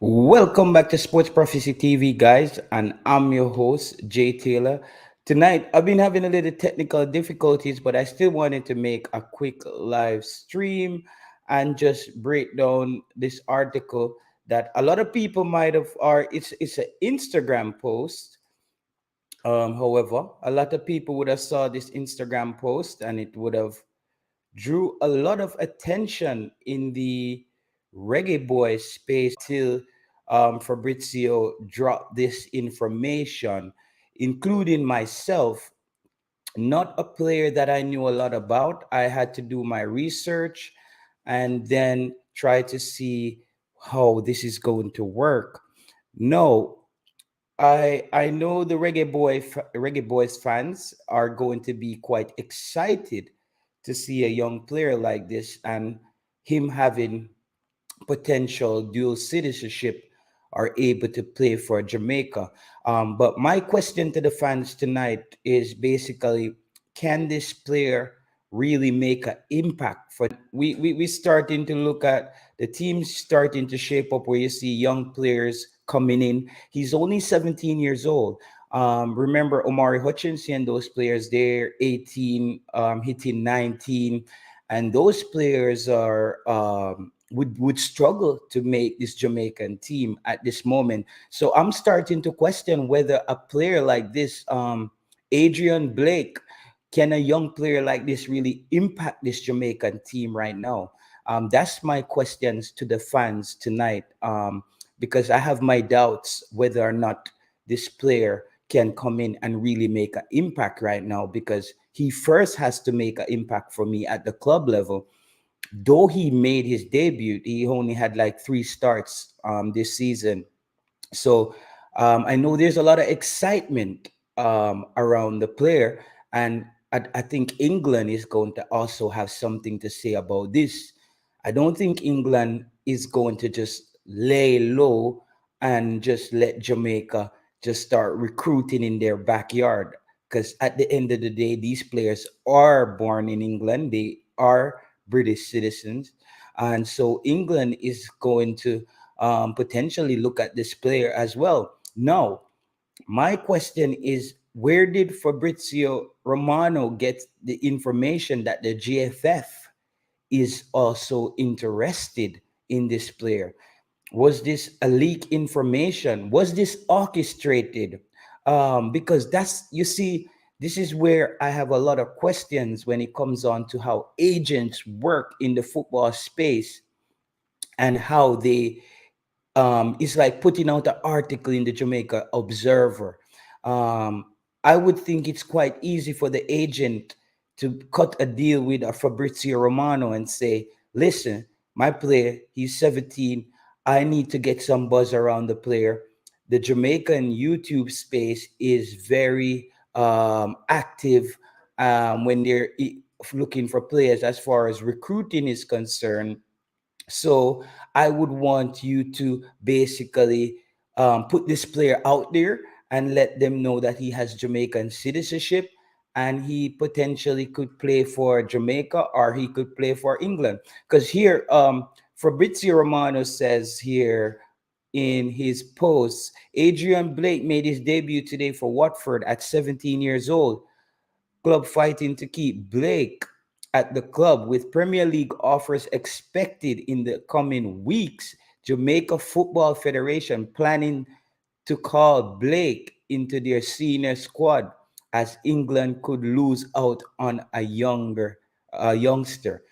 Welcome back to Sports Prophecy TV, guys, and I'm your host, Jay Taylor. Tonight, I've been having a little technical difficulties, but I still wanted to make a quick live stream and just break down this article that a lot of people might have, or it's an Instagram post. However, a lot of people would have saw this Instagram post, and it would have drew a lot of attention in the reggae boy space till Fabrizio dropped this information, including myself, not a player that I knew a lot about. I had to do my research and then try to see how this is going to work. No, I know the reggae boys fans are going to be quite excited to see a young player like this and him having potential dual citizenship are able to play for Jamaica. But my question to the fans tonight is basically, can this player really make an impact for we starting to look at the teams starting to shape up where you see young players coming in. He's only 17 years old. Remember Omari Hutchinson, those players, they're 18, hitting 19, and those players are would struggle to make this Jamaican team at this moment. So I'm starting to question whether a player like this, Adrian Blake, can a young player like this really impact this Jamaican team right now? That's my questions to the fans tonight, because I have my doubts whether or not this player can come in and really make an impact right now, because he first has to make an impact for me at the club level. Though he made his debut, he only had like 3 starts this season. So I know there's a lot of excitement around the player, and I think England is going to also have something to say about this. I don't think England is going to just lay low and just let Jamaica just start recruiting in their backyard. Because at the end of the day, these players are born in England, they are British citizens. And so England is going to potentially look at this player as well. Now, my question is, where did Fabrizio Romano get the information that the GFF is also interested in this player? Was this a leak information? Was this orchestrated? Because that's, you see, this is where I have a lot of questions when it comes on to how agents work in the football space and how they it's like putting out an article in the Jamaica Observer. Um, I would think it's quite easy for the agent to cut a deal with a Fabrizio Romano and say, listen, my player, he's 17. I need to get some buzz around the player. The Jamaican YouTube space is very active when they're looking for players as far as recruiting is concerned. So I would want you to basically put this player out there and let them know that he has Jamaican citizenship and he potentially could play for Jamaica or he could play for England. Because here, Fabrizio Romano says here in his post, Adrian Blake made his debut today for Watford at 17 years old. Club fighting to keep Blake at the club with Premier League offers expected in the coming weeks. Jamaica Football Federation planning to call Blake into their senior squad as England could lose out on a youngster.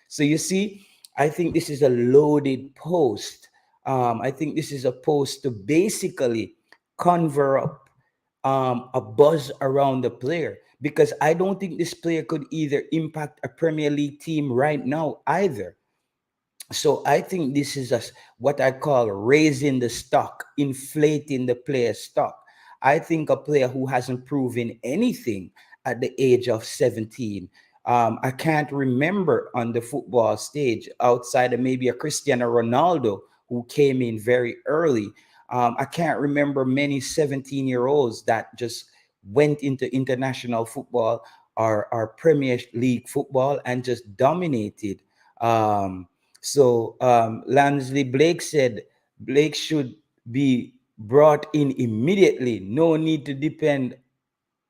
So you see, I think this is a loaded post. I think this is a post to basically conjure up a buzz around the player, because I don't think this player could either impact a Premier League team right now either. So I think this is what I call raising the stock, inflating the player's stock. I think a player who hasn't proven anything at the age of 17. I can't remember on the football stage outside of maybe a Cristiano Ronaldo who came in very early. I can't remember many 17-year-olds that just went into international football or Premier League football and just dominated. So Lansley Blake said Blake should be brought in immediately. No need to depend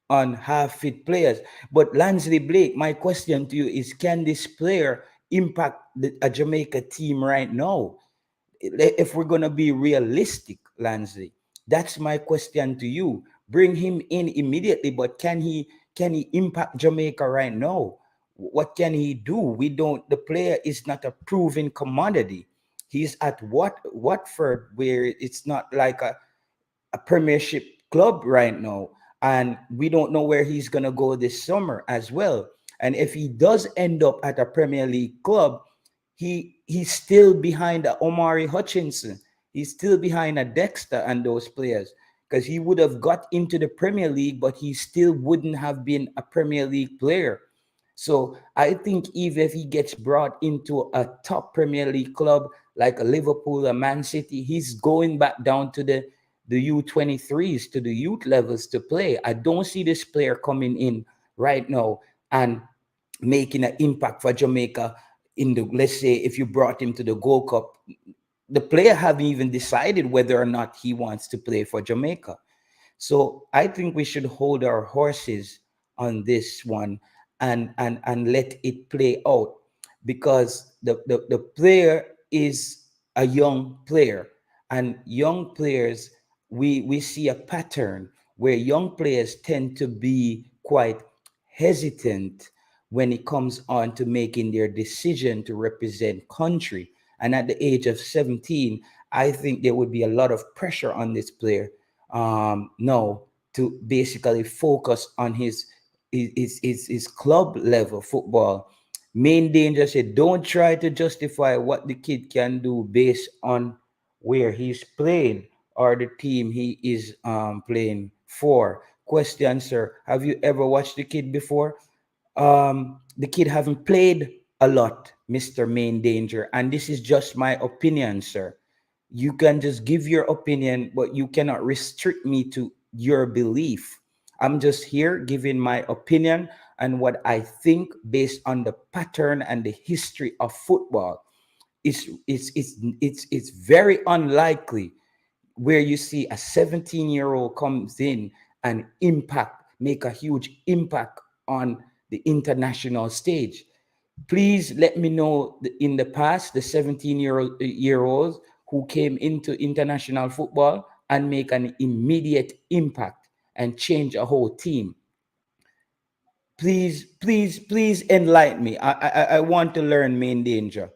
on half fit players. But Lansley Blake, my question to you is, can this player impact a Jamaica team right now? If we're going to be realistic, Lansley, that's my question to you. Bring him in immediately, but can he impact Jamaica right now? What can he do? We don't. The player is not a proven commodity. He's at Watford, where it's not like a Premiership club right now, and we don't know where he's gonna go this summer as well. And if he does end up at a Premier League club, he's still behind a Omari Hutchinson. He's still behind a Dexter and those players, because he would have got into the Premier League, but he still wouldn't have been a Premier League player. So I think even if he gets brought into a top Premier League club like a Liverpool or Man City, he's going back down to the U23s, to the youth levels to play. I don't see this player coming in right now and making an impact for Jamaica in the, let's say, if you brought him to the Gold Cup, the player haven't even decided whether or not he wants to play for Jamaica. So I think we should hold our horses on this one, and let it play out, because the player is a young player, and young players, we see a pattern where young players tend to be quite hesitant when it comes on to making their decision to represent country. And at the age of 17, I think there would be a lot of pressure on this player, no, to basically focus on his club level football. Main danger said, don't try to justify what the kid can do based on where he's playing or the team he is playing for. Question, sir, have you ever watched the kid before? The kid haven't played a lot, Mr. Main Danger, and this is just my opinion, sir. You can just give your opinion, but you cannot restrict me to your belief. I'm just here giving my opinion and what I think based on the pattern and the history of football. It's very unlikely where you see a 17-year-old comes in and make a huge impact on the international stage. Please let me know in the past the 17-year olds who came into international football and make an immediate impact and change a whole team. Please, please, please enlighten me. I want to learn, Main Danger.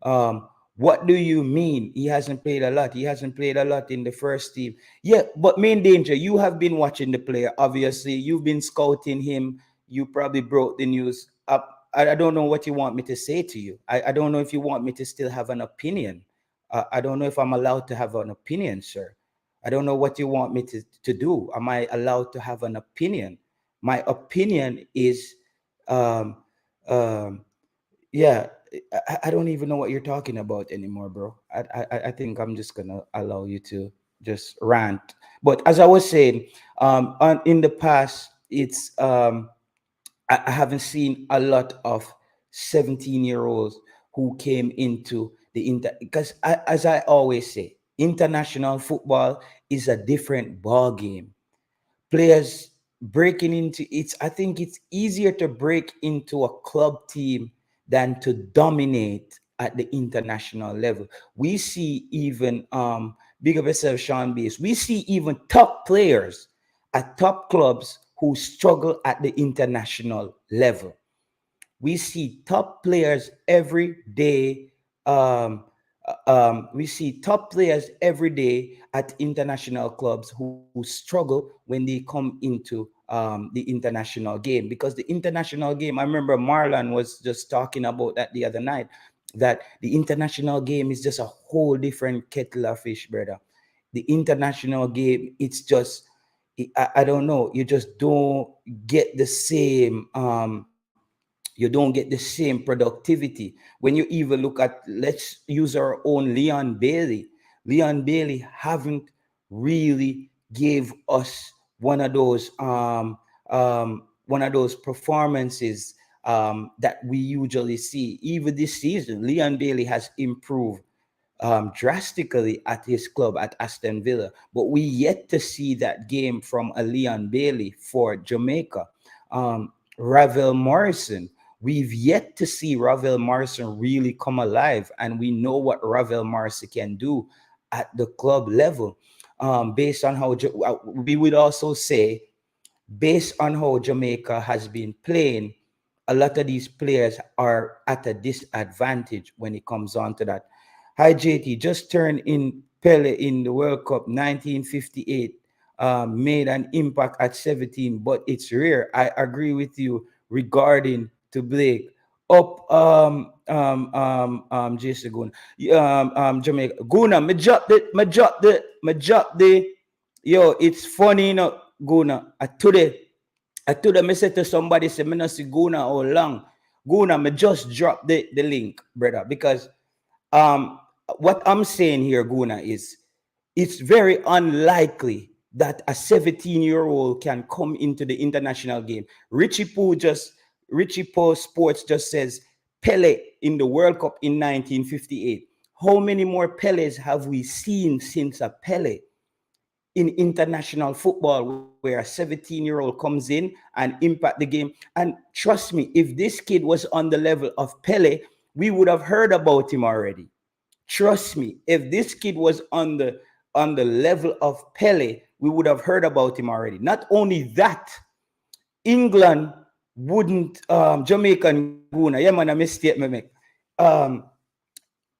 Um, what do you mean he hasn't played a lot? He hasn't played a lot in the first team. Yeah, but Main Danger, you have been watching the player. Obviously, you've been scouting him. You probably broke the news up. I don't know what you want me to say to you. I don't know if you want me to still have an opinion. I don't know if I'm allowed to have an opinion, sir. I don't know what you want me to do. Am I allowed to have an opinion? My opinion is, um, um, yeah, I don't even know what you're talking about anymore, bro. I think I'm just gonna allow you to just rant. But as I was saying, in the past, I haven't seen a lot of 17-year-olds who came into the because as I always say, international football is a different ball game. Players breaking into it's I think it's easier to break into a club team than to dominate at the international level. We see even big of yourself, Sean Bass. We see even top players at top clubs who struggle at the international level. We see top players every day. We see top players every day at international clubs who struggle when they come into the international game, because the international game, I remember Marlon was just talking about that the other night, that the international game is just a whole different kettle of fish, brother. The international game, it's just, I don't know, you just don't get the same you don't get the same productivity when you even look at, let's use our own Leon Bailey. Leon Bailey haven't really gave us one of those performances that we usually see. Even this season, Leon Bailey has improved drastically at his club at Aston Villa. But we yet to see that game from a Leon Bailey for Jamaica. Ravel Morrison. We've yet to see Ravel Morrison really come alive, and we know what Ravel Morrison can do at the club level. Based on how we would also say, based on how Jamaica has been playing, a lot of these players are at a disadvantage when it comes on to that. Hi JT, just turned in Pele in the World Cup 1958, made an impact at 17, but it's rare. I agree with you regarding to Blake. Up Jason Guna. Jamaica. Guna, me drop the yo, it's funny, you know, Guna. I told them, I said to somebody, say, me not see Guna all long. Guna, me just drop the link, brother, because um, what I'm saying here, Guna, is it's very unlikely that a 17-year-old can come into the international game. Richie Poo Sports just says Pele in the World Cup in 1958. How many more Peles have we seen since a Pele in international football where a 17-year-old comes in and impact the game? And trust me, if this kid was on the level of Pele, we would have heard about him already. Trust me, if this kid was on the level of Pele, we would have heard about him already. Not only that, England wouldn't Jamaican Guna, yeah man, I mistake me make. Um,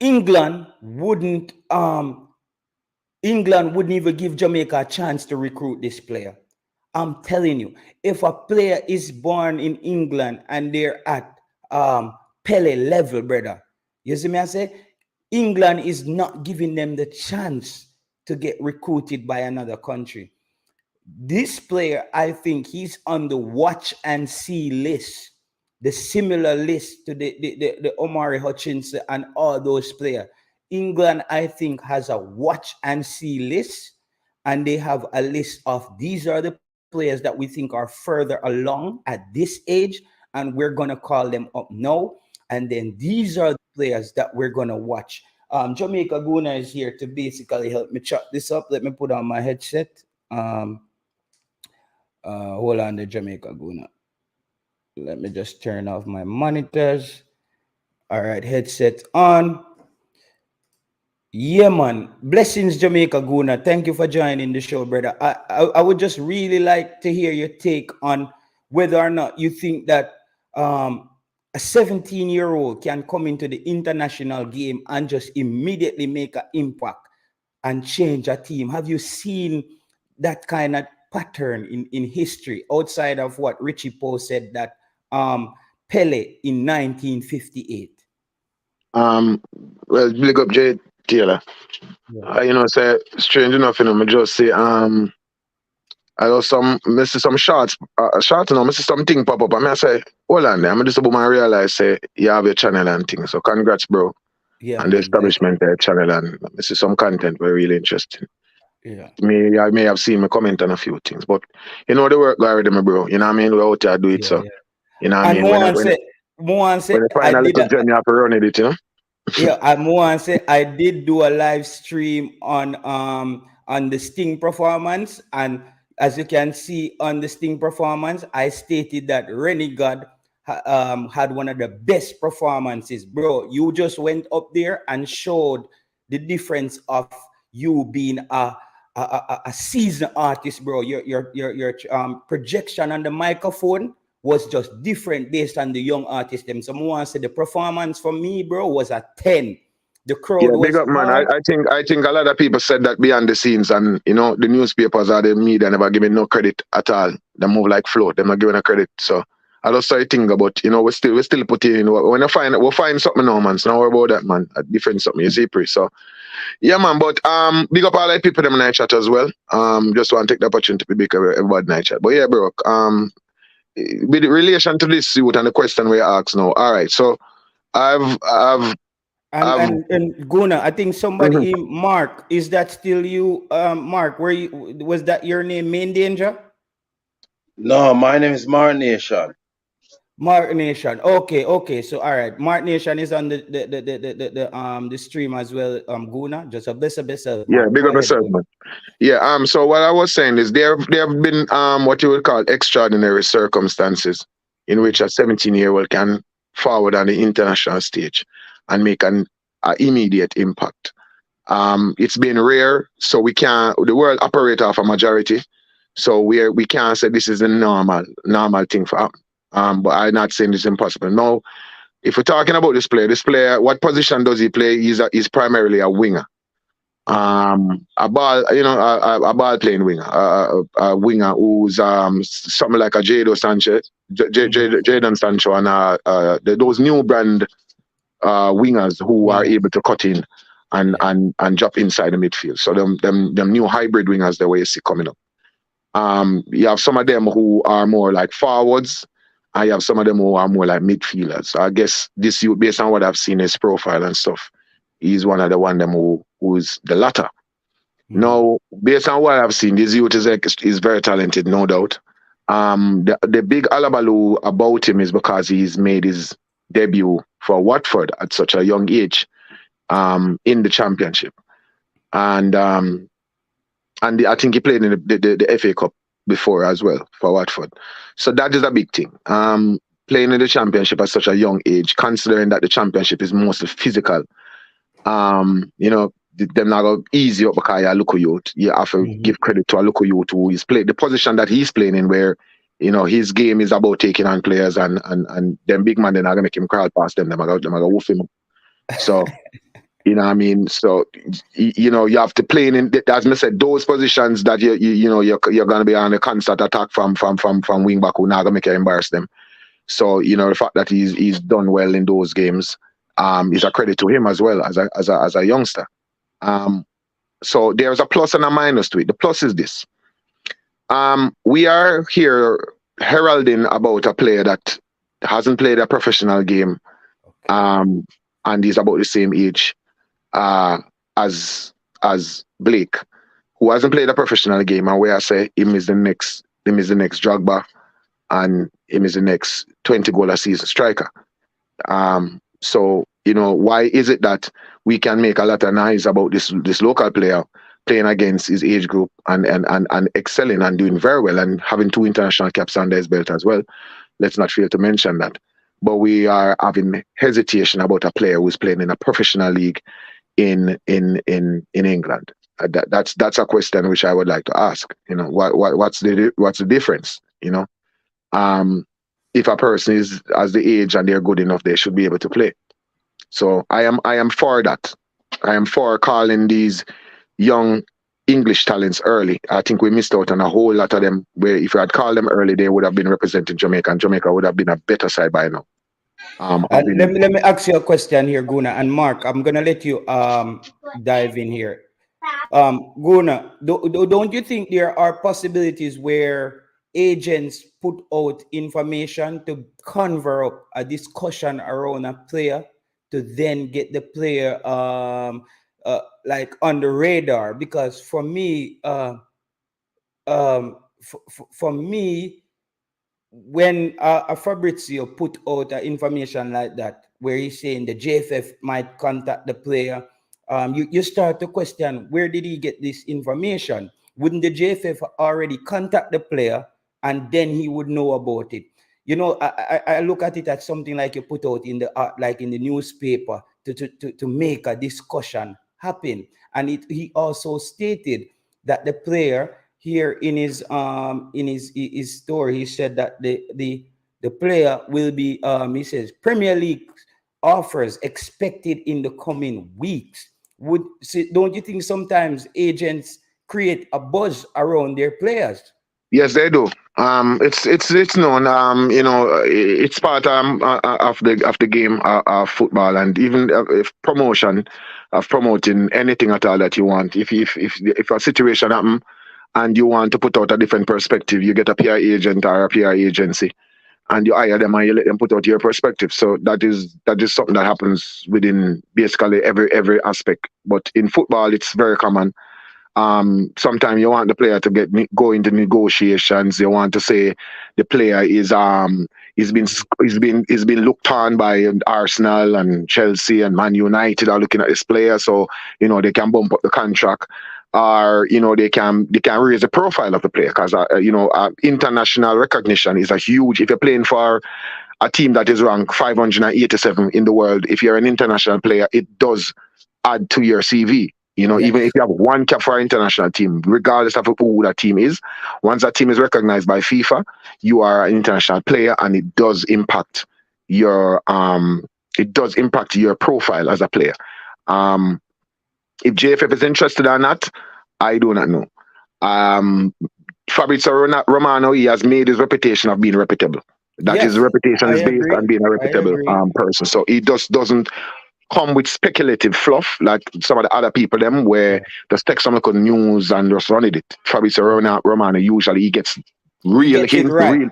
England wouldn't England wouldn't even give Jamaica a chance to recruit this player. I'm telling you, if a player is born in England and they're at Pele level, brother, you see me I say, England is not giving them the chance to get recruited by another country. This player, I think he's on the watch and see list, the similar list to the Omari Hutchinson and all those players. England, I think, has a watch and see list, and they have a list of these are the players that we think are further along at this age, and we're gonna call them up now. And then these are the players that we're gonna watch. Jamaica Guna is here to basically help me chop this up. Let me put on my headset. Hold on, the Jamaica Guna. Let me just turn off my monitors. All right, headset on. Yeah, man. Blessings, Jamaica Guna. Thank you for joining the show, brother. I would just really like to hear your take on whether or not you think that a 17-year-old can come into the international game and just immediately make an impact and change a team. Have you seen that kind of pattern in history outside of what Richie Poe said that Pele in 1958? Um, well, big up Jay Taylor. Yeah. Say strange enough, I just say I know some shots, see something pop up. I say, hold on there. I'm just about to realize say you have your channel and things. So congrats, bro, Yeah, and the man. Thank establishment of the channel and I see some content very really interesting. you. Yeah. I may have seen me comment on a few things, but the work already, bro. You know what I mean? We're out there do it, Yeah, so yeah. you know what I And mean. Moan When said, you I find a did little a, gem, you have to run it. yeah, and Moan said I did do a live stream on the Sting performance, and as you can see on the Sting performance, I stated that Renegade had one of the best performances, bro. You just went up there and showed the difference of you being a seasoned artist, bro. Your projection on the microphone was just different based on the young artist them. Someone said the performance for me, bro, was a 10. The Yeah, crowd big was up, man. hard. I think a lot of people said that behind the scenes, and the newspapers or the media never giving no credit at all. They move like float. They're not giving a credit. So I just started thinking about we still put in when we'll find something now, man. So now worry about that, man. A different something, you see, pre. So yeah, man. But big up all the people in the night chat as well. Just want to take the opportunity to be big up everybody night chat. But yeah, bro. With relation to this suit and the question we asked now. All right, so I've I've And I've and and Guna, I think mhm. somebody Mark, is that still you? Mark, where you was that your name, Main Danger? No, my name is Mar Nation. Mark Nation. Okay, okay. So all right, Mark Nation is on the stream as well. Guna, just a best self, Yeah, Mark. big Go up ahead, yourself, Guna. man. Yeah, so what I was saying is there have been what you would call extraordinary circumstances in which a 17-year-old can forward on the international stage and make an immediate impact. It's been rare, so we can't. The world operate off a majority, so we can't say this is a normal thing for happen. But I'm not saying it's impossible. No, if we're talking about this player, what position does he play? He's primarily a winger. A ball, a ball playing winger, a winger who's something like a Jadon Sancho, and those new brand wingers who are able to cut in and drop inside the midfield. So them new hybrid wingers, the way you see coming up. You have some of them who are more like forwards, and you have some of them who are more like midfielders. So I guess this youth, based on what I've seen his profile and stuff, he's one of the one them who's the latter. Now, based on what I've seen, this youth is very talented, no doubt. The big alabaloo about him is because he's made his debut for Watford at such a young age, in the championship, and I think he played in the FA Cup before as well for Watford. So that is a big thing. Playing in the championship at such a young age, considering that the championship is mostly physical. Them not go easy up because you're a local youth. You have to give credit to a local youth who is playing the position that he's playing in, where his game is about taking on players, and them big man, they're not gonna make him crawl past them. They're gonna woof him. So you know what I mean? So you have to play in, as I said, those positions that you're gonna be on a constant attack from wing back, who not gonna make you embarrass them. So the fact that he's done well in those games is a credit to him as well as a youngster. So there's a plus and a minus to it. The plus is this: we are here heralding about a player that hasn't played a professional game, and he's about the same age as Blake, who hasn't played a professional game, and where I say him is the next Drogba, and him is the next 20 goal a season striker. So why is it that we can make a lot of noise about this local player playing against his age group and excelling and doing very well and having 2 international caps under his belt as well? Let's not fail to mention that. But we are having hesitation about a player who's playing in a professional league in England. That's a question which I would like to ask. What's the difference? If a person is as the age and they're good enough, they should be able to play. So I am for that. I am for calling these young English talents early. I think we missed out on a whole lot of them, where if we had called them early, they would have been representing Jamaica, and Jamaica would have been a better side by now. Let me ask you a question here, Guna and Mark. I'm gonna let you dive in here. Guna, don't you think there are possibilities where agents put out information to conjure up a discussion around a player to then get the player like on the radar? Because for me, for me, when Fabrizio put out information like that, where he's saying the JFF might contact the player, you start to question, where did he get this information? Wouldn't the JFF already contact the player and then he would know about it? I look at it as something like you put out in the like in the newspaper to make a discussion happen. And he also stated that the player here in his story, he said that the player will be he says Premier League offers expected in the coming weeks. Don't you think sometimes agents create a buzz around their players? Yes, they do. It's known. It's part of the game of football, and even if promotion of promoting anything at all that you want. If a situation happen and you want to put out a different perspective, you get a PR agent or a PR agency, and you hire them and you let them put out your perspective. So that is something that happens within basically every aspect. But in football, it's very common. Sometimes you want the player to go into negotiations. You want to say the player is He's been looked on by Arsenal and Chelsea and Man United are looking at this player, so they can bump up the contract, or they can raise the profile of the player, because international recognition is a huge. If you're playing for a team that is ranked 587 in the world, if you're an international player, it does add to your CV. Even Yes. if you have one cap for an international team, regardless of who that team is, once that team is recognized by FIFA, you are an international player, and your it does impact your profile as a player. Um, if JFF is interested or not, I do not know. Um, Fabrizio Romano, he has made his reputation of being reputable. That his Yes. reputation I is based on agree. being a I reputable agree. person. So he just doesn't come with speculative fluff like some of the other people them, where Yeah. just take some local news and just run it. Fabrizio Romano, usually he gets He real gets it hints, right.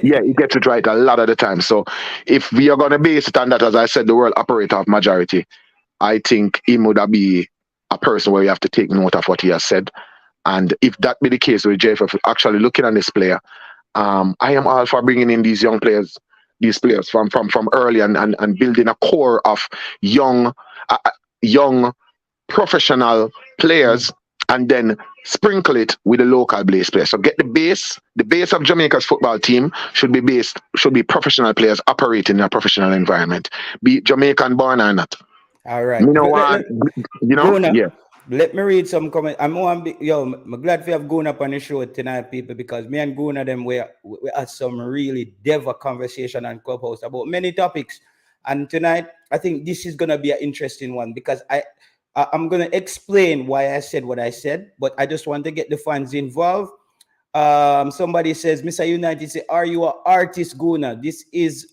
yeah, he gets it right a lot of the time. So if we are gonna base it on that, as I said, the world operator of majority, I think he would be a person where you have to take note of what he has said. And if that be the case with JFF actually looking at this player, I am all for bringing in these players from early, and building a core of young, young professional Mm. players, and then sprinkle it with the local base players. So get the base. The base of Jamaica's football team should be professional players operating in a professional environment, be it Jamaican born or not. All right. You know what? Guna, Yeah. let me read some comments. I'm glad we have Guna up on the show tonight, people, because me and Guna them we had some really dever conversation on Clubhouse about many topics. And tonight, I think this is gonna be an interesting one, because I'm gonna explain why I said what I said, but I just want to get the fans involved. Somebody says, Mr. United say, are you an artist, Guna? This is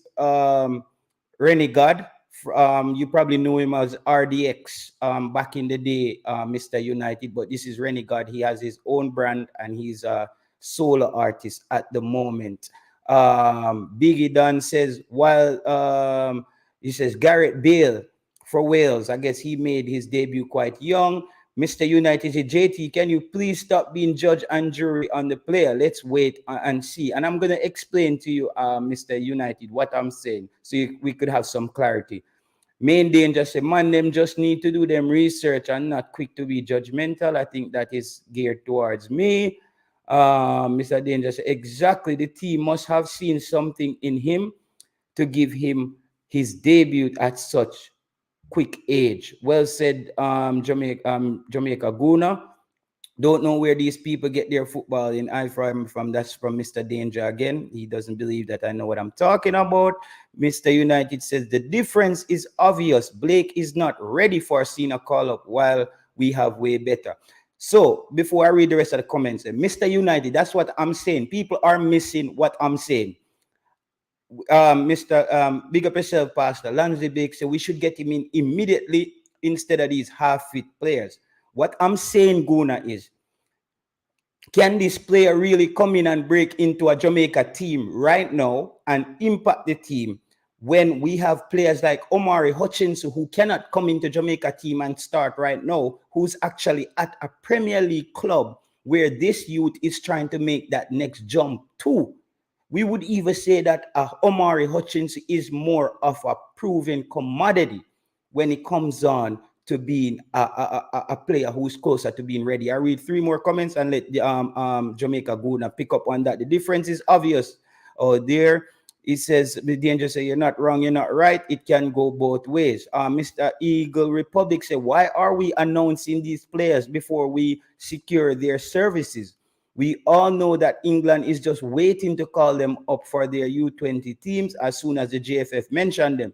Renegade. You probably know him as RDX back in the day, Mr. United, but this is Renegade. He has his own brand and he's a solo artist at the moment. Biggie Dunn says, while he says Garrett Bale for Wales, I guess he made his debut quite young. Mr. United said, JT, can you please stop being judge and jury on the player? Let's wait and see. And I'm going to explain to you, Mr. United, what I'm saying, so we could have some clarity. Main danger say, man, them just need to do them research and not quick to be judgmental. I think that is geared towards me. Mr. Danger say, exactly. The team must have seen something in him to give him his debut at such quick age. Well said, Jamaica Guna. Don't know where these people get their football in. I from that's from Mr. Danger again. He doesn't believe that I know what I'm talking about. Mr. United says the difference is obvious. Blake is not ready for seeing a call up, while we have way better. So before I read the rest of the comments, Mr. United, that's what I'm saying. People are missing what I'm saying. Mr. Big up yourself, Pastor. Lansley Blake said we should get him in immediately instead of these half-fit players. What I'm saying, Guna, is can this player really come in and break into a Jamaica team right now and impact the team when we have players like Omari Hutchinson, who cannot come into Jamaica team and start right now, who's actually at a Premier League club where this youth is trying to make that next jump too? We would even say that Omari Hutchinson is more of a proven commodity when it comes on to being a player who's closer to being ready. I read three more comments and let the Jamaica Guna pick up on that. The difference is obvious. Oh, there. It says the danger say you're not wrong, you're not right. It can go both ways. Mr. Eagle Republic said, why are we announcing these players before we secure their services? We all know that England is just waiting to call them up for their U20 teams as soon as the JFF mentioned them.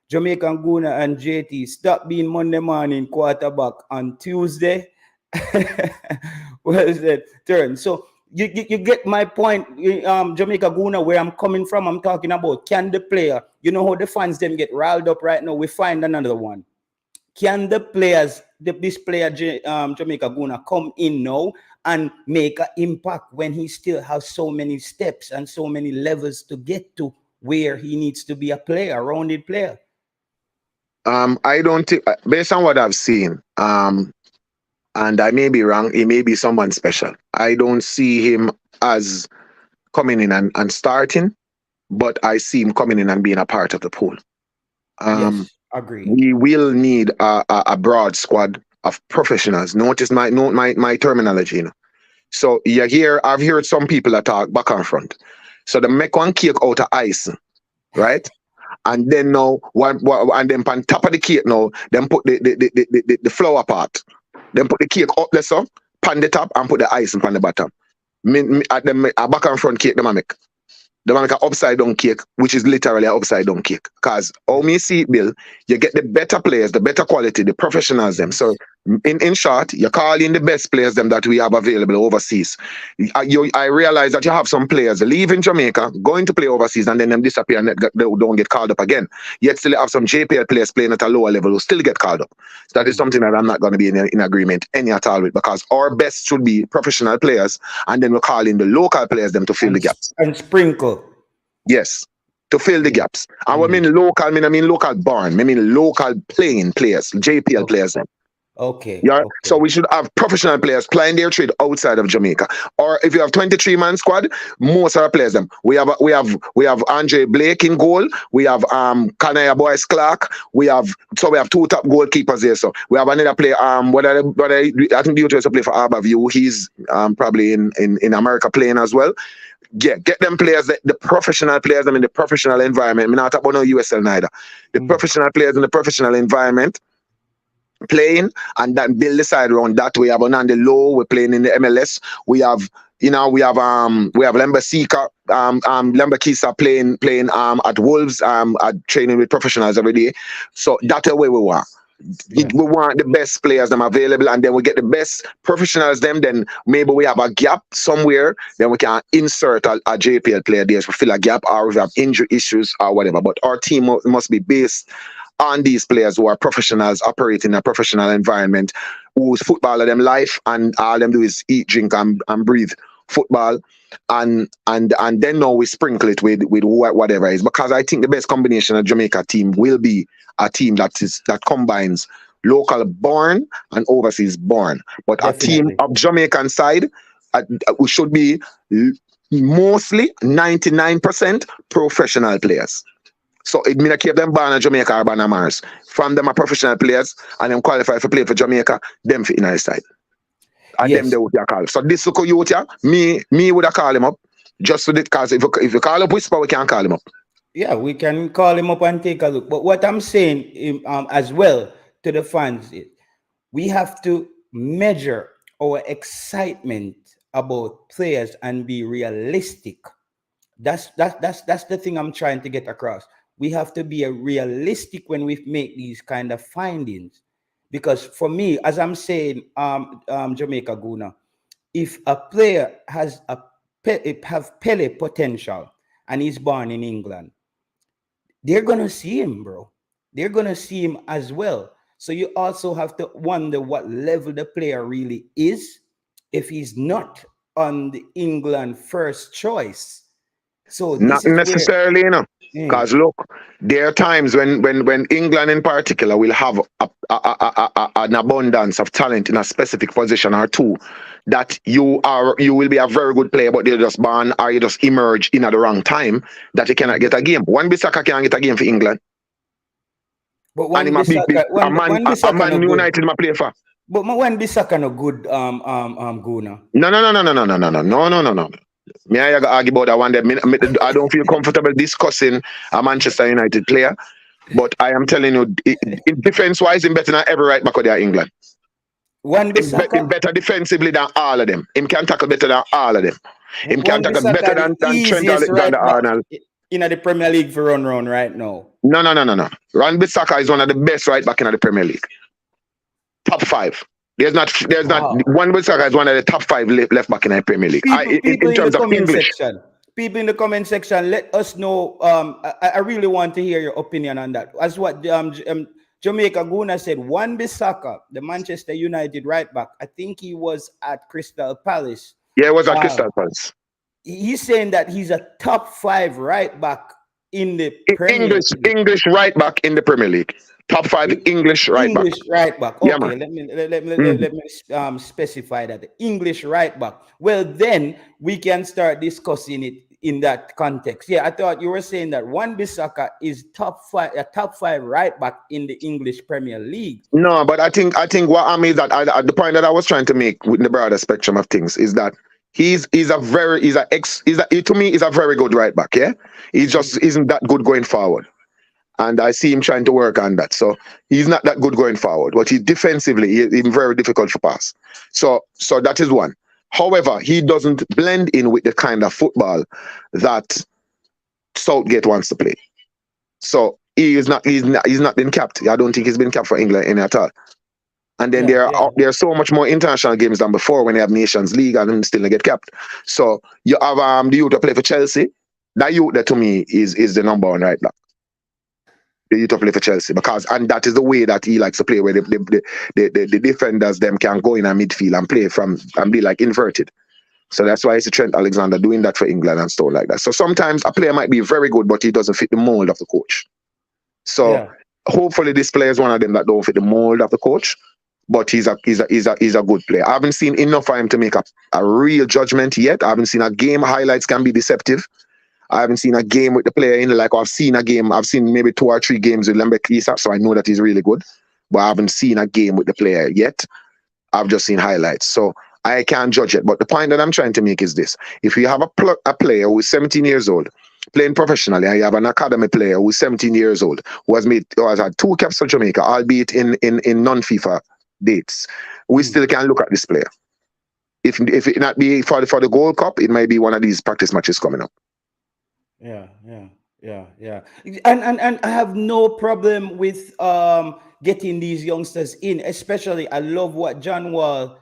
Jamaican Guna and JT, stop being Monday morning quarterback on Tuesday. What is that turn? So you get my point, Jamaica Guna, where I'm coming from. I'm talking about, can the player, you know how the fans them get riled up right now? We find another one. Can the players, this player, Jamaica Guna, come in now and make an impact when he still has so many steps and so many levels to get to where he needs to be a player, a rounded player? I don't think, based on what I've seen, and I may be wrong, he may be someone special. I don't see him as coming in and starting. but I see him coming in and being a part of the pool. Yes, agreed. We will need a broad squad of professionals. Notice my terminology. So I've heard some people that talk back and front. So they make one cake out of ice, right? And then now, and then on top of the cake now, then put the flour part. Then put the cake up there, so pan the top and put the ice on the bottom. At them a back and front cake, them make. They make an upside down cake, which is literally an upside down cake. Because how me see it, Bill, you get the better players, the better quality, the professionals them. So in short, you call in the best players them that we have available overseas. I realize that you have some players leaving Jamaica, going to play overseas, and then them disappear and they don't get called up again. Yet still have some JPL players playing at a lower level who still get called up. So that is something that I'm not going to be in agreement any at all with, because our best should be professional players, and then we call in the local players them to fill the gaps. And sprinkle. Yes, to fill the gaps. And what I mean local, I mean local born. I mean local playing players, JPL players. Then. Okay. Yeah. Okay. So we should have professional players playing their trade outside of Jamaica. Or if you have 23-man squad, most of our players them. We have Adrian Blake in goal. We have Kanaya Boyz Clark. We have two top goalkeepers there. So we have another player. I think the used to play for Harborview. He's probably in America playing as well. Yeah, get them players, the professional players, them in the professional environment. I'm not talking about no USL neither. The professional players in the professional environment playing, and then build the side around that. We have on the low, we're playing in the MLS. We have Lembasika, Lembakisa playing at Wolves, at training with professionals every day. So that's the way we want. We want the best players them available, and then we get the best professionals them. Then maybe we have a gap somewhere, then we can insert a JPL player there to fill a gap, or if we have injury issues or whatever. But our team must be based on these players who are professionals, operating in a professional environment, whose football are them life, and all them do is eat, drink, and breathe football. And then now we sprinkle it with whatever is, because I think the best combination of Jamaica team will be a team that combines local born and overseas born. But definitely. A team of Jamaican side, we should be mostly 99% professional players. So it means keep them born in Jamaica or born in Mars. From them are professional players and them qualify for play for Jamaica, them for inner side. And them they would call. So this local youth, me would have call him up. Just so that, because if you call up Whisper, we can call him up. Yeah, we can call him up and take a look. But what I'm saying as well to the fans is we have to measure our excitement about players and be realistic. That's the thing I'm trying to get across. We have to be realistic when we make these kind of findings. Because for me, as I'm saying, Jamaica Guna, if a player has Pele potential and he's born in England, they're gonna see him, bro. They're gonna see him as well. So you also have to wonder what level the player really is if he's not on the England first choice. So not necessarily, because look, there are times when England in particular will have an abundance of talent in a specific position or two, that you will be a very good player, but you're just born or you just emerge in at the wrong time that you cannot get a game. One Bissaka can get a game for England. But when a man United my play for. But when Bissaka no good Guna. No. Me I argue about that one day. I don't feel comfortable discussing a Manchester United player, but I am telling you, defense-wise, he's better than every right back of there England. He's better defensively than all of them. He can tackle better than all of them. He can tackle better than Trent Alexander-Arnold. In the Premier League for run right now. No. Wan Bissaka is one of the best right back in the Premier League. Top 5. There's not Wan Bissaka is one of the top 5 left back in the Premier League. People in terms of English. People in the comment section, let us know. I really want to hear your opinion on that. As what Jamaica Guna said, Wan Bissaka, the Manchester United right back, I think he was at Crystal Palace. Yeah, he was at Crystal Palace. He's saying that he's a top 5 right back in the Premier League. English right back in the Premier League. Top 5 English right back. English right back. Okay, yeah, let me specify that. English right back. Well, then we can start discussing it in that context. Yeah, I thought you were saying that Wan Bissaka is a top five right back in the English Premier League. No, but I think what I mean that the point that I was trying to make with the broader spectrum of things is that to me he's a very good right back. Yeah, he just isn't that good going forward, and I see him trying to work on that. So he's not that good going forward, but he defensively he's very difficult to pass. So that is one. However, he doesn't blend in with the kind of football that Southgate wants to play. So he's not been capped. I don't think he's been capped for England any at all. And then Yeah, yeah, there are so much more international games than before when they have Nations League and still they get capped. So you have the youth to play for Chelsea. That youth that to me is the number one right back. The youth to play for Chelsea and that is the way that he likes to play, where the defenders them can go in a midfield and play from and be like inverted. So that's why it's Trent Alexander doing that for England and stuff like that. So sometimes a player might be very good, but he doesn't fit the mold of the coach. So yeah. hopefully this player is one of them that don't fit the mold of the coach, but he's a good player. I haven't seen enough for him to make a real judgment yet. I haven't seen a game. Highlights can be deceptive. I haven't seen a game with the player in like I've seen maybe 2 or 3 games with Lembe Klisa, so I know that he's really good. But I haven't seen a game with the player yet. I've just seen highlights. So I can't judge it. But the point that I'm trying to make is this. If you have a player who is 17 years old, playing professionally, and you have an academy player who is 17 years old, who has had 2 caps for Jamaica, albeit in non-FIFA dates, we still can look at this player. If it not be for the Gold Cup, it might be one of these practice matches coming up. Yeah, yeah, yeah. And I have no problem with getting these youngsters in. Especially, I love what John Wall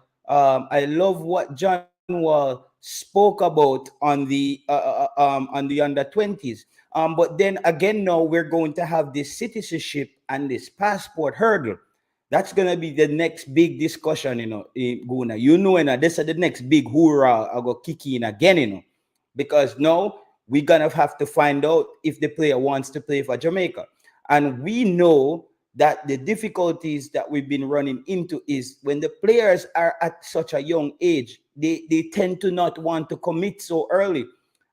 spoke about on the under 20s. But then again, now we're going to have this citizenship and this passport hurdle. That's gonna be the next big discussion, Guna. This is the next big hoorah I go kick in again, because now we're gonna have to find out if the player wants to play for Jamaica. And we know that the difficulties that we've been running into is when the players are at such a young age, they tend to not want to commit so early.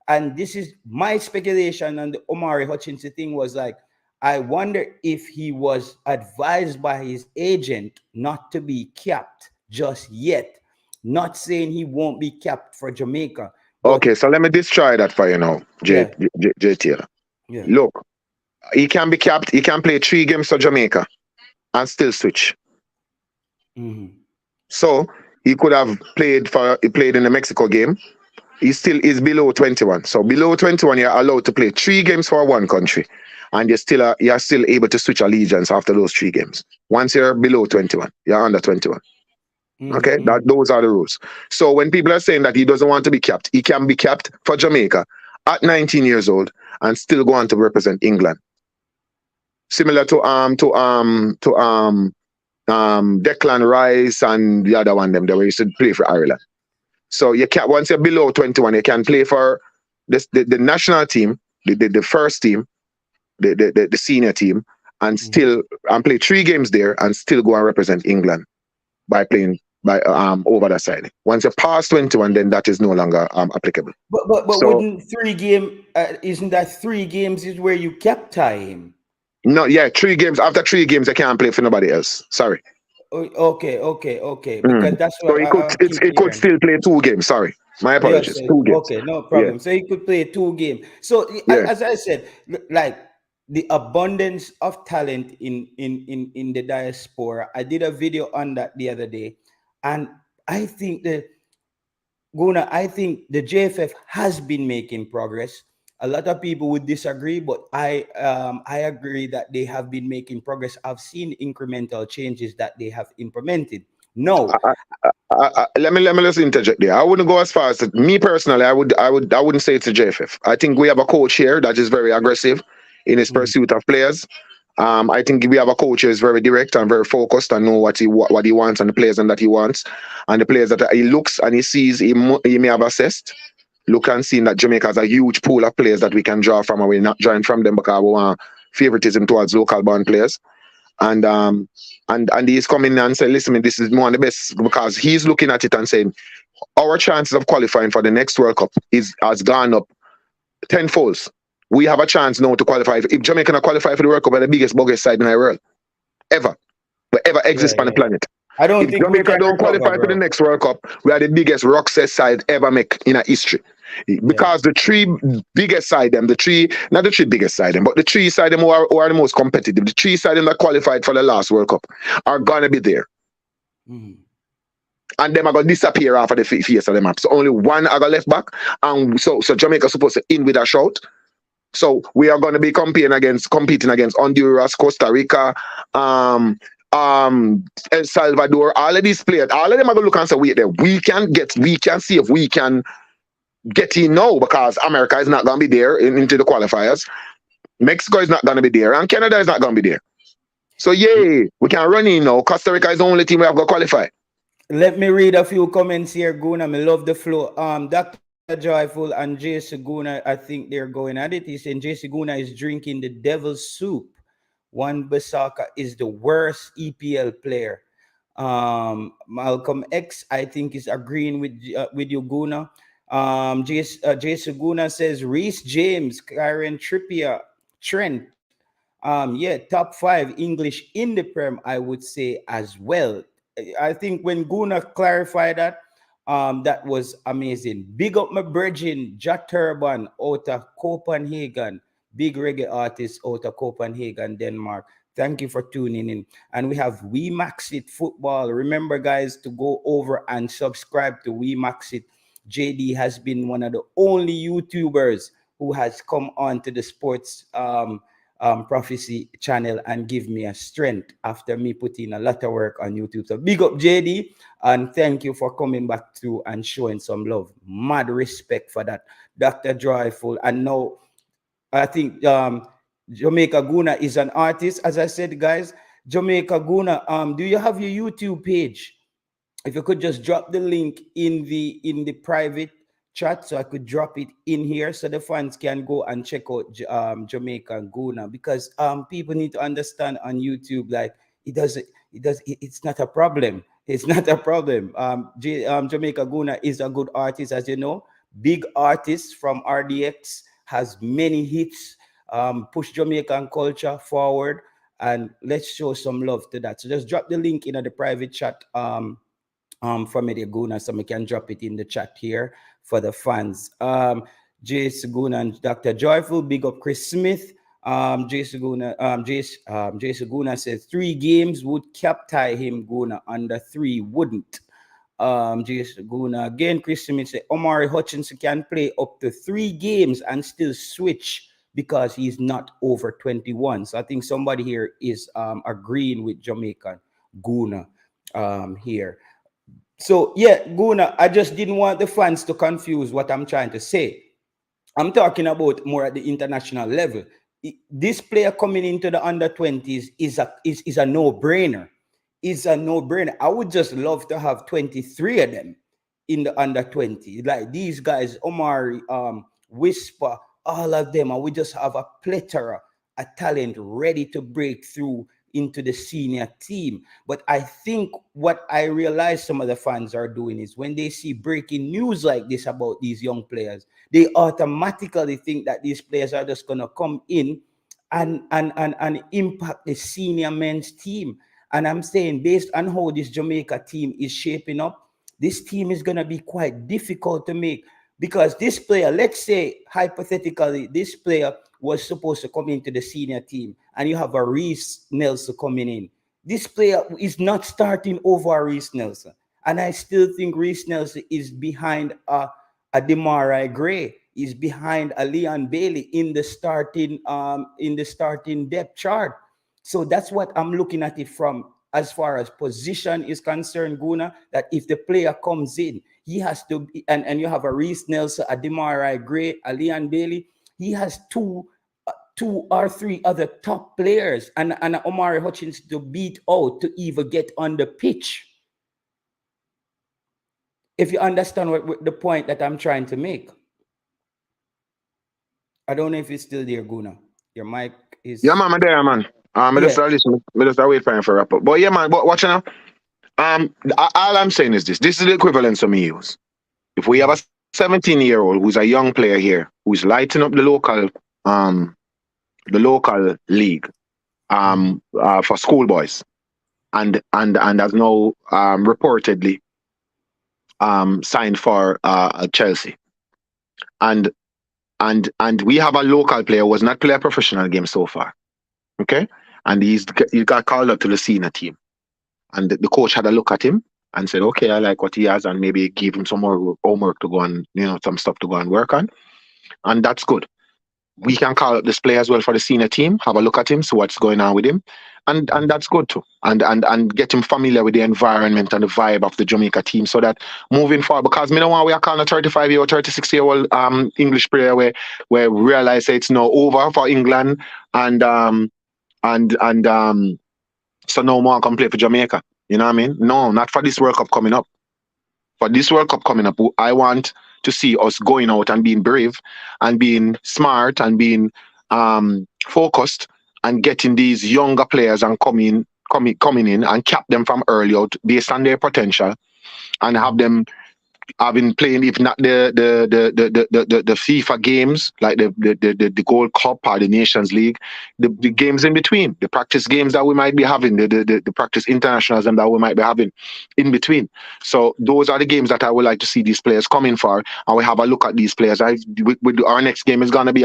And this is my speculation, and the Omari Hutchinson thing was like, I wonder if he was advised by his agent not to be capped just yet. Not saying he won't be capped for Jamaica, but Okay, so let me destroy that for you now, yeah, J Taylor. yeah. Look, he can be capped. He can play 3 games for Jamaica and still switch. Mm-hmm. So he could have played in the Mexico game. He still is below 21. So below 21, you're allowed to play 3 games for one country, and you're still able to switch allegiance after those 3 games. Once you're below 21, you're under 21. Okay, those are the rules. So when people are saying that he doesn't want to be capped, he can be capped for Jamaica at 19 years old and still go on to represent England. Similar to Declan Rice and the other one them that used to play for Ireland. So you can once you're below 21, you can play for the national team, the first team, the senior team, and still play 3 games there and still go and represent England by playing over that side. Once you're past 21, then that is no longer applicable. But So, wouldn't 3 game isn't that 3 games is where you cap tie him? no, yeah, 3 games. After 3 games, I can't play for nobody else. Sorry. Okay. Because that's So what I keep he could hearing. still play 2 games. Sorry, my Yes, apologies. 2 games. okay, no Yeah, problem. So he could play 2 games. So yeah. as I said, like the abundance of talent in the diaspora. I did a video on that the other day, and I think I think the JFF has been making progress. A lot of people would disagree, but I agree that they have been making progress. I've seen incremental changes that they have implemented. No, Let me just interject there. I wouldn't go as far as me personally. I wouldn't say it's a JFF. I think we have a coach here that is very aggressive in his pursuit of players. I think we have a coach who is very direct and very focused and know what he wants and the players and that he wants, and the players that he looks and he sees he may have assessed. Look and see that Jamaica has a huge pool of players that we can draw from, and we're not drawing from them because we want favoritism towards local born players. And he's coming and saying, listen, this is one of the best, because he's looking at it and saying our chances of qualifying for the next World Cup has gone up tenfolds. We have a chance now to qualify. If Jamaica can qualify for the World Cup, we're the biggest bogus side in the world ever, but ever Yeah, exist on the yeah. planet. I don't If think we Jamaica can don't recover, qualify for the bro. next World Cup, we are the biggest rockset side ever make in our history. Yeah. Because the three biggest side them, not the three biggest side them, but the three side them who are the most competitive, the three side them that qualified for the last World Cup are gonna be there. Mm. And them are gonna disappear off of the face of the map. So only one are gonna left back, and so Jamaica supposed to in with a shout. So we are going to be competing against Honduras, Costa Rica, um, El Salvador. All of these players, all of them are going to look and say, wait there, we can see if we can get in now, because America is not going to be there into the qualifiers. Mexico is not going to be there, and Canada is not going to be there. So yeah, we can run in now. Costa Rica is the only team we have got to qualify. Let me read a few comments here, Guna. I love the flow. Dr. Joyful and Jay Seguna, I think they're going at it. He's saying Jay Seguna is drinking the devil's soup. One Basaka is the worst EPL player. Malcolm X, I think, is agreeing with you, Guna. Jay Seguna says Reece James, Karen Trippier, Trent. Yeah, top five English in the Prem, I would say as well. I think when Guna clarified that, that was amazing. Big up my virgin, Jack Turban out of Copenhagen, big reggae artist out of Copenhagen, Denmark. Thank you for tuning in. And we have We Max It Football. Remember, guys, to go over and subscribe to We Max It. JD has been one of the only YouTubers who has come on to the sports prophecy channel and give me a strength after me putting a lot of work on YouTube. So big up JD, and thank you for coming back through and showing some love. Mad respect for that, Dr. Joyful. And now I think Jamaica Guna is an artist. As I said, guys, Jamaica Guna, do you have your YouTube page? If you could just drop the link in the private chat, so I could drop it in here so the fans can go and check out Jamaica and Guna, because people need to understand on YouTube, like it's not a problem. It's not a problem. Jamaica Guna is a good artist, as you know, big artist from RDX, has many hits, push Jamaican culture forward, and let's show some love to that. So just drop the link in the private chat from Guna, so we can drop it in the chat here for the fans. Jace Guna and Dr. Joyful, big up Chris Smith. Jace Guna says 3 games would cap tie him. Guna under 3 wouldn't. Jace Guna again. Chris Smith said Omari Hutchinson can play up to 3 games and still switch because he's not over 21. So I think somebody here is agreeing with Jamaican Guna here. So yeah, Guna, I just didn't want the fans to confuse what I'm trying to say. I'm talking about more at the international level. This player coming into the under 20s is a no-brainer. Is a no-brainer. I would just love to have 23 of them in the under 20. Like these guys, Omari, Whisper, all of them, and we just have a plethora of talent ready to break through into the senior team. But I think what I realize some of the fans are doing is when they see breaking news like this about these young players, they automatically think that these players are just going to come in and impact the senior men's team. And I'm saying, based on how this Jamaica team is shaping up, this team is going to be quite difficult to make, because this player, let's say hypothetically, this player was supposed to come into the senior team, and you have a Reece Nelson coming in. This player is not starting over Reece Nelson, and I still think Reece Nelson is behind a Demarai Gray, is behind a Leon Bailey in the starting depth chart. So that's what I'm looking at it from, as far as position is concerned, Guna, that if the player comes in, he has to be, and you have a Reece Nelson, a Demarai Gray, a Leon Bailey, he has two or three other top players and Omari Hutchins to beat out to even get on the pitch. If you understand what the point that I'm trying to make. I don't know if it's still there, Guna. Your mic is... Yeah, man, I'm there, man. I just listen. I just wait for him for wrap up. But yeah, man, but watch now. All I'm saying is this. This is the equivalence of me use. If we have a 17-year-old who's a young player here, who's lighting up um the local league Mhm. for schoolboys, and has now reportedly signed for Chelsea, and and we have a local player who has not played a professional game so far. Okay, and he got called up to the senior team, and the coach had a look at him and said, okay, I like what he has, and maybe give him some more homework to go and some stuff to go and work on, and that's good. We can call up this player as well for the senior team, have a look at him, see what's going on with him, and that's good too. And get him familiar with the environment and the vibe of the Jamaica team, so that moving forward, because me no want we are calling a 35-year-old, 36-year-old English player where we realize that it's now over for England, and so no more can play for Jamaica. You know what I mean? No, not for this World Cup coming up. For this World Cup coming up, I want to see us going out and being brave and being smart and being focused and getting these younger players and coming in and cap them from early out based on their potential, and have Mhm. them. I've been playing, if not the FIFA games, like the Gold Cup or the Nations League, the Mhm. games in between, the practice games that we might be having, the practice internationalism that we might be having in between. So those are the games that I would like to see these players coming for, and we have a look at these players. Our next game is gonna be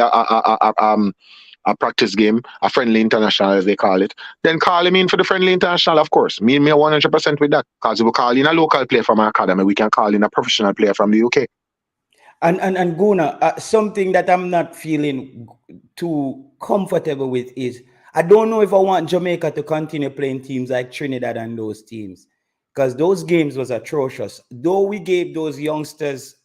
a practice game, a friendly international as they call it, then call him in for the friendly international, of course. Me 100% with that. Because if we call in a local player from our academy, we can call in a professional player from the UK. And Guna, something that I'm not feeling too comfortable with is I don't know if I want Jamaica to continue playing teams like Trinidad and those teams, because those games was atrocious. Though we gave those youngsters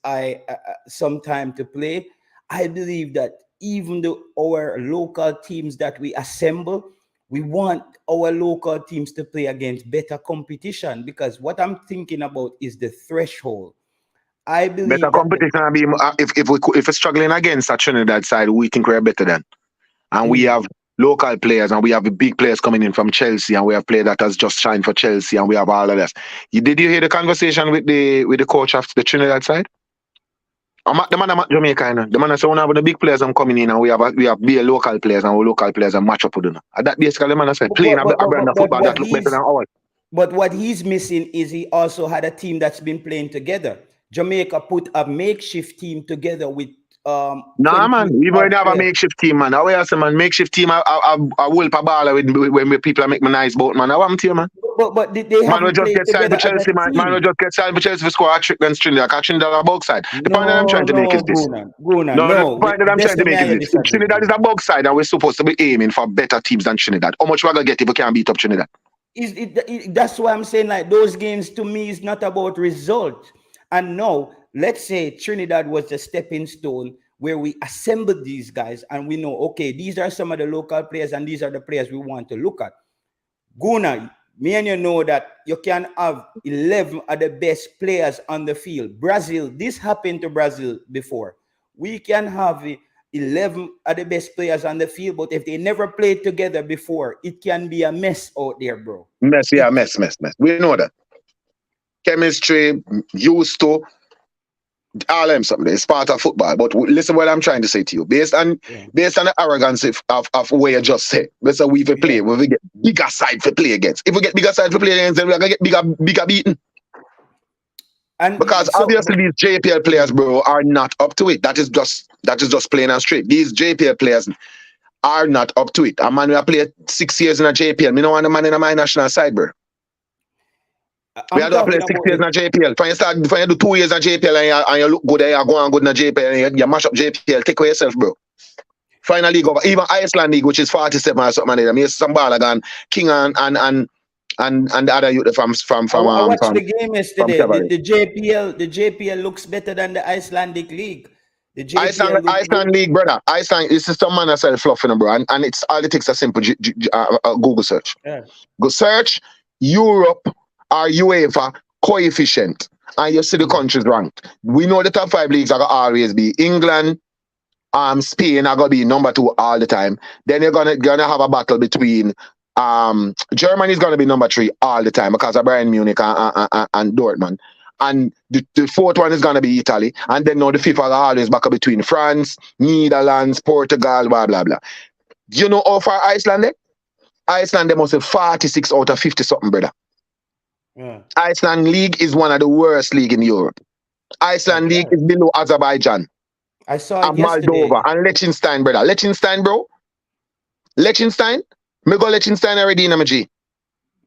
some time to play, I believe that even though our local teams that we assemble, we want our local teams to play against better competition, because what I'm thinking about is the threshold. I Better believe that the competition. If we're struggling against a Trinidad side, we think we're better than. And we mm, have local players, and we have the big players coming in from Chelsea, and we have players that has just signed for Chelsea, and we have all of this. Did you hear the conversation with the coach of the Trinidad side? The man at Jamaica, you know. The man said we have the big players I'm coming in, and we have be local players, and we local players and match up with them. And that basically the man said playing a brand of but football that look better than ours. what he's missing is he also had a team that's been playing together. Jamaica put a makeshift team together with Nah, 20 man. Even odd when they have a players. makeshift team, man. I will say, man, makeshift team, I will pa ball with when people make me nice about, man. I want to, man. But they Man will haven't just played get signed for together as a Chelsea, man. Man will team. just get signed for Chelsea for score a trick against Trinidad. Because Trinidad are both side. The point that I'm No, trying to make is no, this. Guna, No, the no. point that I'm trying That's to me make is I this. If disagree with Trinidad you. is a box side and we're supposed to be aiming for better teams than Trinidad, how much we're going to get if we can't beat up Trinidad? That's why I'm saying, like, those games to me is not about result. And no, let's say Trinidad was the stepping stone where we assembled these guys and we know, okay, these are some of the local players and these are the players we want to look at. Guna, me and you know that you can have 11 of the best players on the field. Brazil, this happened to Brazil before. We can have 11 of the best players on the field, but if they never played together before, it can be a mess out there, bro. Mess, yeah, It mess. We know that. Chemistry, used to, all them something. It's part of football. But listen what I'm trying to say to you. yeah, Based on the arrogance of what you just said. Let's say we play, yeah. we get bigger side for play against. If we get bigger side for play against, then we're gonna get bigger beaten. Because And so obviously these JPL players, bro, are not up to it. That is just plain and straight. These JPL players are not up to it. A man who play 6 years in a JPL. Me no want a man in my national side, bro. We I'm had to play talking six about years in a JPL. When you do 2 years in JPL and you look good and you go on good in a JPL and you mash up JPL, take away yourself, bro. Final league over. Even Icelandic, which is 47 or something like that. I mean, some ball again, King and the other youth I watched the game from yesterday. Cavalry. The JPL looks better than the Icelandic league. The Iceland, JPL looks good. Iceland League, brother. Iceland, this is some man that sell fluff, bro. And it's all it takes a simple Google search. Yeah. Go search Europe or UEFA coefficient, and you see the Mhm. countries ranked. We know the top five leagues are gonna always be England, Spain are gonna be number two all the time. Then you're gonna have a battle between Germany is gonna be number three all the time because of Bayern Munich and Dortmund. And the fourth one is gonna be Italy, and then now the fifth are always back up between France, Netherlands, Portugal, blah blah blah. Do you know how far Iceland? Iceland, they must have 46 out of 50 something, brother. Yeah. Iceland league is one of the worst league in Europe. Iceland league Okay. is below Azerbaijan I saw it and Moldova yesterday. and Liechtenstein, brother. Liechtenstein, bro. Liechtenstein. Me go Liechtenstein already in MG.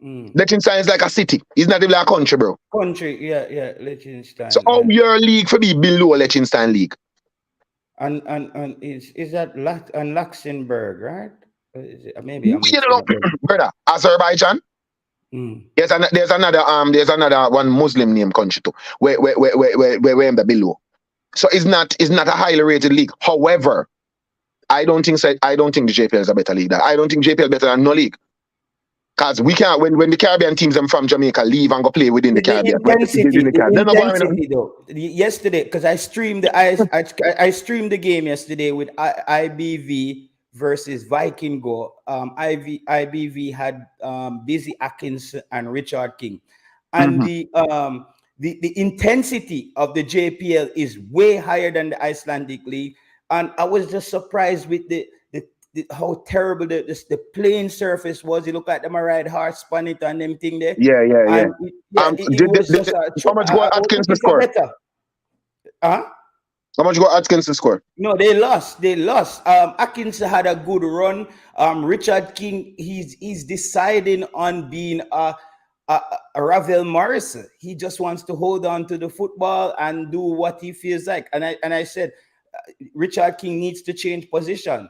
Mm. Liechtenstein is like a city. It's not even like a country, bro. Country, yeah, So Liechtenstein, how yeah. your league for be below Liechtenstein league? And is that and Luxembourg, right? Is it, maybe I'm You mixing know, up them. brother. Azerbaijan. Mm. There's another one Muslim name country too. Where in the below. So it's not a highly rated league. However, I don't think the JPL is a better league. I don't think JPL better than no league. Because we can't when the Caribbean teams them from Jamaica leave and go play within the The Caribbean. Within intensity, the the Caribbean. They're not going intensity though. Yesterday, because I streamed I streamed the game yesterday with IBV versus Viking Go. IBV had Busy Atkins and Richard King, and Mhm. the intensity of the JPL is way higher than the Icelandic league, and I was just surprised with how terrible the playing surface was. You look at them, a ride horse, span it, and them thing there, Yeah, yeah, yeah. and it was just How much goal I was Atkins to looking for score? better. Huh? How much goal Atkins to score? No, they lost. They lost. Atkins had a good run. Richard King, he's deciding on being a Ravel Morris. He just wants to hold on to the football and do what he feels like. And I said, Richard King needs to change position.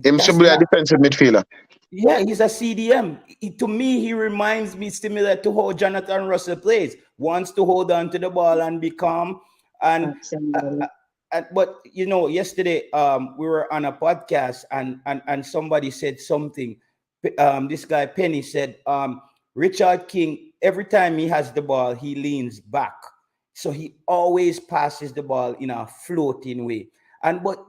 Him should That's be a not. defensive midfielder. Yeah, he's a CDM. To me, he reminds me similar to how Jonathan Russell plays. Wants to hold on to the ball and be calm. And but yesterday we were on a podcast and somebody said something. This guy Penny said Richard King, every time he has the ball, he leans back, so he always passes the ball in a floating way. And but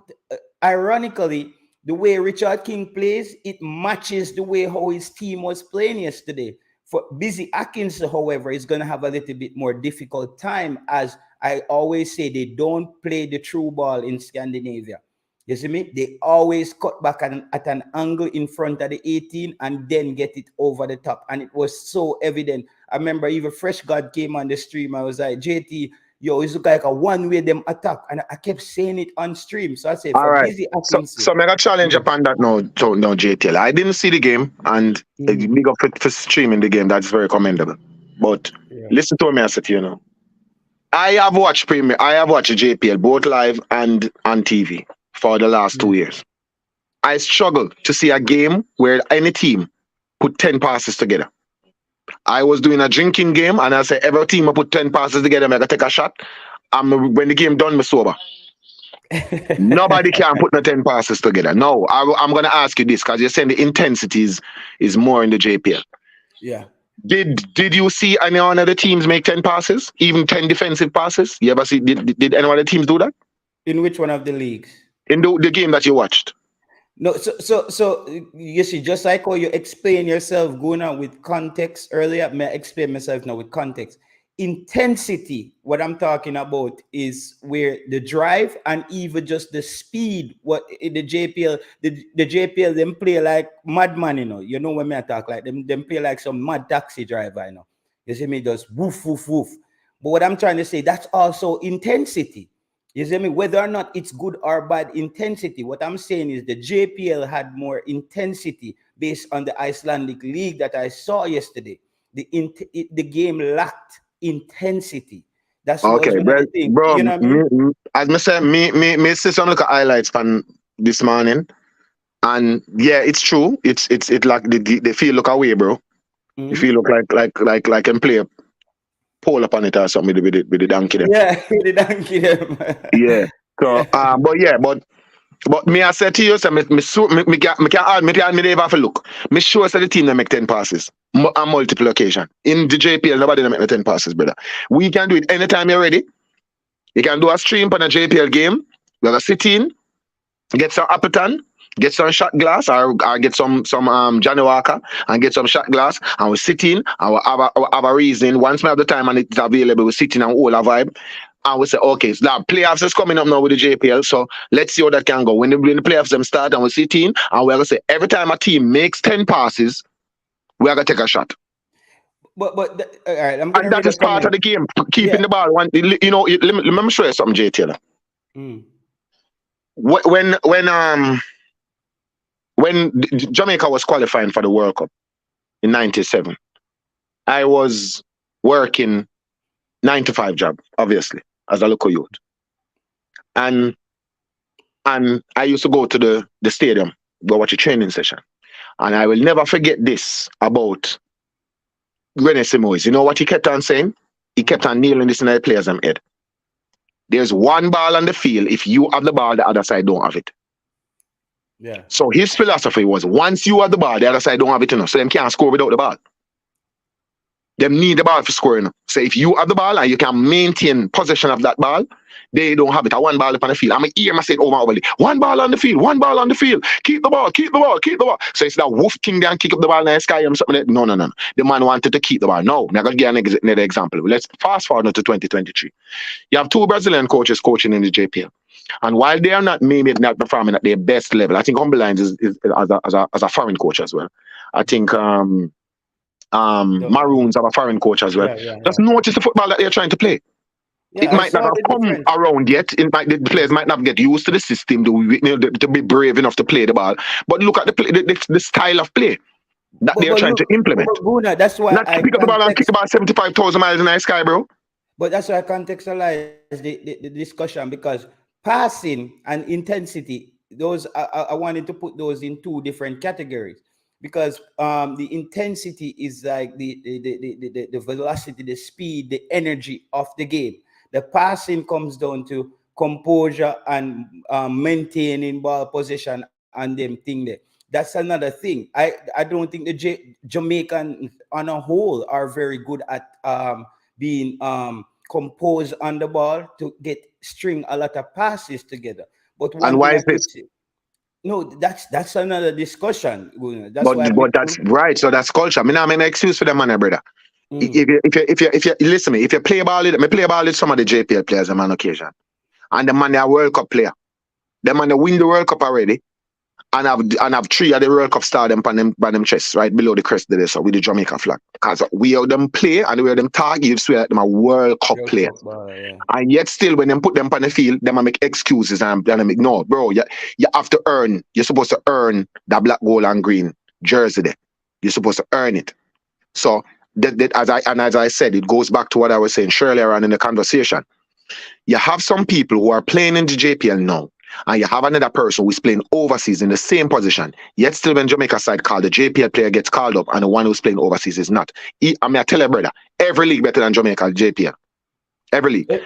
ironically, the way Richard King plays, it matches the way how his team was playing yesterday. For Busy Atkins, however, is going to have a little bit more difficult time, as I always say, they don't play the true ball in Scandinavia. You see me? They always cut back at an angle in front of the 18 and then get it over the top. And it was so evident. I remember even Fresh God came on the stream. I was like, JT, yo, it's like a one-way them attack. And I kept saying it on stream. So I said, All for right. Busy So Atkins, so mega challenge upon that now, so now JTL. I didn't see the game and big up for streaming the game. That's very commendable. But yeah. listen to me, I said, I have watched JPL both live and on TV for the last 2 years. I struggle to see a game where any team put 10 passes together. I was doing a drinking game and I said every team I put 10 passes together, I'm gonna take a shot. And when the game done, me sober. Nobody can put no 10 passes together. No, I'm gonna ask you this because you're saying the intensity is more in the JPL. Yeah. Did you see any one of the teams make 10 passes, even 10 defensive passes? You ever see did any one of the teams do that In which one of the leagues? in the game that you watched? No, so you see, just like how you explain yourself going on with context earlier, may I explain myself now with context. Intensity, what I'm talking about is where the drive and even just the speed, what in the JPL, the JPL, them play like madman, You know when I talk like them play like some mad taxi driver, You see me, just woof, woof, woof. But what I'm trying to say, that's also intensity. You see me? Whether or not it's good or bad intensity, what I'm saying is the JPL had more intensity based on the Icelandic league that I saw yesterday. The game lacked intensity. That was Okay, one of bro, the things. bro. You know what I mean? As me say, me see some look at highlights from this morning, and yeah, it's true. It like the feel look away, bro. The feel look like can play a pole upon it or something with the donkey them. Yeah, the donkey them. Yeah. So, but me I said to you, so me can't even have a look. Me sure say the team that make 10 passes on multiple occasions. In the JPL, nobody that make no 10 passes, brother. We can do it anytime you're ready. You can do a stream on a JPL game. You have a sit in, get some Appleton, get some shot glass or get some Johnny Walker and get some shot glass and we sit in and we have a reason. Once we have the time and it's available, we sit in and all a vibe. And we say, okay, so that playoffs is coming up now with the JPL, so let's see how that can go. When the playoffs them start and we sit in and we're going to say, every time a team makes 10 passes, we're going to take a shot. But all right, I'm gonna and that read a is part of comment. the game, keeping the ball. Let me show you something, J. Taylor. Mm. When Jamaica was qualifying for the World Cup in '97, I was working 9 to 5 job, obviously, as a local youth, and I used to go to the stadium, go watch a training session, and I will never forget this about Rene Simoes. You know what he kept on saying? He kept on nailing this in the players' head. There's one ball on the field. If you have the ball, the other side don't have it. Yeah. So his philosophy was, once you have the ball, the other side don't have it enough. So them can't score without the ball. Them need the ball for scoring. So if you have the ball and you can maintain possession of that ball, they don't have it. I one ball up on the field. I'm hear myself over. One ball on the field, one ball on the field. Keep the ball, keep the ball, keep the ball. So it's that wolf king there and kick up the ball in the sky and something. No. The man wanted to keep the ball. No, I'm going to give you another example. Let's fast forward to 2023. You have 2 Brazilian coaches coaching in the JPL. And while they are maybe not performing at their best level, I think Humberlines is as a foreign coach as well. I think Maroons have a foreign coach as well. Just notice the football that they're trying to play. It might not have come around yet. The players might not get used to the system to be brave enough to play the ball. But look at the style of play that they're trying to implement. Guna, that's why not pick up the ball and kick the ball 75,000 miles in the sky, bro. But that's why I contextualize the discussion, because passing and intensity, those I wanted to put those in 2 different categories, because the intensity is like the velocity, the speed, the energy of the game. The passing comes down to composure and maintaining ball position and them thing there. That's another thing. I don't think the Jamaican on a whole are very good at being composed on the ball to get string a lot of passes together. But and why is this? No, that's another discussion. But that's right. So that's culture. I mean, I'm an excuse for them, man, brother. If you listen to me, if you play ball, me play ball with some of the JPL players on occasion, and the man they are World Cup player, the man they win the World Cup already, and have 3 of the World Cup star them by them chests right below the crest there, so with the Jamaica flag, because we have them play and we have them target, you swear that them are World Cup players, and yet still when them put them on the field, them make excuses and them ignore, bro. You have to earn. You're supposed to earn that black, gold, and green jersey there. You're supposed to earn it. So. As I said, it goes back to what I was saying earlier on in the conversation. You have some people who are playing in the JPL now, and you have another person who is playing overseas in the same position. Yet still when Jamaica side called, the JPL player gets called up, and the one who's playing overseas is not. I tell you, brother, every league better than Jamaica JPL. Every league. I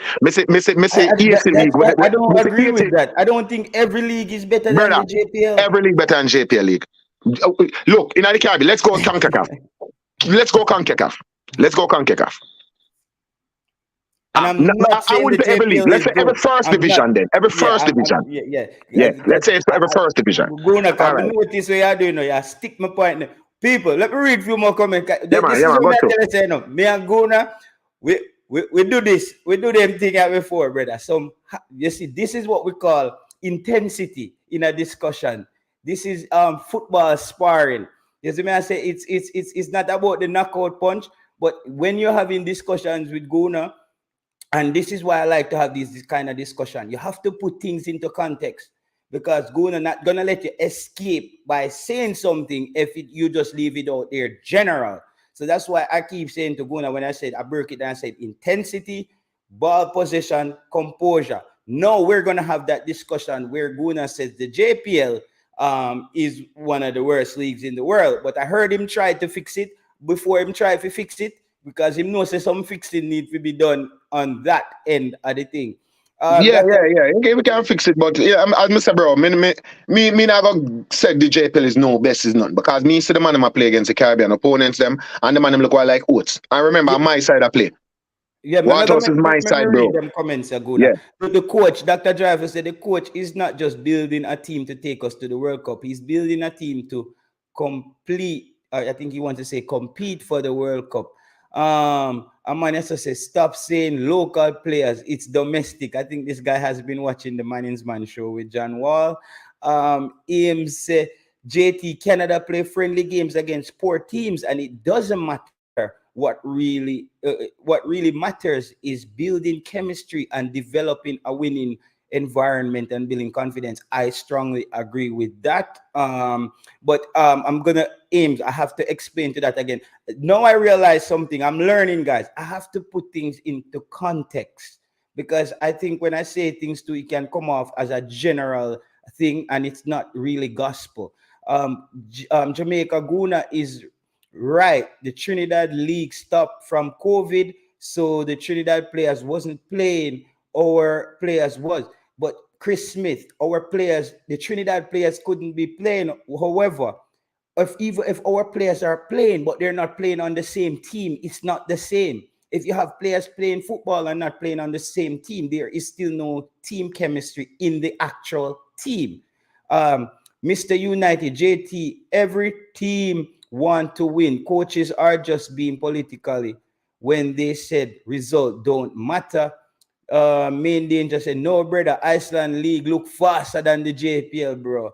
don't agree with that. I don't think every league is better than the JPL. Every league better than JPL league. Look, in the Caribbean, let's go CONCACAF. Let's go CONCACAF. And I wouldn't say every league. Let's say every first division then. Every first division. Yeah. Let's say it's every first division. All right. Notice what you're doing now. You stick my point. People, let me read a few more comments. This is what I say now. Me and Guna, we do this. We do them thing before, brother. So you see, this is what we call intensity in a discussion. This is football sparring. You see me, I say it's not about the knockout punch, but when you're having discussions with Guna, and this is why I like to have this kind of discussion, you have to put things into context, because Guna not gonna let you escape by saying something if you just leave it out there general. So that's why I keep saying to Guna, when I break it down, I said intensity, ball possession, composure. Now we're gonna have that discussion where Guna says the JPL is one of the worst leagues in the world. But I heard him try to fix it before him try to fix it, because he knows that some fixing needs to be done on that end of the thing. Yeah. Okay, we can fix it, but yeah, as I say, bro, me never said the JPL is no best is none, because me see the man I play against the Caribbean opponents them, and the man them look like oats. I remember on my side I play. Yeah, Waters is my me side, read bro. them comments, Aguna. Yeah. The coach, Dr. Driver said the coach is not just building a team to take us to the World Cup. He's building a team to complete, I think he wants to say compete for the World Cup. Amanesa says, stop saying local players, it's domestic. I think this guy has been watching the Manning's Man show with John Wall. Ames say, JT, Canada play friendly games against poor teams, and it doesn't matter what really matters is building chemistry and developing a winning environment and building confidence. I strongly agree with that. But I'm gonna aim. I have to explain to that again. Now I realize something. I'm learning, guys. I have to put things into context because I think when I say things too, it can come off as a general thing and it's not really gospel. Jamaica Guna is right. The Trinidad League stopped from COVID, so the Trinidad players wasn't playing. Our players was, but Chris Smith, our players, the Trinidad players couldn't be playing. However, if even if our players are playing, but they're not playing on the same team, it's not the same. If you have players playing football and not playing on the same team, there is still no team chemistry in the actual team. Um, Mr. United, JT, every team want to win. Coaches are just being politically when they said result don't matter. Main danger said no, brother. Iceland league look faster than the JPL, bro.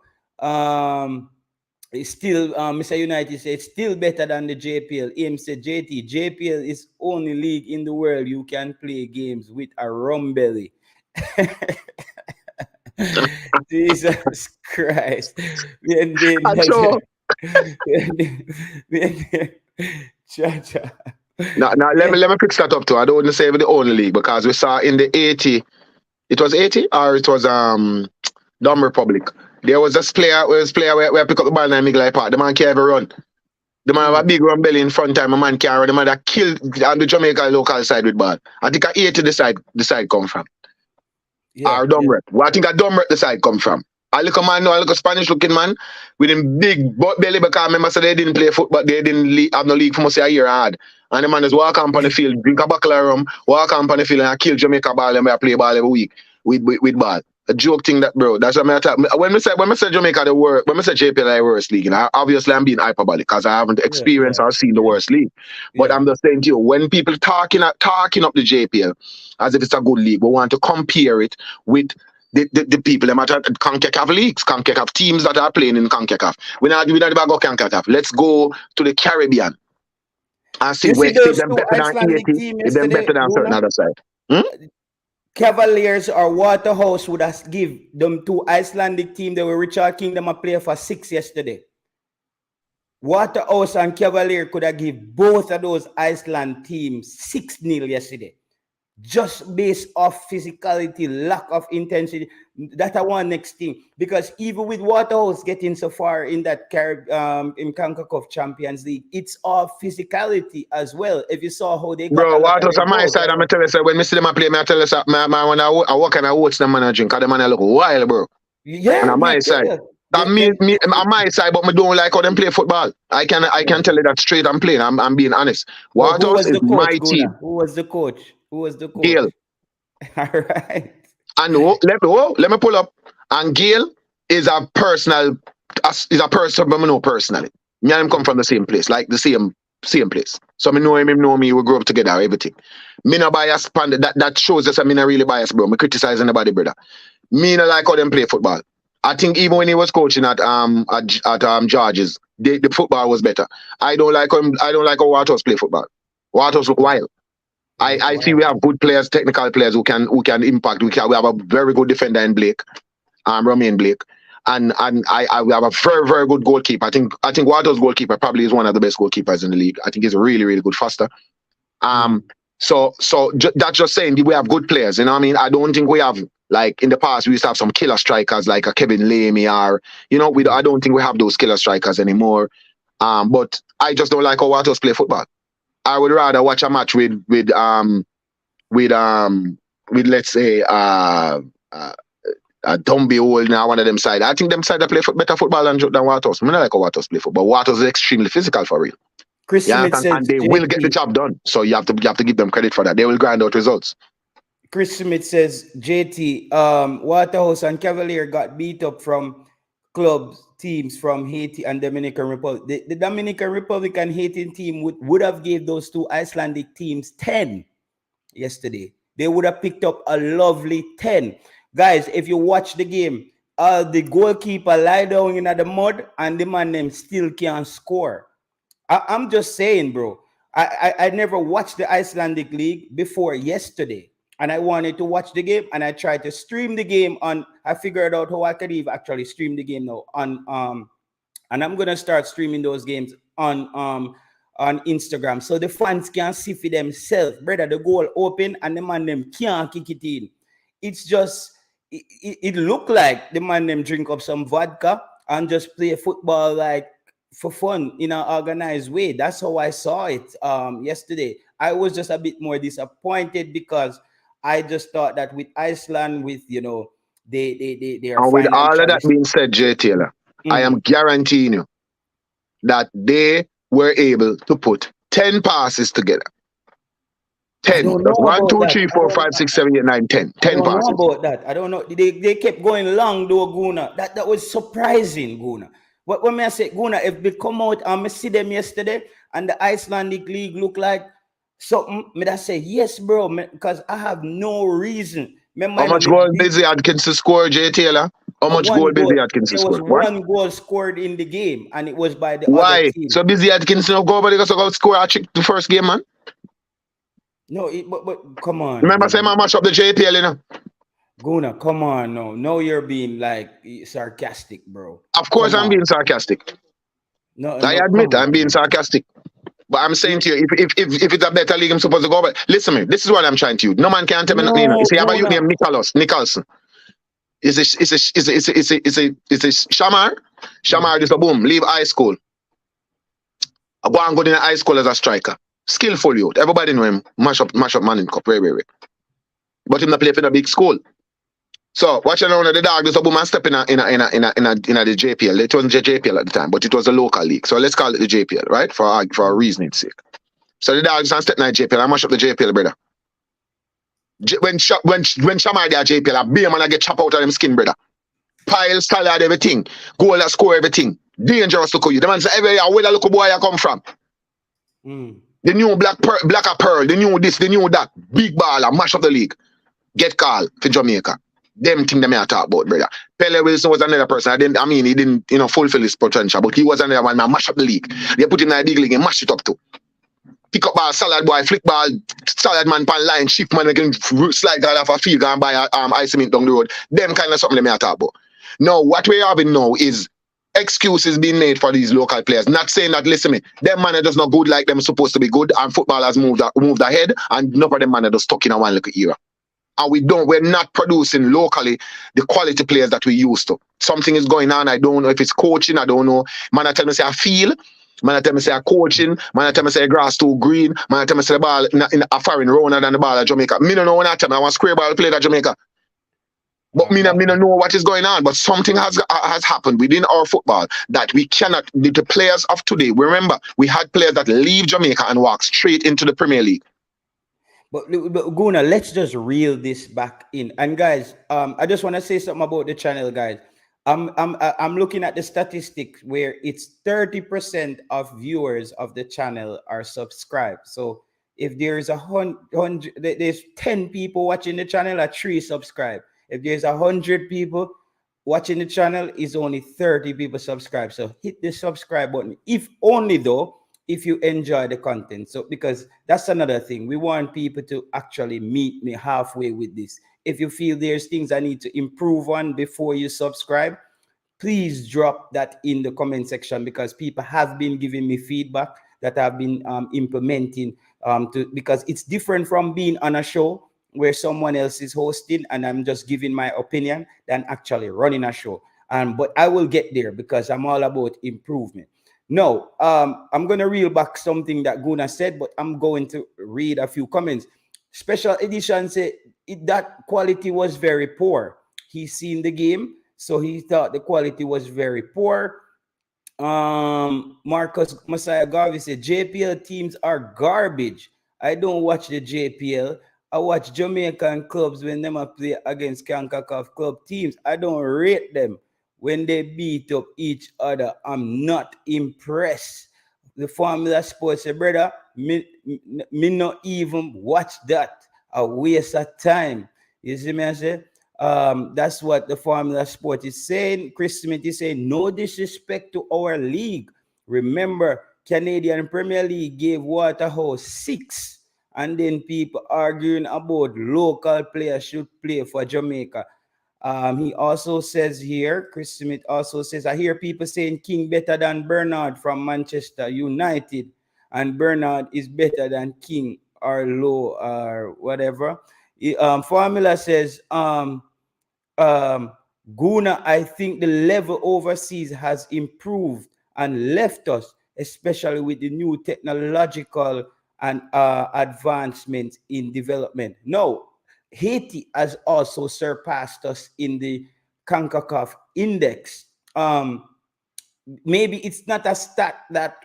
It's still Mr. United said it's still better than the JPL. Aim said JPL is only league in the world you can play games with a rum belly. Jesus Christ. Bien, bien, And so bien, bien, cha, cha. now let Bien. me fix that up too. I don't want to say the only league because we saw in the 80, it was 80 or it was Dumb Republic. There was this player where pick up the ball and make like part. The man can't even run. The man have a big run belly in front time, a man can't run. The man that killed on the Jamaica local side with ball. I think at 80 the side come from. Yeah, Or dumb yeah, rep. Well, I think a dumb rep the side come from. I look a man now, I look a Spanish looking man with him big butt belly because I remember so they didn't play football, they didn't have no league for almost a year hard. And the man just walk on the field, drink a buckle of rum, walk on the field and kill Jamaica ball and I play ball every week with ball. A joke thing that bro. That's what I talk. When we say Jamaica the worst, when we say JPL the worst league, and obviously I'm being hyperbolic because I haven't yeah, experienced yeah, or seen the yeah, worst league. But yeah. I'm just saying to you, when people talking up the JPL as if it's a good league, we want to compare it with the people them at CONCACAF leagues, CONCACAF teams that are playing in CONCACAF. We not about go CONCACAF. Let's go to the Caribbean and see You see where if those them two better than Icelandic 80, team if them yesterday, better than certain Guna? other side. Hmm? Cavaliers or Waterhouse would have give them two Icelandic team. They were Richard Kingdom a player for 6 yesterday. Waterhouse and Cavalier could have give both of those Iceland teams 6-0 yesterday. Just based off physicality, lack of intensity. That I want next thing. Because even with Waterhouse getting so far in that in CONCACAF Champions League, it's all physicality as well. If you saw how they got a Bro, lot what of was their on my goals, side? that's I'm what, tell you, say, when me see them a play, me I tell you, say, when I walk and I watch them man a drink, cause the man a look wild, bro. And yeah, on me I my tell side. you. And me on my side, but me don't like how them play football. I can tell you that straight. I'm playing. I'm being honest. But who Waterhouse was is the coach, my team. Guna? Who was the coach? Who was the coach? Gale. All right. And let me pull up. And Gale is a personal is a person but me know personally. Me and him come from the same place, like the same place. So me know him know me, we grew up together, everything. Me no bias that shows us I'm not really biased, bro. Me criticize anybody, brother. Me no like how them play football. I think even when he was coaching at George's, the football was better. I don't like how Waters play football. Waters look wild. They look I see we wild. have good players, technical players who can impact. We have a very good defender in Blake, Romain Blake, and we have a very very good goalkeeper. I think Waters goalkeeper probably is one of the best goalkeepers in the league. I think he's a really really good faster. Um, that's just saying we have good players. You know what I mean? I don't think we have like in the past we used to have some killer strikers like a Kevin Lamy or I don't think we have those killer strikers anymore. But I just don't like how Waters play football. I would rather watch a match with let's say Dumby Old now one of them side. I think them side that play better football than Waters. I mean, I like how Waters play football. Waters is extremely physical for real. Chris You Smith understand? says And they will get the JT. job done. So you have to give them credit for that. They will grind out results. Chris Smith says JT. Waterhouse and Cavalier got beat up from clubs teams from Haiti and Dominican Republic. The Dominican Republic and Haitian team would have gave those two Icelandic teams 10 yesterday. They would have picked up a lovely 10. Guys, if you watch the game, the goalkeeper lie down in the mud and the man them still can't score. I'm just saying, bro. I never watched the Icelandic league before yesterday, and I wanted to watch the game, and I tried to stream the game on. I figured out how I could even actually stream the game now on. And I'm gonna start streaming those games on Instagram, so the fans can see for themselves, brother. The goal open and the man them can't kick it in. It's just it looked like the man them drink up some vodka and just play football like for fun in an organized way. That's how I saw it yesterday. I was just a bit more disappointed because I just thought that with Iceland, with they are And with all of financially. that being said, Jay Taylor, I am Mhm. guaranteeing you that they were able to put 10 passes together. I 10. don't know That's one, about two, that. three, four, five, six, 7, 8, 9, 10. I 10 don't know passes. about that. I don't know. They kept going long though, Guna. That was surprising, Guna. What when I say Guna, if they come out and I see them yesterday and the Icelandic league look like something, me that say yes, bro, because I have no reason. How Remember, much me goal big Busy Atkinson score, Jay Taylor? How much one goal goal. Busy Atkinson There was score? What? one goal scored in the game, and it was by the other Why? team. So Busy Atkinson will go over there to score a trick the first game, man? No, but come on, Remember, say, Guna. man, mash up the JPL, you know? Guna, come on, no. No, you're being like sarcastic, bro. Of course, Come I'm on. being sarcastic. No, I no, come admit I'm on, being man. sarcastic. But I'm saying to you, if it's a better league, I'm supposed to go. But listen, me, this is what I'm trying to you. No man can tell me nothing. You know, you No, see, about you Guna. name Nicholson. It's a Shamar. Mm. Shamar just a boom. Leave high school. I go and go in high school as a striker. Skillful youth. Everybody know him. Mash up man in cup. Very. But him not play for the big school. So watching on the dog, just a boom and step in the JPL. It wasn't JPL at the time, but it was a local league. So let's call it the JPL, right? For a reasoning sake. So the dog just step in the JPL. I mash up the JPL, brother. When Shamar there JPL, I be a man I get chop out of them skin, brother. Pile, salad, everything. Goal, score, everything. Dangerous look at you. The man say, every year, where the local boy I come from? Mm. The new black pearl, the new this, the new that. Big baller, mash up the league. Get call for Jamaica. Them thing that me I talk about, brother. Pele Wilson was another person. He didn't, fulfill his potential, but he was another one, man, mash up the league. They put him in the big league and mash it up too. Pick up ball, salad boy, flick ball, salad man, pan line, shift man, again, slide down off a field and buy ice cement down the road. Them kind of something that me I talk about. Now, what we're having now is excuses being made for these local players. Not saying that, listen me, them man are just not good like them supposed to be good, and football has moved ahead, and none of them man are just stuck in a one little era. And we're not producing locally the quality players that we used to. Something is going on. I don't know if it's coaching. I don't know. Man, I tell me say I feel. Man, I tell me say I coaching. Man, I tell me say the grass too green. Man, I tell me say the ball in a foreign rounder than the ball at Jamaica. Me don't know when I tell me I want square ball played at Jamaica. But me don't know what is going on. But something has happened within our football that we cannot. The players of today. Remember, we had players that leave Jamaica and walk straight into the Premier League. But Guna, let's just reel this back in. And guys, I just want to say something about the channel, guys. I'm looking at the statistics where it's 30% of viewers of the channel are subscribed. So if there's there's 10 people watching the channel, at 3 subscribe. If there's 100 people watching the channel, is only 30 people subscribe. So hit the subscribe button. If only though, if you enjoy the content. So because that's another thing. We want people to actually meet me halfway with this. If you feel there's things I need to improve on before you subscribe, please drop that in the comment section, because people have been giving me feedback that I've been implementing because it's different from being on a show where someone else is hosting and I'm just giving my opinion than actually running a show. But I will get there because I'm all about improvement. No, I'm going to reel back something that Guna said, but I'm going to read a few comments. Special Edition said that quality was very poor. He's seen the game, so he thought the quality was very poor. Marcus Messiah Garvey said JPL teams are garbage. I don't watch the JPL. I watch Jamaican clubs when them a play against CONCACAF club teams. I don't rate them when they beat up each other. I'm not impressed. The Formula Sports say, brother, me not even watch that. A waste of time. You see me, I say? That's what the Formula Sport is saying. Chris Smith is saying, no disrespect to our league. Remember, Canadian Premier League gave Waterhouse 6, and then people arguing about local players should play for Jamaica. He also says here, Chris Smith also says, I hear people saying King better than Bernard from Manchester United, and Bernard is better than King or Low or whatever. Formula says, um, Guna, I think the level overseas has improved and left us, especially with the new technological and advancements in development. No, Haiti has also surpassed us in the CONCACAF index. Maybe it's not a stat that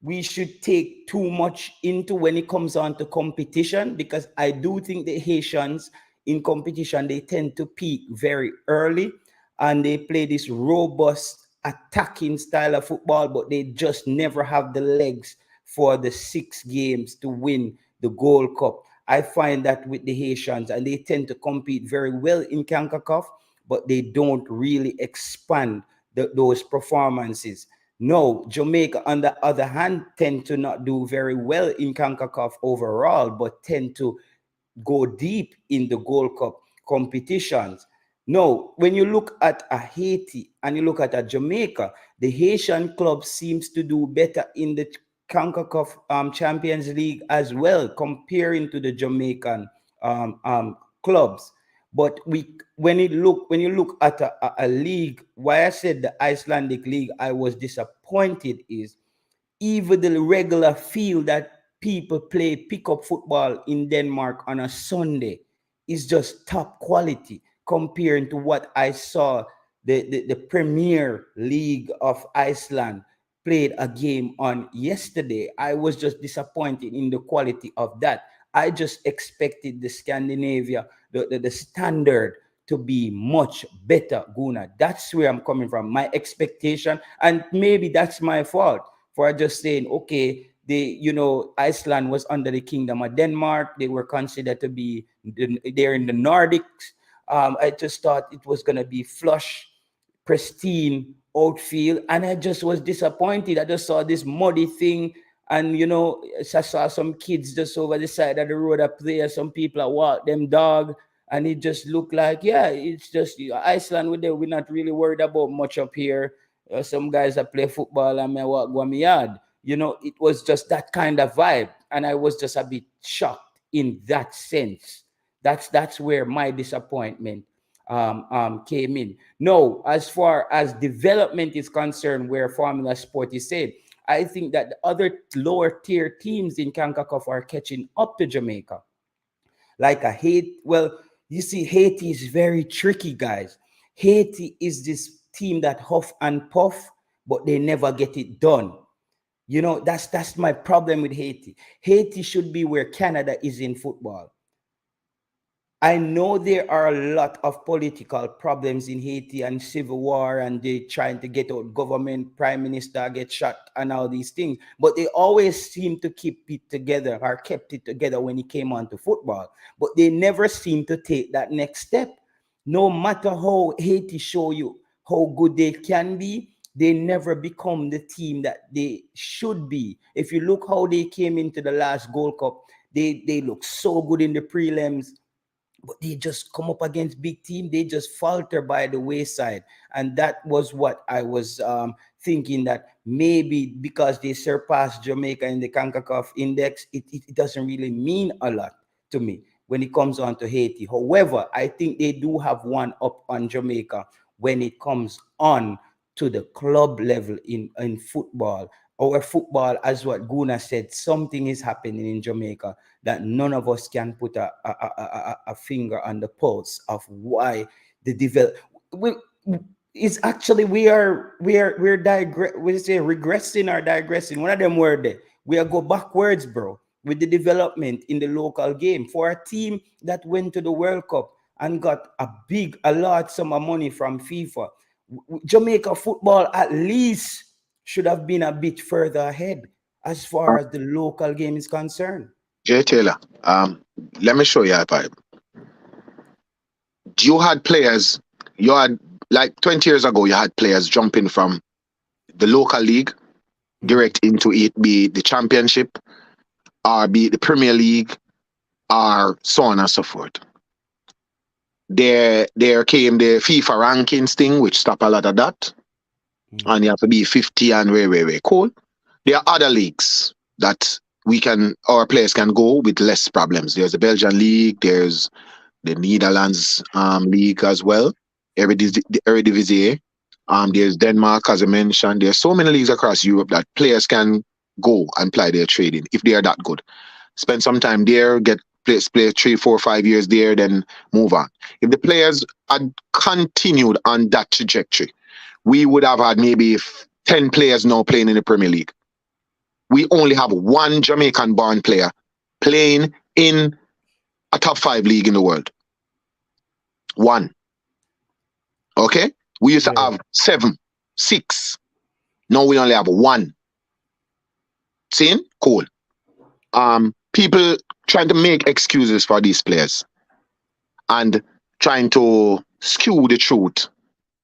we should take too much into when it comes on to competition, because I do think the Haitians in competition, they tend to peak very early and they play this robust attacking style of football, but they just never have the legs for the 6 games to win the Gold Cup. I find that with the Haitians, and they tend to compete very well in CONCACAF, but they don't really expand those performances. No, Jamaica, on the other hand, tend to not do very well in CONCACAF overall, but tend to go deep in the Gold Cup competitions. No, when you look at a Haiti and you look at a Jamaica, the Haitian club seems to do better in the CONCACAF Champions League as well, comparing to the Jamaican clubs. But when you look at a league, why I said the Icelandic league, I was disappointed is even the regular field that people play pickup football in Denmark on a Sunday is just top quality comparing to what I saw the Premier League of Iceland played a game on yesterday. I was just disappointed in the quality of that. I just expected the Scandinavia, the standard to be much better, Guna. That's where I'm coming from. My expectation, and maybe that's my fault for just saying, okay, Iceland was under the kingdom of Denmark. They were considered to be they're in the Nordics. I just thought it was gonna be flush, pristine outfield, and I just was disappointed. I just saw this muddy thing, and I saw some kids just over the side of the road up there. Some people are walk them dog, and it just looked like, yeah, it's just Iceland. We're not really worried about much up here. Some guys that play football and may walk go me yard. It was just that kind of vibe, and I was just a bit shocked in that sense. That's where my disappointment came in. No, as far as development is concerned, where Formula Sport is said, I think that the other lower tier teams in CONCACAF are catching up to Jamaica. Like a Haiti. Well, you see, Haiti is very tricky, guys. Haiti is this team that huff and puff, but they never get it done. That's my problem with Haiti. Haiti should be where Canada is in football. I know there are a lot of political problems in Haiti and civil war, and they trying to get out government, prime minister get shot, and all these things. But they always seem to keep it together, or kept it together when it came on to football. But they never seem to take that next step. No matter how Haiti show you how good they can be, they never become the team that they should be. If you look how they came into the last Gold Cup, they look so good in the prelims, but they just come up against big team. They just falter by the wayside, and that was what I was thinking, that maybe because they surpassed Jamaica in the CONCACAF index, it doesn't really mean a lot to me when it comes on to Haiti. However, I think they do have one up on Jamaica when it comes on to the club level in football. Our football, as what Guna said, something is happening in Jamaica that none of us can put a finger on the pulse of why the develop. is actually we say regressing or digressing. One of them word there. We are go backwards, bro, with the development in the local game for a team that went to the World Cup and got a large sum of money from FIFA. Jamaica football at least should have been a bit further ahead as far as the local game is concerned. Jay Taylor, let me show you a pipe. You had players, you had like 20 years ago, you had players jumping from the local league direct into it, be the championship or be the Premier League or so on and so forth. There came the FIFA rankings thing, which stopped a lot of that. And you have to be 50 and way cool. There are other leagues that our players can go with less problems. There's the Belgian league, there's the Netherlands league as well, Eredivisie. There's Denmark, as I mentioned. There's so many leagues across Europe that players can go and play their trade in if they are that good. Spend some time there, play 3, 4, 5 years there, then move on. If the players had continued on that trajectory, we would have had maybe 10 players now playing in the Premier League. We only have one Jamaican-born player playing in a top 5 league in the world. One. Okay? We used to have 7, 6. Now we only have one. Seeing? Cool. People trying to make excuses for these players and trying to skew the truth,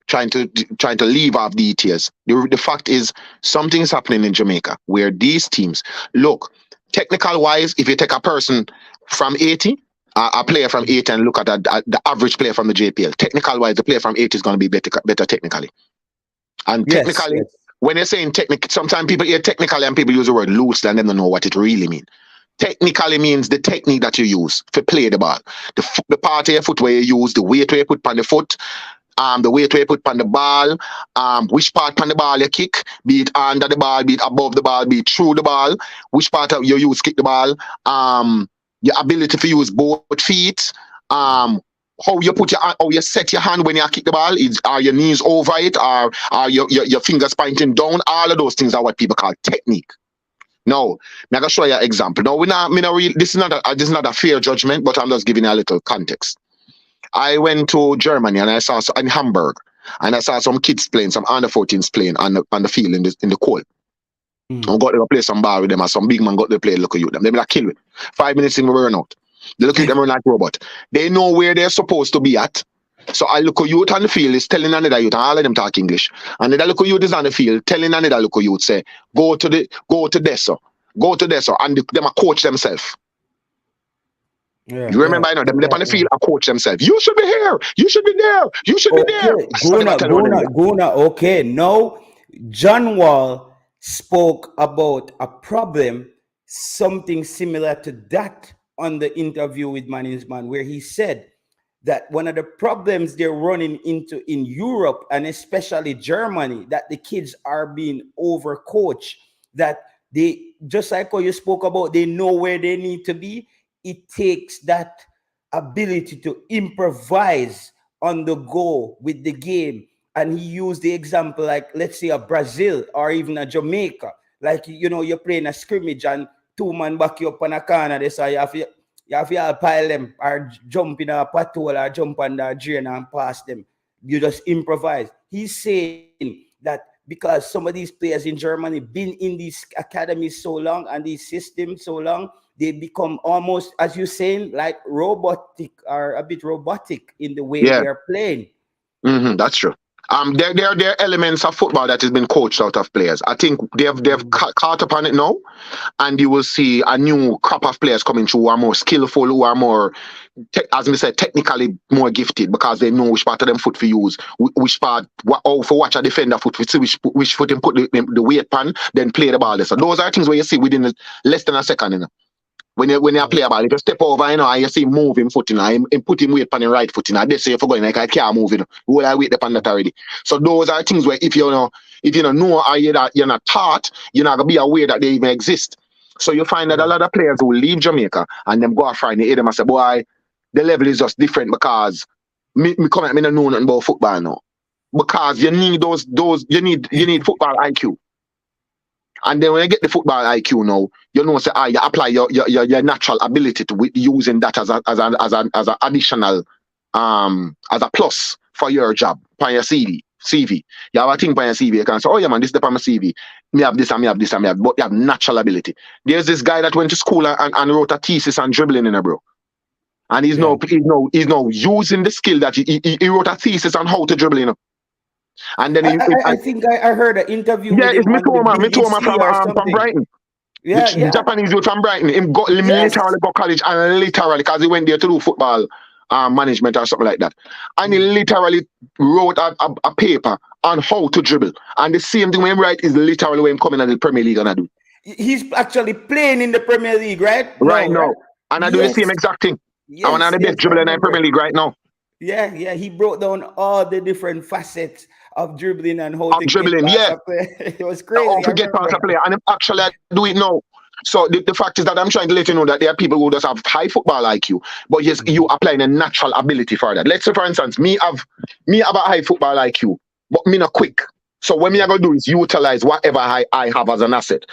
trying to leave off details. The fact is, something's happening in Jamaica where these teams look technical wise. If you take a person from 80, a player from 80, and look at the average player from the JPL, technical wise, the player from 80 is going to be better technically. And technically, when you're saying technical, sometimes people hear technically and people use the word loosely and they don't know what it really means. Technically means the technique that you use to play the ball. The part of your foot where you use, the weight where you put on the foot, the weight where you put on the ball, which part on the ball you kick, be it under the ball, be it above the ball, be it through the ball, which part of you use kick the ball, your ability to use both feet, how you set your hand when you kick the ball, are your knees over it, or are your fingers pointing down? All of those things are what people call technique. Now, I'm gonna show you an example. Now, this is not a fair judgment, but I'm just giving you a little context. I went to Germany and I saw in Hamburg, and I saw some kids playing, some under 14s playing on the field in the cold. I got to play some ball with them, and some big man got to play. Look at you, them. They be like kill me. 5 minutes in, we run out. They look at them run like robot. They know where they're supposed to be at. So I look at youth on the field is telling another youth, and all of them talk English. And then I look at youth is on the field telling another look at youth, say, go to this, and them a coach themselves. Yeah, you remember, I know them on the field a coach themselves. You should be here, you should be there, you should be there. Guna, okay. Now, John Wall spoke about a problem, something similar to that on the interview with Management, where he said that one of the problems they're running into in Europe and especially Germany, that the kids are being overcoached, that they, just like how you spoke about, they know where they need to be. It takes that ability to improvise on the go with the game. And he used the example, like, let's say a Brazil or even a Jamaica. Like, you're playing a scrimmage and 2 man back you up on a corner. They say you have to pile them or jump in a patrol or jump on the drain and pass them. You just improvise. He's saying that because some of these players in Germany been in these academies so long and these systems so long, they become almost, as you're saying, like robotic or a bit robotic in the way they are playing. That's true. There are elements of football that has been coached out of players. I think they've caught up on it now, and you will see a new crop of players coming through who are more skillful, who are more, as I said, technically more gifted, because they know which part of them foot to use, which part, for watch a defender foot, which foot him put the weight pan, then play the ball. So those are things where you see within less than a second, When you play a ball, if you step over, and you see him move him foot, and put him weight on the right foot, they say if you're going like I can't move, who I weight upon that already. So those are things where if you know or you're not taught, you're not gonna be aware that they even exist. So you find that a lot of players who leave Jamaica and them go off Friday, hear them and say, boy, the level is just different because me come at me don't know nothing about football now. because you need you need football IQ. And then when you get the football IQ now, you know, say, you apply your natural ability to using that as a additional, as a plus for your job, for your CV. You have a thing for your CV. You can say, oh yeah, man, this is the my CV. Me have this and me have this and me have, but you have natural ability. There's this guy that went to school and wrote a thesis on dribbling in a bro. And he's now using the skill that he wrote a thesis on how to dribble, you know. And then I think I heard an interview with him it's on the Mitoma BBC or from something. Brighton. Yeah, The Japanese youth from Brighton. Him literally go college and literally because he went there to do football management or something like that. And he literally wrote a paper on how to dribble. And the same thing when him write is literally when him coming to the Premier League gonna do. He's actually playing in the Premier League, right? Right now. And I do the same exact thing. I'm one of the best dribbler in the Premier League right now. Yeah. He broke down all the different facets of dribbling and how to dribbling, get it was crazy. How to get past a player, and actually I do it now. So the fact is that I'm trying to let you know that there are people who just have high football IQ, but yes, you applying a natural ability for that. Let's say, for instance, me have a high football IQ, but me not quick. So what me I gonna do is utilize whatever I have as an asset.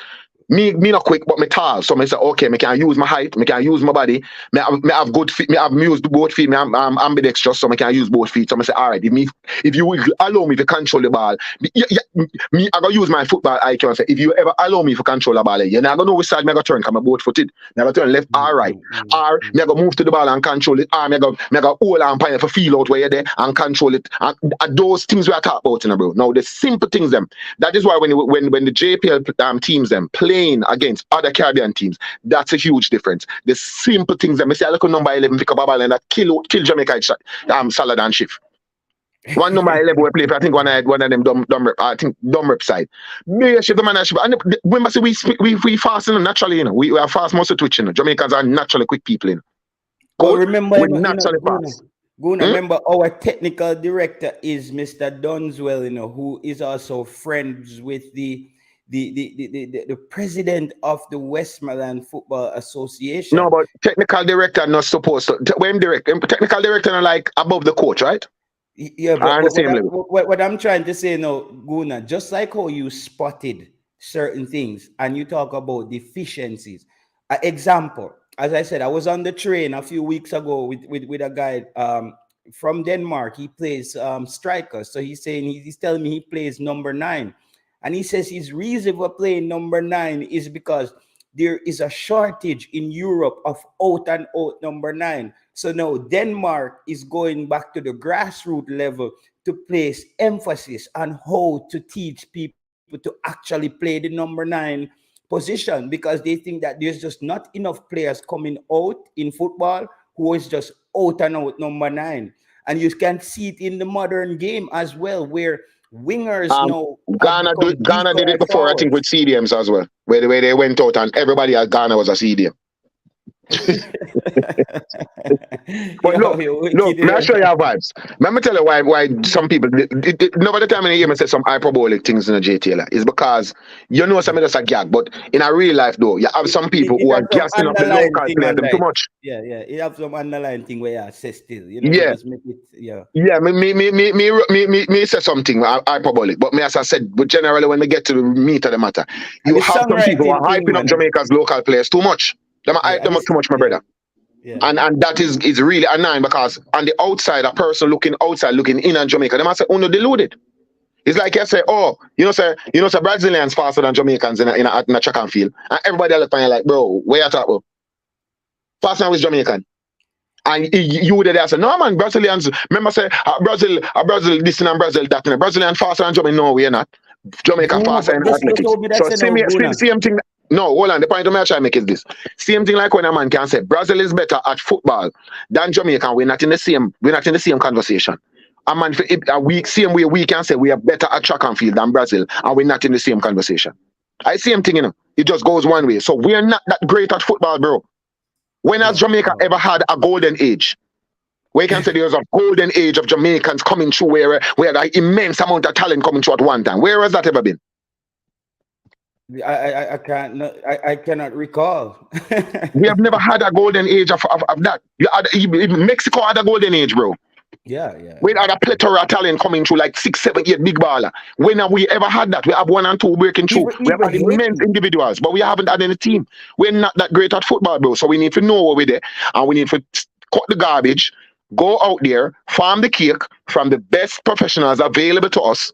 Me not quick, but me tall. So me say, okay, me can use my height, me can use my body, me have good feet, me have used both feet, I'm ambidextrous, so me can use both feet. So me say, all right, if you will allow me to control the ball, me I gonna use my football IQ and say, if you ever allow me to control the ball, you're not gonna know which side me gonna turn, because I'm both footed. Me gonna turn left or right. Or me gonna move to the ball and control it. Or me gonna hold on for feel out where you're there and control it. And those things we are talking about, you know, bro. Now the simple things them. That is why when the JPL teams them play against other Caribbean teams, that's a huge difference. The simple things that I say, I look at number 11 pick up a ball and that kill Jamaica Salad and Shift. One number 11 we play, I think one of them dumb rep side. Me shift the man shift. And remember say we fast naturally, you know. We are fast most of Twitch, you know. Jamaicans are naturally quick people, you know. Well, remember, naturally fast. Remember, our technical director is Mr. Dunswell, you know, who is also friends with the president of the Westmoreland Football Association. No, but technical director not supposed to. When technical director are like above the coach, right? Yeah, but what I'm trying to say now, Guna, just like how you spotted certain things and you talk about deficiencies. Example, as I said, I was on the train a few weeks ago with a guy from Denmark. He plays striker, so he's telling me he plays number 9. And he says his reason for playing number 9 is because there is a shortage in Europe of out-and-out number 9. So now Denmark is going back to the grassroots level to place emphasis on how to teach people to actually play the number 9 position, because they think that there's just not enough players coming out in football who is just out-and-out number 9. And you can see it in the modern game as well, where wingers know. Ghana did it before, I think, with CDMs as well, where they went out and everybody at Ghana was a CDM. But look, let me show you our vibes. Let me tell you why some people, nobody time in the game said some hyperbolic things in the JTL is because you know some of us are gag, but in a real life though, you have some people who are gassing up the local players them too much. Yeah, you have some underlying thing where you say still, you know, just make it, me say something hyperbolic, but me as I said, but generally when they get to the meat of the matter, you have some people who are hyping up Jamaica's local players too much. Them too much, my brother. Yeah. And that is really annoying, because on the outside, a person looking outside, looking in on Jamaica, they must say, oh no, deluded. It's like you say, oh, Brazilians faster than Jamaicans in a track and field. And everybody look at you like, bro, where you talk about? Faster with Jamaican. And you would there say, no man, Brazilians, remember say, Brazil this and Brazil that. Brazilian faster than Jamaica. No, we're not. Jamaica faster in athletics. So same thing. No, hold on. The point I'm trying to make is this. Same thing like when a man can say Brazil is better at football than Jamaica. We're not in the same conversation. A man same way we can say we are better at track and field than Brazil, and we're not in the same conversation. Same thing, you know. It just goes one way. So we're not that great at football, bro. When has Jamaica ever had a golden age? Where you can say there's a golden age of Jamaicans coming through where an immense amount of talent coming through at one time. Where has that ever been? I cannot recall. We have never had a golden age of that. Mexico had a golden age, bro. Yeah, yeah, We yeah. had a plethora of talent coming through, like 6, 7, 8 big baller. When have we ever had that? We have one and two breaking through. We have Even had immense Haiti. individuals, but we haven't had any team. We're not that great at football, bro. So we need to know what we're there, and we need to cut the garbage, go out there, farm the cake from the best professionals available to us,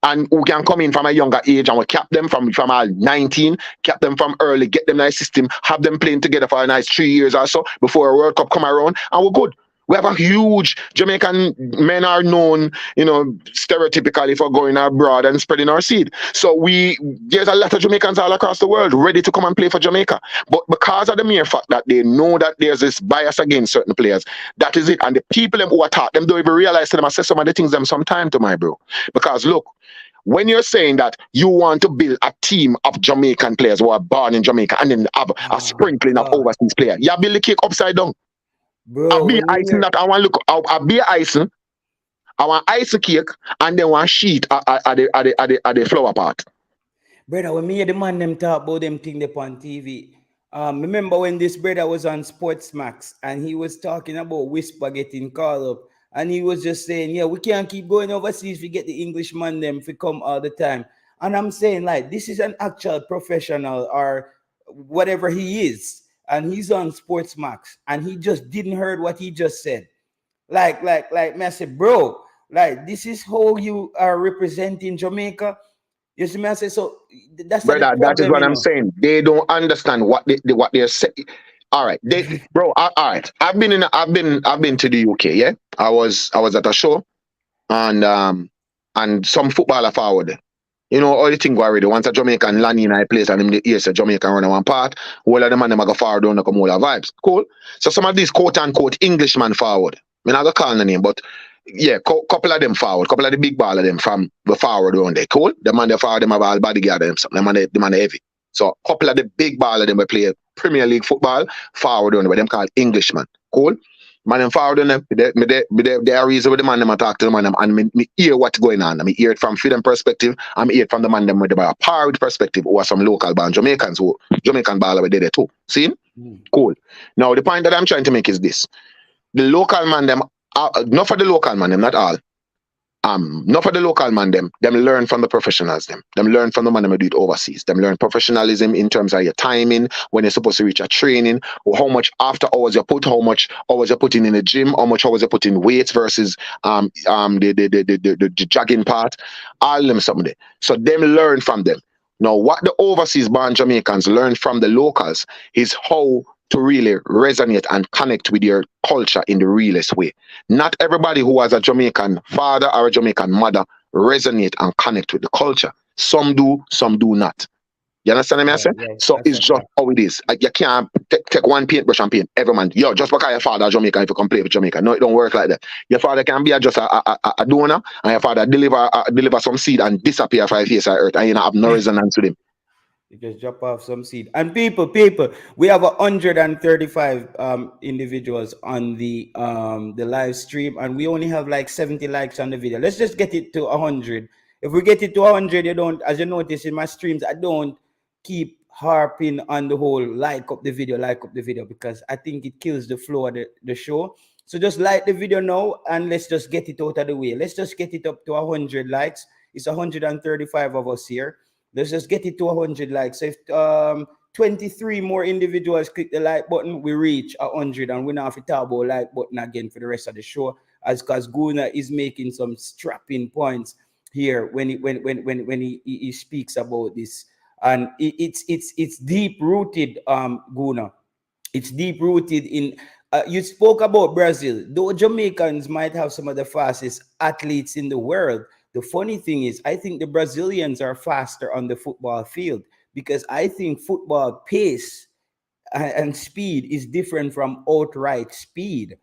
and who can come in from a younger age, and we cap them from 19, cap them from early, get them in a system, have them playing together for a nice 3 years or so before a World Cup come around, and we're good. We have a huge Jamaican men are known, stereotypically for going abroad and spreading our seed. So there's a lot of Jamaicans all across the world ready to come and play for Jamaica. But because of the mere fact that they know that there's this bias against certain players, that is it. And the people them who attack them don't even realize to them. I say some of the things them sometime to my bro. Because look, when you're saying that you want to build a team of Jamaican players who are born in Jamaica and then have a Oh sprinkling of God, overseas players, you build the cake upside down. I bro, be when you icing hear, that I want look. I be icing. I want ice cake and then one sheet at the flower part. brother, when me hear the man them talk about them thing they on TV. Remember when this brother was on Sports Max and he was talking about Whisper getting called up, and he was just saying, yeah, we can't keep going overseas. We get the Englishman them to come all the time. And I'm saying, like, this is an actual professional or whatever he is, and he's on Sports Max, and he just didn't heard what he just said. Like, me I say, bro, like, this is how you are representing Jamaica. You see me, I say, so that's the Brother, that is problem, what I'm saying. They don't understand what they're saying. All right, bro. All right, I've been to the UK. Yeah, I was at a show, and some footballer forward. All the thing go already. Once a Jamaican land in a place and him the ears a Jamaican run one part, all of the man them a go forward down come all the vibes. Cool. So some of these quote unquote Englishman forward. I mean I go call the name, but yeah, couple of them forward, couple of the big ball of them from the forward around there. Cool. The man they forward them have all bodyguard them something. The man they heavy. So couple of the big ball of them we play Premier League football forward on where them called Englishman. Cool. Man, them forward on them. They are reason with the man them talk to the man them and me hear what's going on. I hear it from freedom perspective. I hear it from the man them with the power with perspective or some local band Jamaicans who Jamaican ball over there too. See? Mm. Cool. Now the point that I'm trying to make is this. The local man them not for the local man them, not all. Not for the local man them learn from the professionals them learn from the man them who do it overseas, them learn professionalism in terms of your timing when you're supposed to reach a training, or how much after hours you put, how much hours you're putting in the gym, how much hours you're putting weights versus the jogging part, all them something there. So them learn from them. Now what the overseas born Jamaicans learn from the locals is how to really resonate and connect with your culture in the realest way. Not everybody who has a Jamaican father or a Jamaican mother resonate and connect with the culture. Some do, some do not. You understand what I Yeah, say? yeah, So that's it's a just fact. how it is. Like, you can't take one paintbrush and paint every man. Yo, just because your father is Jamaican, if you come play with Jamaica. No, it don't work like that. Your father can be just a donor, and your father deliver some seed and disappear for 5 years on earth, and you not have no resonance with him. You just drop off some seed. And people, we have 135 individuals on the live stream, and we only have like 70 likes on the video. Let's just get it to 100. If we get it to 100, you don't, as you notice in my streams, I don't keep harping on the whole like up the video, because I think it kills the flow of the show. So just like the video now, and let's just get it out of the way. Let's just get it up to 100 likes. It's 135 of us here. Let's just get it to 100 likes. So if 23 more individuals click the like button, we reach 100, and we now have to talk about like button again for the rest of the show, as because Guna is making some strapping points here when he speaks about this. And it's deep rooted, Guna. It's deep rooted in. You spoke about Brazil. Though Jamaicans might have some of the fastest athletes in the world, the funny thing is, I think the Brazilians are faster on the football field, because I think football pace and speed is different from outright speed.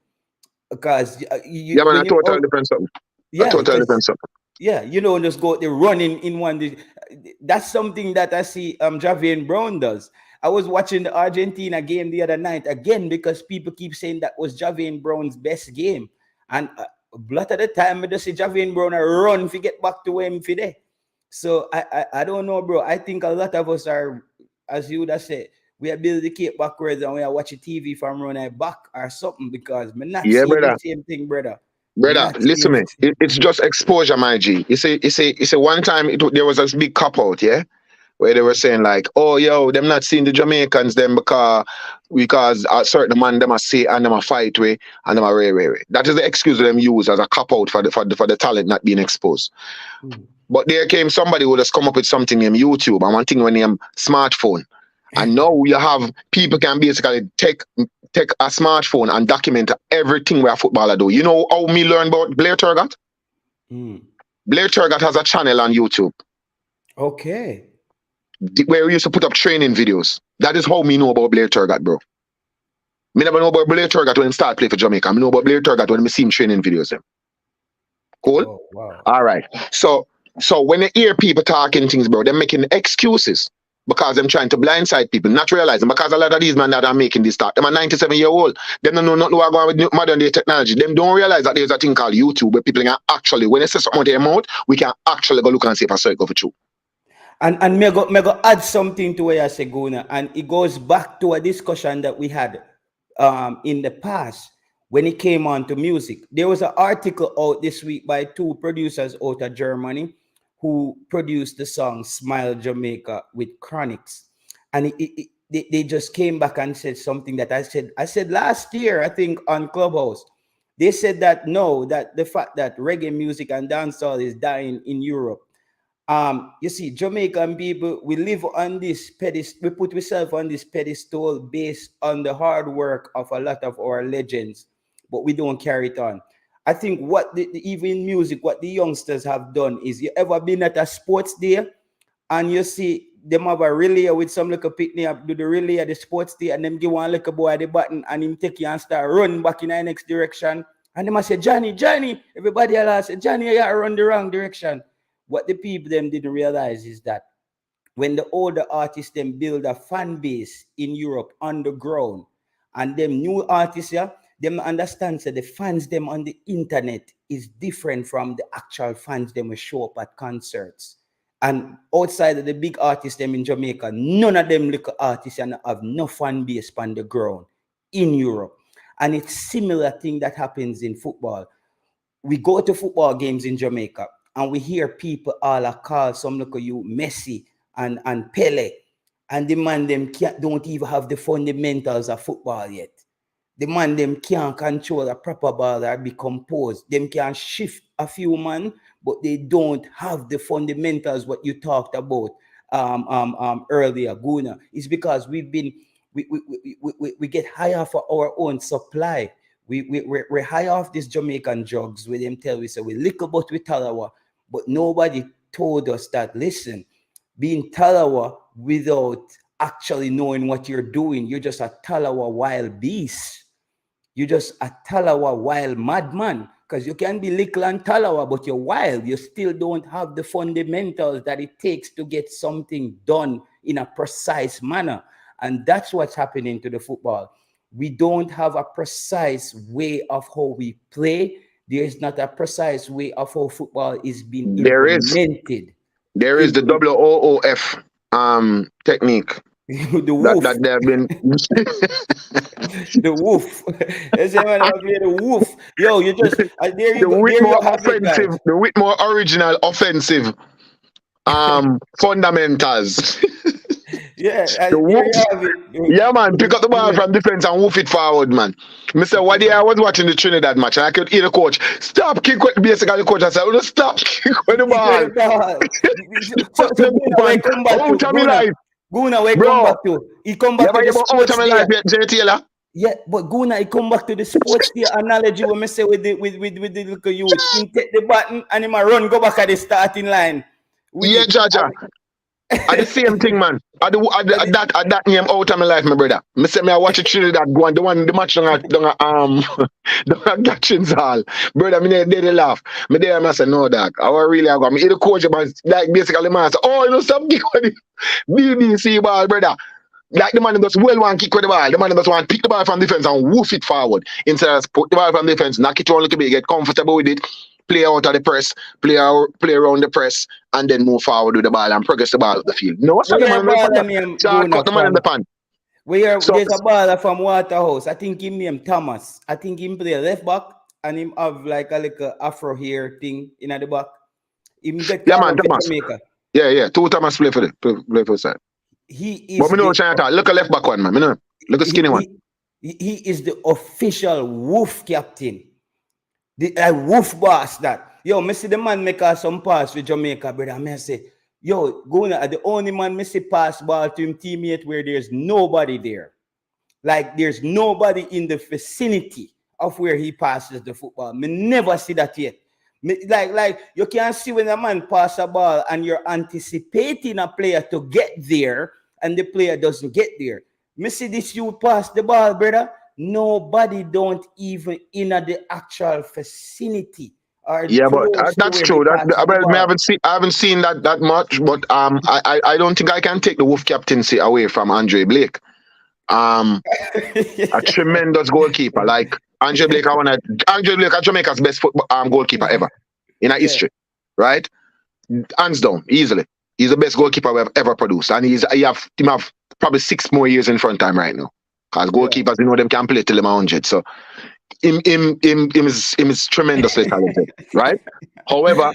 Because Yeah, man, when a you total out, different something. A yeah, total because different something. yeah, you know, just go there running in one. That's something that I see Javier Brown does. I was watching the Argentina game the other night again, because people keep saying that was Javier Brown's best game. And a lot of the time, I just see Javier Brown run if you get back to him for there. So I don't know, bro. I think a lot of us are, as you would have said, we are building the cape backwards and we are watching TV from running back or something, because we're not Yeah, seeing the brother. same thing, brother. Brother, Not listen to me. safety. It's just exposure, my G. You say one time there was this big cop out, yeah, where they were saying like, oh yo, them not seeing the Jamaicans them because a certain man them a say and them a fight way and them a ray. That is the excuse them use as a cop out for the talent not being exposed. Mm. But there came somebody who just come up with something named YouTube and one thing when named smartphone. And now you have people can basically take a smartphone and document everything where a footballer do. You know how me learn about Blair Turgot? Mm. Blair Turgot has a channel on YouTube Okay. where we used to put up training videos. That is how me know about Blair Turgot, bro. Me never know about Blair Turgot when he start play for Jamaica. Me know about Blair Turgot when me see him training videos them. Cool? Oh wow. All right. So when you hear people talking things, bro, they're making excuses because them trying to blindside people, not realizing because a lot of these men that are making this talk, them are 97-year-old. Them don't know nothing what going with modern day technology. Them don't realize that there's a thing called YouTube where people can actually, when they say something out their mouth, we can actually go look and see if a circle for true. And me go add something to what I say, Guna, and it goes back to a discussion that we had in the past when it came on to music. There was an article out this week by two producers out of Germany who produced the song Smile Jamaica with Chronics. And they just came back and said something that I said last year, I think, on Clubhouse. They said that no, that the fact that reggae music and dancehall is dying in Europe. You see, Jamaican people, we live on this pedestal, we put ourselves on this pedestal based on the hard work of a lot of our legends, but we don't carry it on. I think what even music, what the youngsters have done is, you ever been at a sports day and you see them have a relay with some little picnic up, do the relay at the sports day, and them give one little boy the button and him take you and start run back in the next direction. And they must say, Johnny, everybody else say, Johnny, you run the wrong direction. What the people them didn't realize is that when the older artists them build a fan base in Europe underground, and them new artists, yeah, them understand that the fans them on the internet is different from the actual fans them will show up at concerts. And outside of the big artists them in Jamaica, none of them little artists and have no fan base on the ground in Europe. And it's similar thing that happens in football. We go to football games in Jamaica and we hear people all call some look at you Messi and Pele, and the man them don't even have the fundamentals of football yet. The man them can't control a proper ball or be composed. Them can shift a few man, but they don't have the fundamentals what you talked about earlier, Guna. It's because we get higher for our own supply. We're high off these Jamaican drugs with them tell we say we lick about with Talawa, but nobody told us that, listen, being Talawa without actually knowing what you're doing, you're just a Talawa wild beast. You're just a Talawa wild madman. Because you can be little and Talawa, but you're wild. You still don't have the fundamentals that it takes to get something done in a precise manner. And that's what's happening to the football. We don't have a precise way of how we play. There is not a precise way of how football is being implemented. There is the WOOF technique. The wolf. That they have been The wolf. They say when I play the wolf. Yo, you just there you the go. There you have it, guys. the Whitmore original offensive fundamentals. Yeah, The there woof. you have it. Yeah, man, pick up the ball from defense and woof it forward, man. Mr. One day I was watching the Trinidad match and I could hear the coach, stop kick with basically the coach. I said, oh, stop kick with the ball. So Guna, come back out to of my life. Guna, where Bro, come back to? He come back to the out sports of my day. life yet, Jay Taylor? Yeah, but Guna, he come back to the sports day analogy when I say with the little youth. He take the button and he might run, go back at the starting line. Yeah, Jaja. At the same thing, man. At that name out of my life, my brother. Me say me I watch the Trinidad go on the match down at Gatchins Hall. Brother, me they laugh. Me there I say no dog. I was really go. Me hear the coach man like basically man say, oh, you know some kick with the BBC ball, brother. Like the man just well want kick with the ball. The man just want pick the ball from defense and woof it forward. Instead of put the ball from defense, knock it on a little bit, get comfortable with it. Play out of the press, play around the press, and then move forward with the ball and progress the ball up the field. No, what's the man in the pan? Cut the man in the pan. There's a baller from Waterhouse. I think him named Thomas. I think him play left back. and him have like a little afro hair thing in at the back. Him get Yeah, called man, up to Thomas. Jamaica. Yeah. Two Thomas play for side. He But is me know the China. Look a left back one, man. Me know. Look a skinny one. he is the official wolf captain. The wolf boss that. Yo, me see the man make us some pass with Jamaica, brother. Me say, yo, Guna, the only man me see pass ball to him teammate where there's nobody there. Like there's nobody in the vicinity of where he passes the football. Me never see that yet. Like you can see when a man pass a ball and you're anticipating a player to get there and the player doesn't get there. Me see this you pass the ball, brother. Nobody don't even in the actual vicinity or Yeah, but close to that's where he true. passes the Well, ball. I haven't seen that much, but I don't think I can take the Wolf captaincy away from Andre Blake. A tremendous goalkeeper. Like Andre Blake, Andre Blake, Jamaica's best goalkeeper ever in our history, right? Hands down, easily. He's the best goalkeeper we have ever produced, and he have probably 6 more years in front of him right now. Because goalkeepers, them can play till they're 100. So him is tremendously talented, right? However,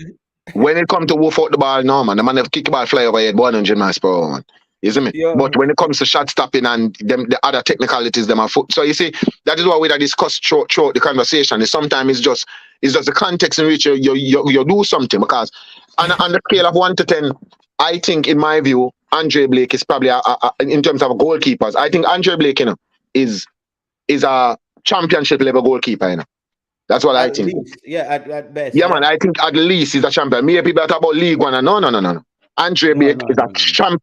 when it comes to wolf out the ball, no man, the man have kick the ball fly over head 100 miles per hour, man. You see me? Yeah. But when it comes to shot stopping and the other technicalities, them are foot. So you see, that is what we discuss throughout the conversation. Sometimes it's just the context in which you do something. Because on the scale of 1 to 10, I think in my view, Andre Blake is probably in terms of goalkeepers. I think Andre Blake, is a championship level goalkeeper. That's what I think. Least, yeah, at best. Yeah, man. I think at least he's a champion. Maybe people talk about League One. No. Andre Blake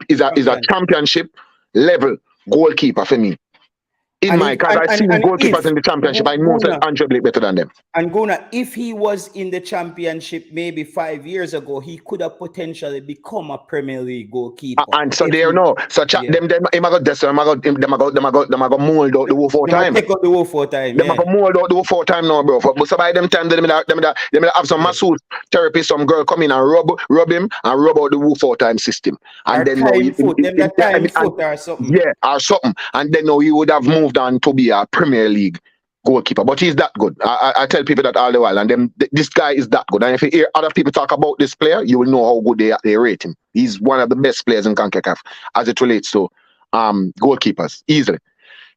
is a championship level goalkeeper for me. Because I see goalkeepers in the championship, I know that Andre Blake better than them. And Guna, if he was in the championship maybe 5 years ago, he could have potentially become a Premier League goalkeeper. And so there no. So them I got mold out the wolf 4 times. Take out the wolf 4 times. Them I got mold out the wolf 4 times now, bro. But so by them time, them have some massage therapy, some girl come in and rub him and rub out the wolf 4 times system. And then foot or something. Yeah, or something. And then now he would have moved on to be a Premier League goalkeeper, but he's that good. I tell people that all the while, and then this guy is that good. And if you hear other people talk about this player, you will know how good they rate him. He's one of the best players in CONCACAF as it relates to goalkeepers, easily.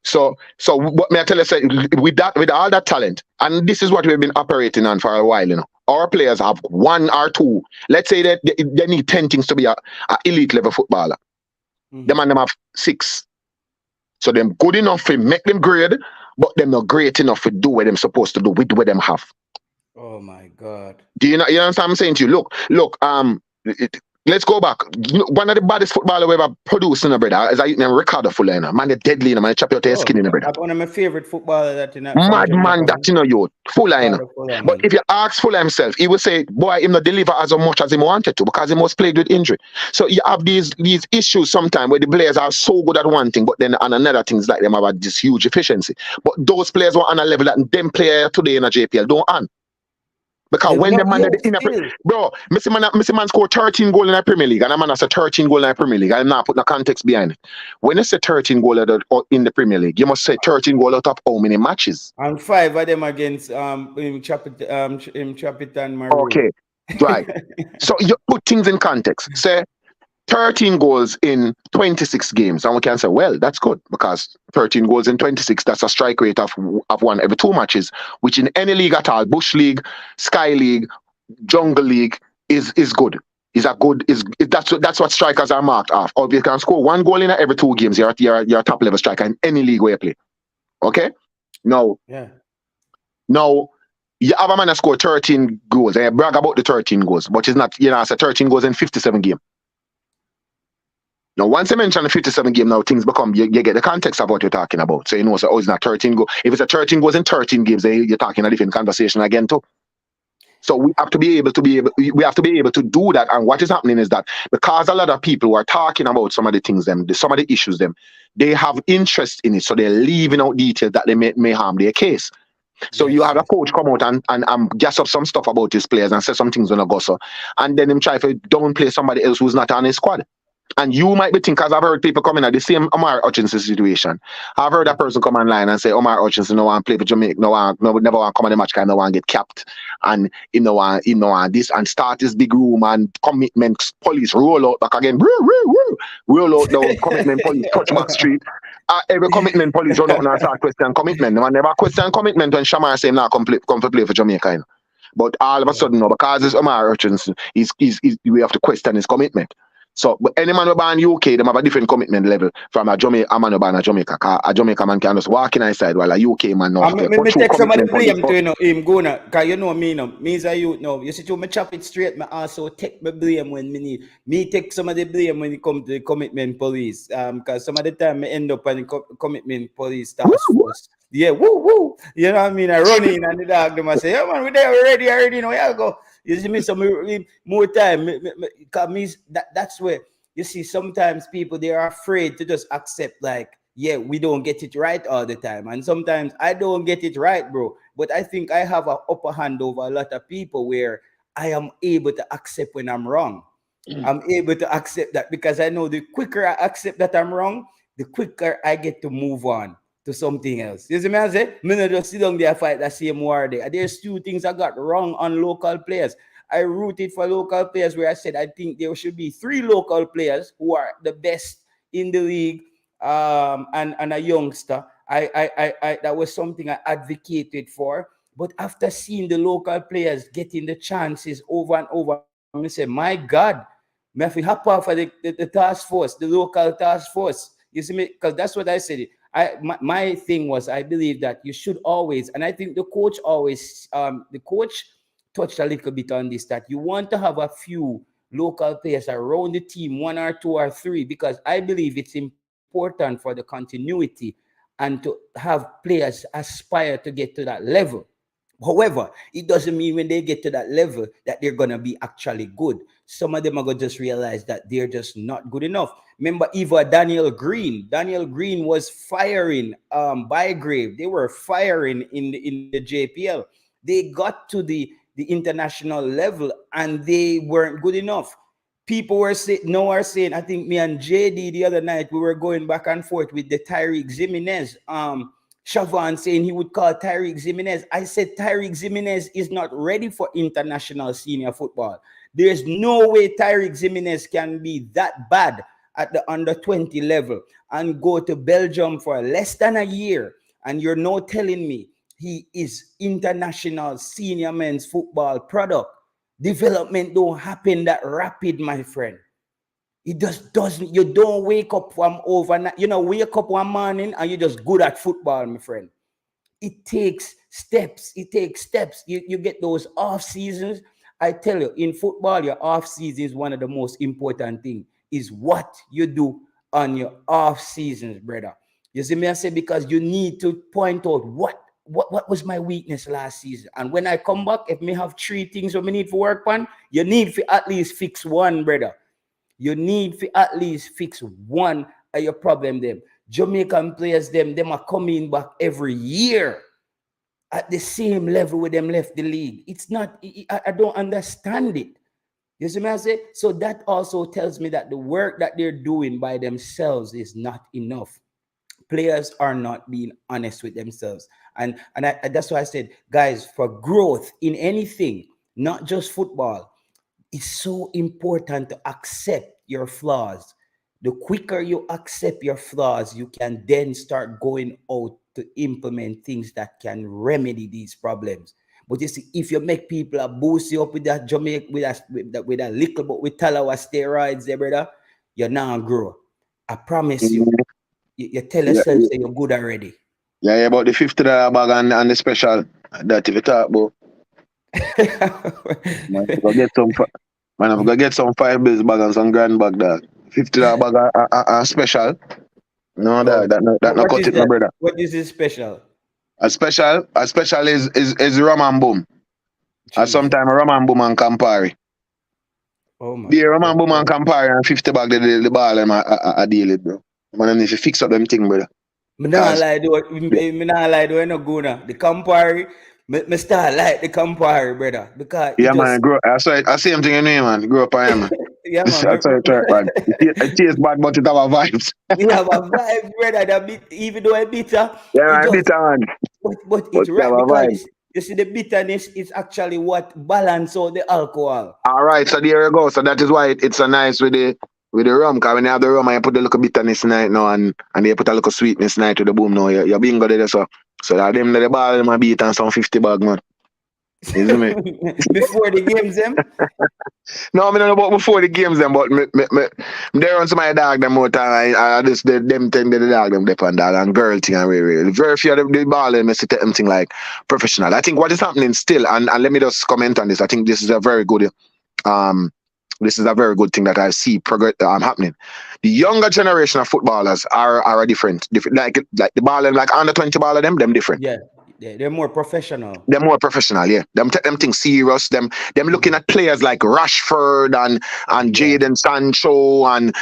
So what may I tell you, with all that talent, and this is what we've been operating on for a while, our players have 1 or 2. Let's say that they need 10 things to be a elite level footballer. Them and them have 6. So them good enough to make them grade, but them not great enough to do what them supposed to do with what them have. Oh my God. Do you know? You understand what I'm saying to you? Look. Let's go back. One of the baddest footballers we ever produced, brother, is Ricardo Fuller. Man, the deadly, man, chop your skin, brother. One of my favorite footballers that Madman that you Fuller. But if you ask Fuller himself, he will say, boy, he not deliver as much as he wanted to because he was plagued with injury. So you have these issues sometimes where the players are so good at one thing, but then on another things like them have this huge efficiency. But those players were on a level that them player today in a JPL don't on. Because when the man bro, Mr. Man scored 13 goals in the Premier League, and a man has a 13 goals in the Premier League. I'm not putting the context behind it. When you say 13 goals in the Premier League, you must say 13 goals out of how many matches? And 5 of them against Chapitan Maru. Okay, right. So you put things in context. Say 13 goals in 26 games, and we can say, well, that's good because 13 goals in 26, that's a strike rate of 1 every 2 matches, which in any league at all, Bush League, Sky League, Jungle League, is good. That's what strikers are marked off. Or if you can score 1 goal in every 2 games, you're a top level striker in any league where you play. Okay? Now, you have a man that scored 13 goals, and you brag about the 13 goals, but it's not, it's a 13 goals in 57 games. Now, once you mention the 57 game, now things become, you get the context of what you're talking about. So, it's not 13 goals. If it's a 13 goals in 13 games, then you're talking a different conversation again, too. So we have to be able to do that. And what is happening is that because a lot of people who are talking about some of the things, some of the issues, they have interest in it. So they're leaving out details that they may harm their case. So you have a coach come out and gas up some stuff about his players and say some things on a go so. And then him try to downplay somebody else who's not on his squad. And you might be thinking, because I've heard people coming at the same Omar Hutchinson situation. I've heard that person come online and say, Omar Hutchinson no want to play for Jamaica, never want to come on the match, because no want to get capped. And you know this, and start this big room and commitment police roll out back again. Roll out the commitment police, touch back street. Every commitment police run out and start question commitment. Man never question commitment when Shamar say now come to play for Jamaica. You know? But all of a sudden, no, because it's Omar Hutchinson, we have to question his commitment. So, but any man who born UK, them have a different commitment level from a Jamaica man who born a Jamaica. A Jamaica man can just walk in outside while a UK man not. Me take some of the blame to, you know, him go now, because you know me, you know, me as a youth now. You see, to me chop it straight, me also take my blame when me need. Me take some of the blame when it comes to the commitment police. Because some of the time me end up on the commitment police task force. Yeah, woo. You know what I mean? I run in and the dog them I say, yeah man, we're there, we're ready already, you know, yeah go. You see me some more time. Cause that's where you see sometimes people they are afraid to just accept like, yeah, we don't get it right all the time. And sometimes I don't get it right, bro. But I think I have an upper hand over a lot of people where I am able to accept when I'm wrong. I'm able to accept that because I know the quicker I accept that I'm wrong, the quicker I get to move on to something else. You see me I say? Me not just sit down there fight that same war there. There's two things I got wrong on local players. I rooted for local players where I said I think there should be 3 local players who are the best in the league, and a youngster. I that was something I advocated for. But after seeing the local players getting the chances over and over, I say, my God, me have to hop off of the task force, the local task force. You see me? Because that's what I said. My thing was I believe that you should always, and I think the coach always, the coach touched a little bit on this, that you want to have a few local players around the team, 1 or 2 or 3, because I believe it's important for the continuity and to have players aspire to get to that level. However, it doesn't mean when they get to that level that they're gonna be actually good. Some of them are gonna just realize that they're just not good enough. Remember, Eva Daniel Green. Daniel Green was firing Bygrave. They were firing in the JPL. They got to the international level and they weren't good enough. People were saying, I think me and JD the other night, we were going back and forth with the Tyreek Jimenez. Shavan saying he would call Tyreek Jimenez. I said Tyreek Jimenez is not ready for international senior football. There's no way Tyreek Jimenez can be that bad at the under 20 level and go to Belgium for less than a year. And you're now telling me he is international senior men's football product. Development don't happen that rapid, my friend. It just doesn't. You don't wake up from overnight. You know, wake up one morning and you're just good at football, my friend. It takes steps. It takes steps. You get those off seasons. I tell you, in football, your off season is one of the most important things. Is what you do on your off seasons, brother. You see me? I say because you need to point out what was my weakness last season, and when I come back, if me have 3 things we need to work on, you need to at least fix one, brother. You need to at least fix one of your problem. Them Jamaican players, them are coming back every year at the same level with them left the league. It's not. I don't understand it. You see me? I say so. That also tells me that the work that they're doing by themselves is not enough. Players are not being honest with themselves, and that's why I said, guys, for growth in anything, not just football, it's so important to accept your flaws. The quicker you accept your flaws, you can then start going out to implement things that can remedy these problems. But you see, if you make people boost you up with that Jamaica, with a little bit with Talawa steroids, there, brother, you're not grow. I promise you. You tell yourself that you're good already. Yeah, about the $50 bag and the special that if you talk about. Man, I'm gonna get some 5 bills bag and some grand bag that $50 bag a special. No, that not cut it, my brother. What is this special? A special is rum and boom. And sometimes rum and boom and Campari. Oh my. The rum and boom and Campari and 50 bag the ball I deal it, bro. Man, if you fix up them thing, brother. Me not lie do no good now. The Campari, me start like the Campari, brother. Because yeah, man, I same thing in me, man. Grow up on him, man. Yeah, man. That's how it work, man. It tastes bad, but it have a vibes. We have a vibe, brother. That bit, even though a bitter, Yeah, it man, just bitter man. but But it's it have right a because vibe. you see the bitterness is actually what balance out the alcohol. All right, so there you go. So that is why it's so nice with the rum. Because when you have the rum and you put a little bitterness in it now and you put a little sweetness in it to the boom now, you're being good there. So that them the ball them a beat and some 50 bag, man. You see me? Before the games, them. No, I mean, know about before the games them, but they run some my dog them more time. I just them thing the dog them depend dog and girl thing and really. Very few of the ball them see them thing like professional. I think what is happening still, and let me just comment on this. I think this is a very good um this is a very good thing that I see happening. The younger generation of footballers are different. Like the ball like under 20 ball of them different. Yeah, they're more professional. They're more professional, yeah. Them take them things serious. Them looking at players like Rashford and Yeah. Jadon Sancho and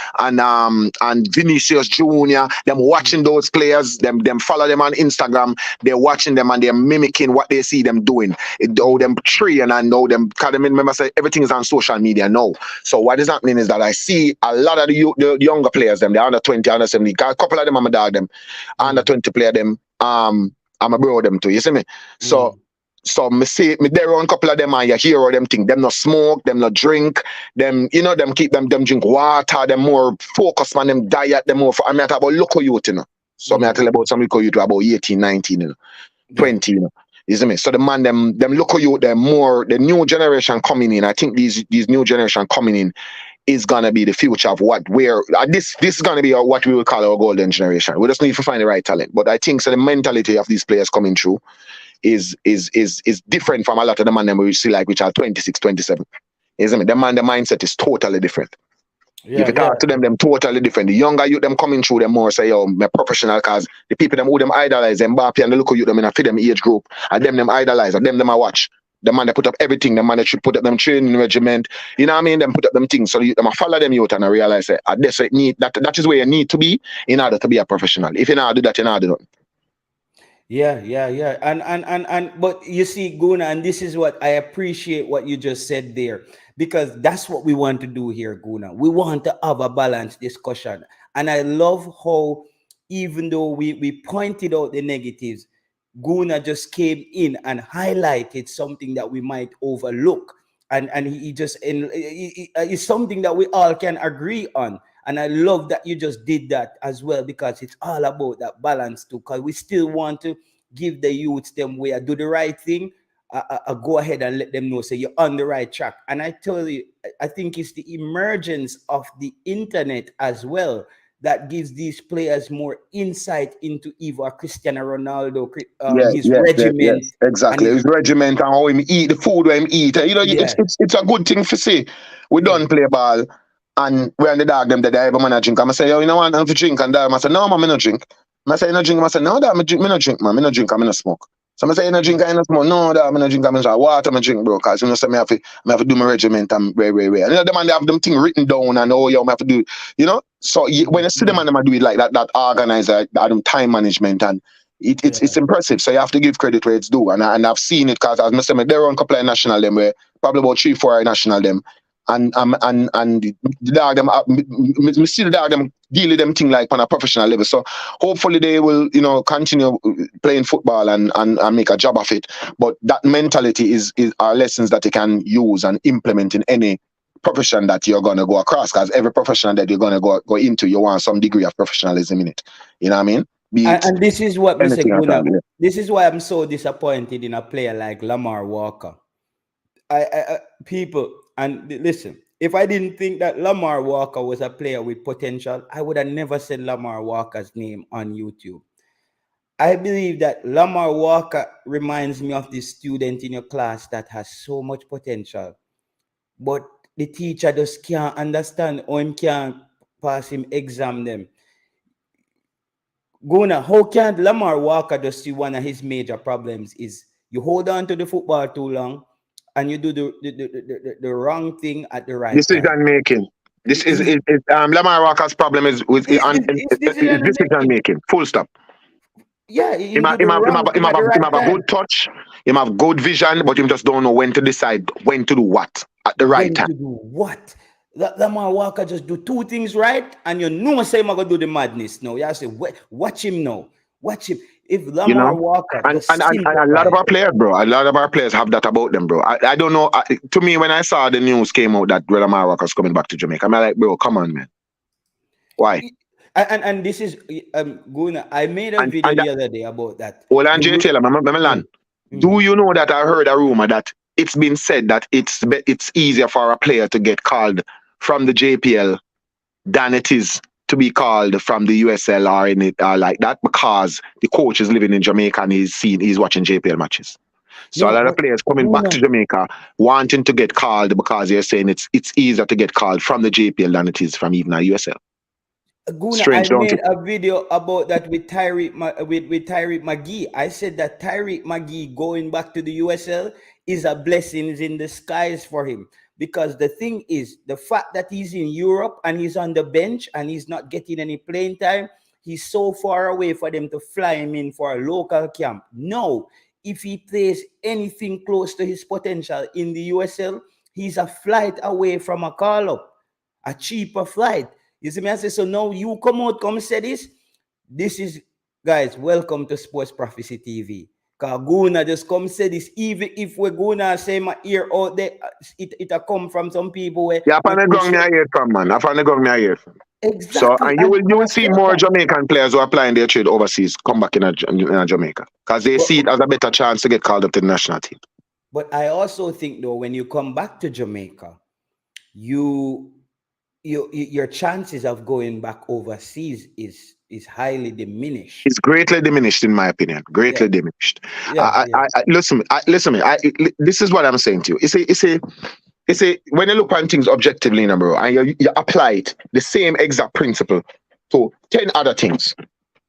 Vinicius Junior. Them watching those players. Them follow them on Instagram. They're watching them and they're mimicking what they see them doing. How them train and how them. Cause I remember say everything is on social media now. So what is happening is that I see a lot of the younger players. Them the under 20, under 17. A couple of them I'm a dog them. Under 20 player them. I'm a bro them too, you see me? So me see me there on a couple of them and you hear all them thing. Them not smoke, them not drink, them them keep them drink water, them more focus on them diet, them more I mean I talk about local youth, So me I tell you about some local youth about 18, 19, 20, You see me? So the man them local youth, them more the new generation coming in. I think these new generation coming in is gonna be the future of this is gonna be what we will call our golden generation. We just need to find the right talent. But I think so the mentality of these players coming through is different from a lot of the man them we see like which are 26, 27. Isn't it? The mindset is totally different. Yeah, If you talk to them totally different. The younger youth them coming through them more say, yo, me professional cause the people them who them idolize Mbappe and the local youth them in a fit them age group and them idolize and them I watch. The man that put up everything, the man that should put up them training regiment, you know what I mean? Them put up them things. So them follow them youth and I realize that that is where you need to be in order to be a professional. If you not do that, you not do nothing. Yeah. And but you see, Guna, and this is what I appreciate what you just said there, because that's what we want to do here, Guna. We want to have a balanced discussion. And I love how, even though we pointed out the negatives, Guna just came in and highlighted something that we might overlook. And he just, it's something that we all can agree on. And I love that you just did that as well, because it's all about that balance too. Because we still want to give the youths them way, do the right thing, go ahead and let them know, say you're on the right track. And I tell you, I think it's the emergence of the internet as well that gives these players more insight into either Cristiano Ronaldo, his regiment, Yes, exactly. and His regiment and how him eat, the food where him eat. It's a good thing for see. We don't play ball and when the dog them that I have a man a drink. I'm say, yo, you know what, I'm to drink and I say, no, man, I no drink. I say, you no drink. I say, no, that me no drink, man. Me no drink, I'm no smoke. So I say, you no drink, I no smoke. No, that me no drink, I'm no drink. Water, me drink, bro. Cause you know, say me have to do my regiment and way. And you know, the man they have them thing written down and yo, me have to do, you know. So when you see the man, them do it like that organizer, that time management and it's impressive. So you have to give credit where it's due. And I've seen it because as I say, there are a couple of national them where probably about 3-4 national them. And the dog them, me see the dog them deal with them thing like on a professional level. So hopefully they will, continue playing football and make a job of it. But that mentality is are lessons that you can use and implement in any profession that you're gonna go across. Because every profession that you're gonna go into, you want some degree of professionalism in it. You know what I mean? And this is what Mr. Guna, yeah. this is why I'm so disappointed in a player like Lamar Walker. People, and listen, if I didn't think that Lamar Walker was a player with potential, I would have never said Lamar Walker's name on YouTube. I believe that Lamar Walker reminds me of this student in your class that has so much potential, but the teacher just can't understand or him can't pass him exam them. Guna, how can Lamar Walker just see one of his major problems is you hold on to the football too long and you do the wrong thing at the right time. Decision making. This is It's, Lamar Walker's problem is with it's decision decision. making. Full stop. Yeah, Him him have, do the him have, him wrong have, him thing at have, the him right have a time. good touch. Him have good vision, but him just don't know when to decide when to do what at the right When time. to do what? Lamar Walker just do two things right, and you know say I'm gonna do the madness. No, you say watch him now, watch him. If You Lamar know, Walker and, just and, and, and a lot of simplify, our players, bro, a lot of our players have that about them, bro. I don't know. To me, when I saw the news came out that Brother Maracas coming back to Jamaica, I'm like, bro, come on, man. Why? and this is Guna. I made a video And that, the other day about that. well, and The Jay Taylor, mm, do mm. you know that I heard a rumor that it's been said that it's easier for a player to get called from the JPL than it is to be called from the USL or in it like that because the coach is living in Jamaica and he's watching JPL matches. So a No, lot of but players coming back Guna, to Jamaica wanting to get called because they're saying it's easier to get called from the JPL than it is from even a USL. Guna, I Strange, don't made it? a video about that with with Tyreek McGee. I said that Tyreek McGee going back to the USL is a blessing in disguise for him. Because the thing is, the fact that he's in Europe and he's on the bench and he's not getting any playing time, he's so far away for them to fly him in for a local camp. No, if he plays anything close to his potential in the USL, he's a flight away from a call up, a cheaper flight. You see me? I say, so now you come out, come say this. This is, guys, welcome to Sports Prophecy TV. Because Guna just come say this, even if we're gonna say my ear out there, it come from some people where Yeah, we upon the ground me push. I hear from, man. Upon the ground me I hear from. So Exactly. and you And will I see felt more that. Jamaican players who are applying their trade overseas come back in Jamaica because they But, see it as a better chance to get called up to the national team. but I also think though, when you come back to Jamaica, you your chances of going back overseas is highly diminished. It's greatly diminished, in my opinion. Yeah, Greatly diminished. yeah, yeah. Listen, listen, me. This is what I'm saying to you. It's a when you look on things objectively, bro, and you apply it, the same exact principle to 10 other things.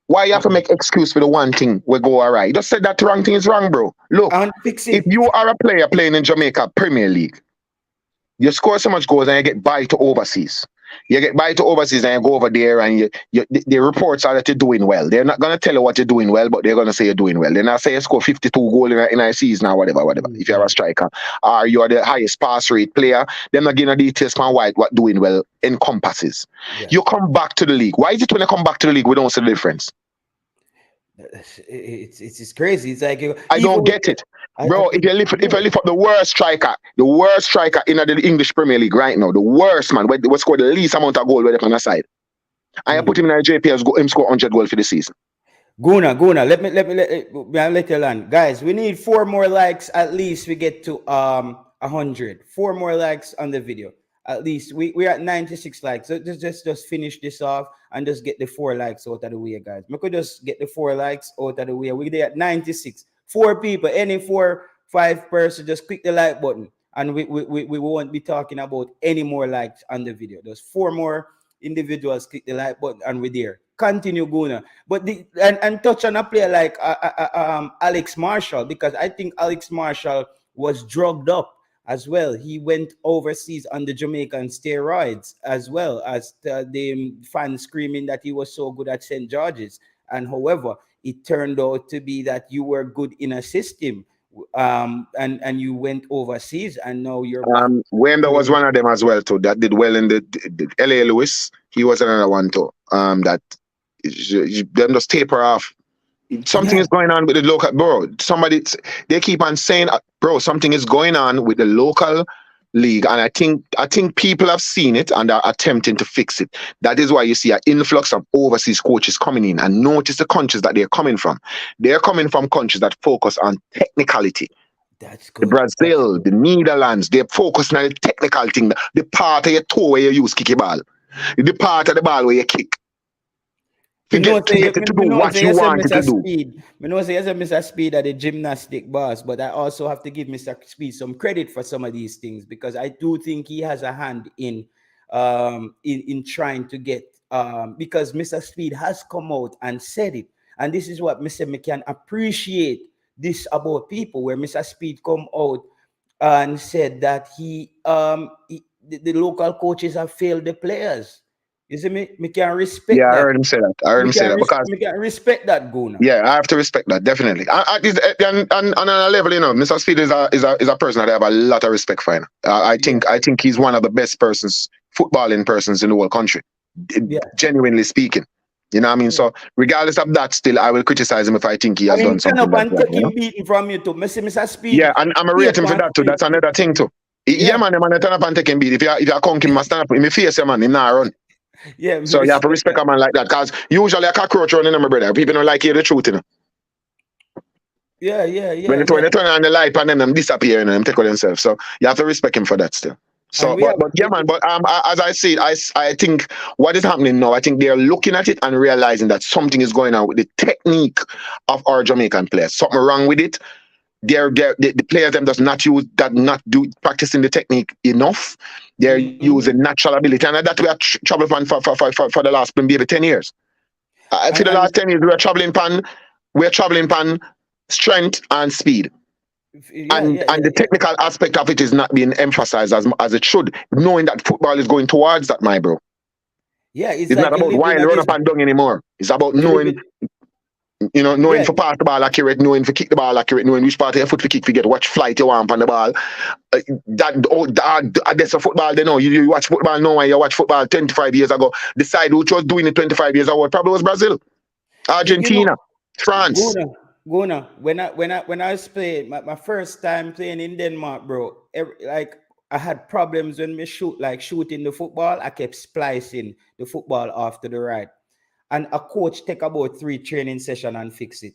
Why you have to Mm-mm. make excuse for the one thing we go all right? You just said that the wrong thing is wrong, bro. Look, And fix if it. you are a player playing in Jamaica Premier League, you score so much goals and you get by to overseas. You get by to overseas and you go over there and the reports are that you're doing well. They're not going to tell you what you're doing well, but they're going to say you're doing well. They're not say you score 52 goals in a season or whatever. If you're a Mm-mm. striker or you're the highest pass rate player, they're not giving you details on what doing well encompasses. Yeah. You come back to the league. Why is it when you come back to the league we don't see the difference? It's crazy. It's like I even don't with get it. I Bro, think if you lift up the worst striker in the English Premier League right now, the worst man, where scored the least amount of goal where they on the side. And you put him in the JPS, him score 100 goals for the season. Guna, let you land. Guys, we need 4 more likes. At least we get to 100. 4 more likes on the video. At least we're at 96 likes. So just finish this off and just get the 4 likes out of the way, guys. We could just get the 4 likes out of the way. We're at 96. 4 people, any 5 person, just click the like button. And we won't be talking about any more likes on the video. There's 4 more individuals click the like button and we're there. Continue, Guna. But and touch on a player like Alex Marshall, because I think Alex Marshall was drugged up as well. He went overseas on the Jamaican steroids as well as the fans screaming that he was so good at St. George's. And however, it turned out to be that you were good in a system, and you went overseas, and now you're back. Wemba was one of them as well too. That did well in the LA Lewis. He was another one too. That them just taper off. Something Yeah, is going on with the local bro. They keep on saying, bro, something is going on with the local league, and I think people have seen it and are attempting to fix it. That is why you see an influx of overseas coaches coming in, and notice the countries that they're coming from. They're coming from countries that focus on technicality. that's The good. That's Brazil, good. the Netherlands, they're focusing on the technical thing, the part of your toe where you use kick a ball, the part of the ball where you kick Me know to say get it to do me know what say you you say want it Mr. to do. Speed. Me know say you say Mr. Speed at the gymnastic boss, but I also have to give Mr. Speed some credit for some of these things, because I do think he has a hand in trying to get because Mr. Speed has come out and said it. And this is what Mr. McCann appreciate this about people, where Mr. Speed come out and said that the local coaches have failed the players. You see me? Me can Yeah, respect I that. heard him say that. I heard him say that because Me can respect that, Guna. yeah, I have to respect that definitely. And on a level, Mr. Speed is a person that I have a lot of respect for. Yeah, I think he's one of the best persons, footballing persons in the whole country, yeah. genuinely speaking. You know what I mean? Yeah. So regardless of that, still I will criticize him if I think he And has him done turn something up that's and wrong. take him beating from you too. Mr. Yeah, Speed, and I'm a tape rate him for and that too. screen. That's another thing too. Yeah, Yeah, man, the man turn up and take him beat. If you conk him, must stand up in my face, yeah, man, him not run. yeah, me So you have to respect respect that. a man like that. Because usually a cockroach running, my brother. People don't like hear the truth, Yeah, yeah, yeah, When yeah. they turn on the light and then them disappear and them take on themselves. So you have to respect him for that still. And So but yeah man, but as I said, I think what is happening now, I think they're looking at it and realizing that something is going on with the technique of our Jamaican players. Something wrong with it. The players them does not use that not do practicing the technique enough. They're Mhm. using natural ability. And that we are traveling for the last maybe 10 years. For the And last 10 years we're traveling pan strength and speed yeah, yeah, and yeah, the yeah. technical aspect of it is not being emphasized as it should, knowing that football is going towards that, my bro. Yeah, it's It's not like you about live in wild a run this up and down anymore. It's about you live knowing, in knowing yeah, for pass the ball accurate, knowing for kick the ball accurate, knowing which part of your foot for kick to get, watch flight you want on the ball. That's a football they know. You watch football now and you watch football 25 years ago. Decide which was doing it 25 years ago. It probably was Brazil, you know Argentina, France. Guna, when I was playing my first time playing in Denmark, bro, like I had problems when me shooting the football. I kept splicing the football off to the right, and a coach take about 3 training session and fix it.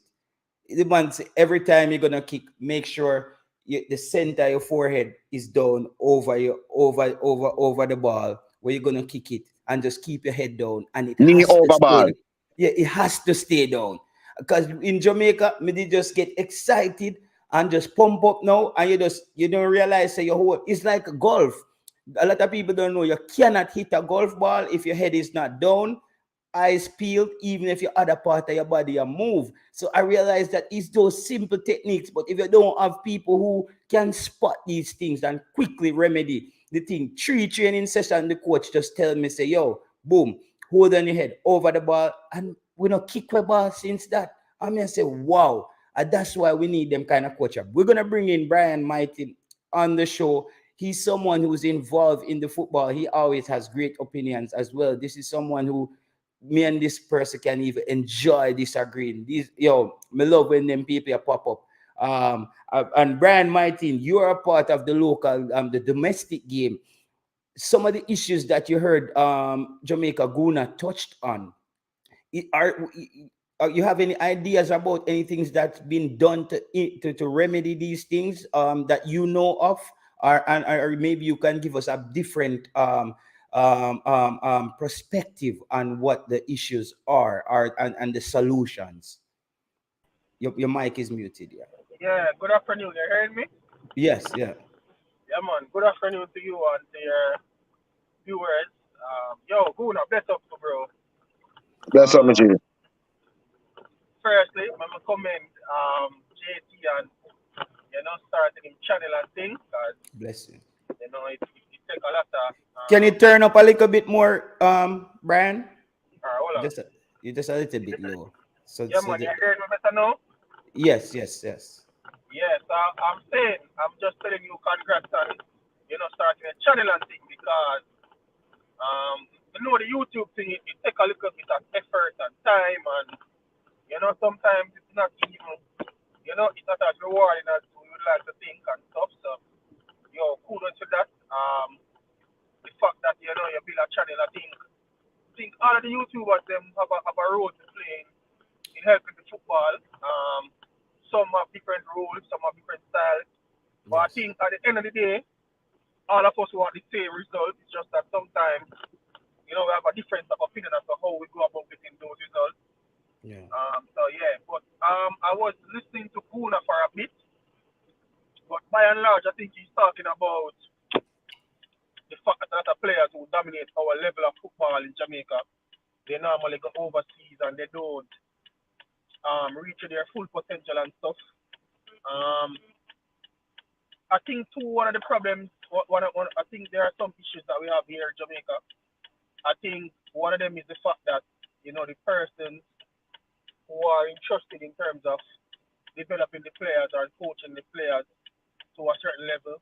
The man say, every time you're gonna kick, make sure the center of your forehead is down over the ball where you're gonna kick it, and just keep your head down, and it Knee has to over ball. stay. Yeah, it has to stay down. Because in Jamaica, me they just get excited and just pump up now, and you don't realize that your whole it's like golf. A lot of people don't know you cannot hit a golf ball if your head is not down, eyes peeled, even if your other part of your body are moved. So I realized that it's those simple techniques, but if you don't have people who can spot these things and quickly remedy the thing, 3 training session, the coach just tell me, say, yo, boom, hold on your head over the ball, and we don't kick the ball since that. I mean, I say, wow. And that's why we need them kind of coach up. We're gonna bring in Brian Mighty on the show. He's someone who's involved in the football. He always has great opinions as well. This is someone who me and this person can even enjoy disagreeing. These me love when them people pop up. And Brian Martin, you are a part of the local, the domestic game. Some of the issues that you heard Jamaica Guna touched on. Are you have any ideas about any things that's been done to remedy these things that you know of, or maybe you can give us a different perspective on what the issues are and the solutions. Your mic is muted. Yeah. Yeah, good afternoon. You hearing me? Yes. Yeah. Yeah, man. Good afternoon to you and to your viewers. Yo, Guna, bless up, bro. That's what Um, I'm Firstly, I'm gonna commend JT and starting him channel and things, cause Bless you. it take a lot of Can you turn up a little bit more, Brian? hold on. Just you just a little bit low. So Yeah, man. You hearing me better now? yes, yes, yes. Yes, I'm saying, I'm just telling you, congrats on starting a channel and thing because the YouTube thing it take a little bit of effort and time and sometimes it's not even it's not as rewarding as we would like to think and stuff. So kudos to that. The fact that you build a channel, I think all of the YouTubers them have a role to play in helping the football. Some have different roles, some have different styles. But I Yes. think at the end of the day, all of us want the same result. It's just that sometimes we have a difference of opinion as to how we go about getting those results. Yeah. So yeah, but I was listening to Kuna for a bit, but by and large, I think he's talking about the fact that a lot of players who dominate our level of football in Jamaica, they normally go overseas and they don't reach their full potential and stuff. Um, I think too one of the problems, I think there are some issues that we have here in Jamaica, I think one of them is the fact that the persons who are interested in terms of developing the players or coaching the players to a certain level.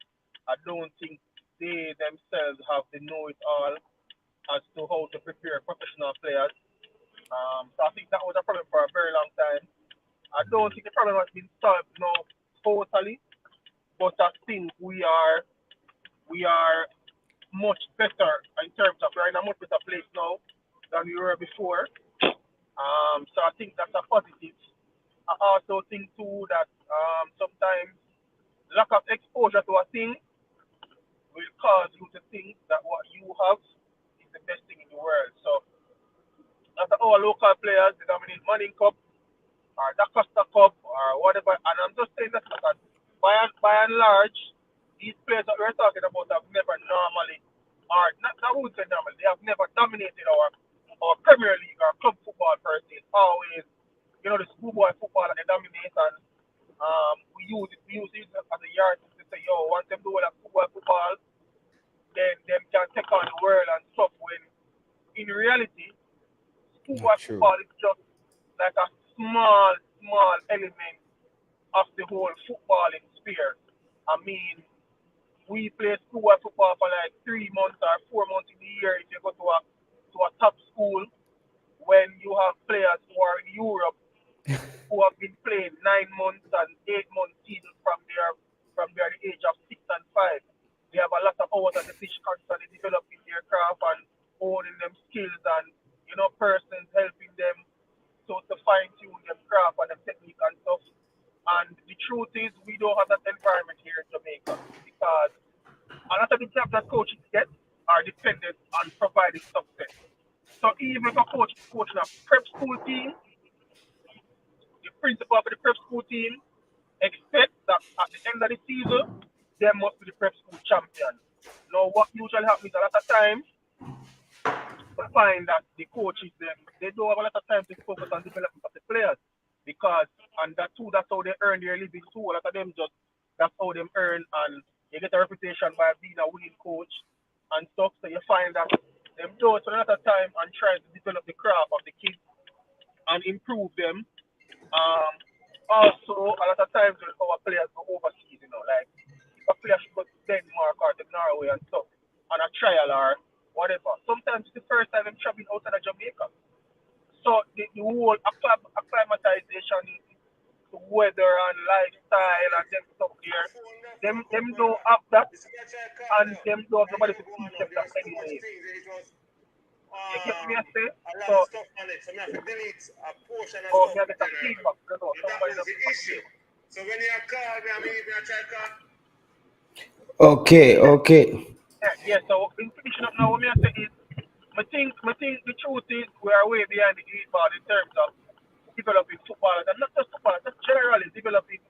I don't think they themselves have the know it all as to how to prepare professional players. So I think that was a problem for a very long time. I don't think the problem has been solved now totally, but I think we are much better in terms of we're in a much better place now than we were before. So I think that's a positive. I also think too that sometimes lack of exposure to a thing will cause you to think that what you have is the best thing in the world. So as all local players, they dominate Manning Cup or the Costa Cup or whatever. And I'm just saying that because by and large, these players that we're talking about have never normally, or not, I would say normally, they have never dominated our Premier League or club football per se. It's always, the schoolboy football that they dominate, and we use it as a yard to say, yo, once them do all that schoolboy football, then them can take on the world and stuff. When in reality, Not schoolboy true. football is just like a small element of the whole footballing sphere. I mean, we play schoolboy football for like 3 months or 4 months in the year if you go to a top school when you have players who are in Europe who have been playing 9 months and 8 months seasons from their the age of 6 and 5. They have a lot of hours on the pitch constantly developing their craft and holding them skills and persons helping them to fine tune them craft and them technique and stuff. And the truth is we don't have that environment here in Jamaica because a lot of the jobs that coaches get are dependent on providing success. So even if a coach is coaching a prep school team, the principal of the prep school team expects that at the end of the season, they must be the prep school champion. Now, what usually happens a lot of times, we find that the coaches they don't have a lot of time to focus on development of the players because and that too that's how they earn their living too. A lot of them just that's how them earn and they get a reputation by being a winning coach and stuff. So you find that them don't spend a lot of time and try to develop the craft of the kids and improve them. Also, a lot of times when our players go overseas, like if a player should go to Denmark or to Norway and stuff on a trial or whatever, sometimes it's the first time them traveling outside of Jamaica. So the whole acclimatization to weather and lifestyle and them stuff there, them don't have that and them don't have nobody to teach them that anyway. You get me I say? So, oh, me I get a feedback, somebody not So when you call me, I mean, if you try to call. Okay, okay. yeah, so in finishing up now, what me I say is, I think the truth is we are way behind the eight ball in terms of developing footballers, and not just footballers, just generally developing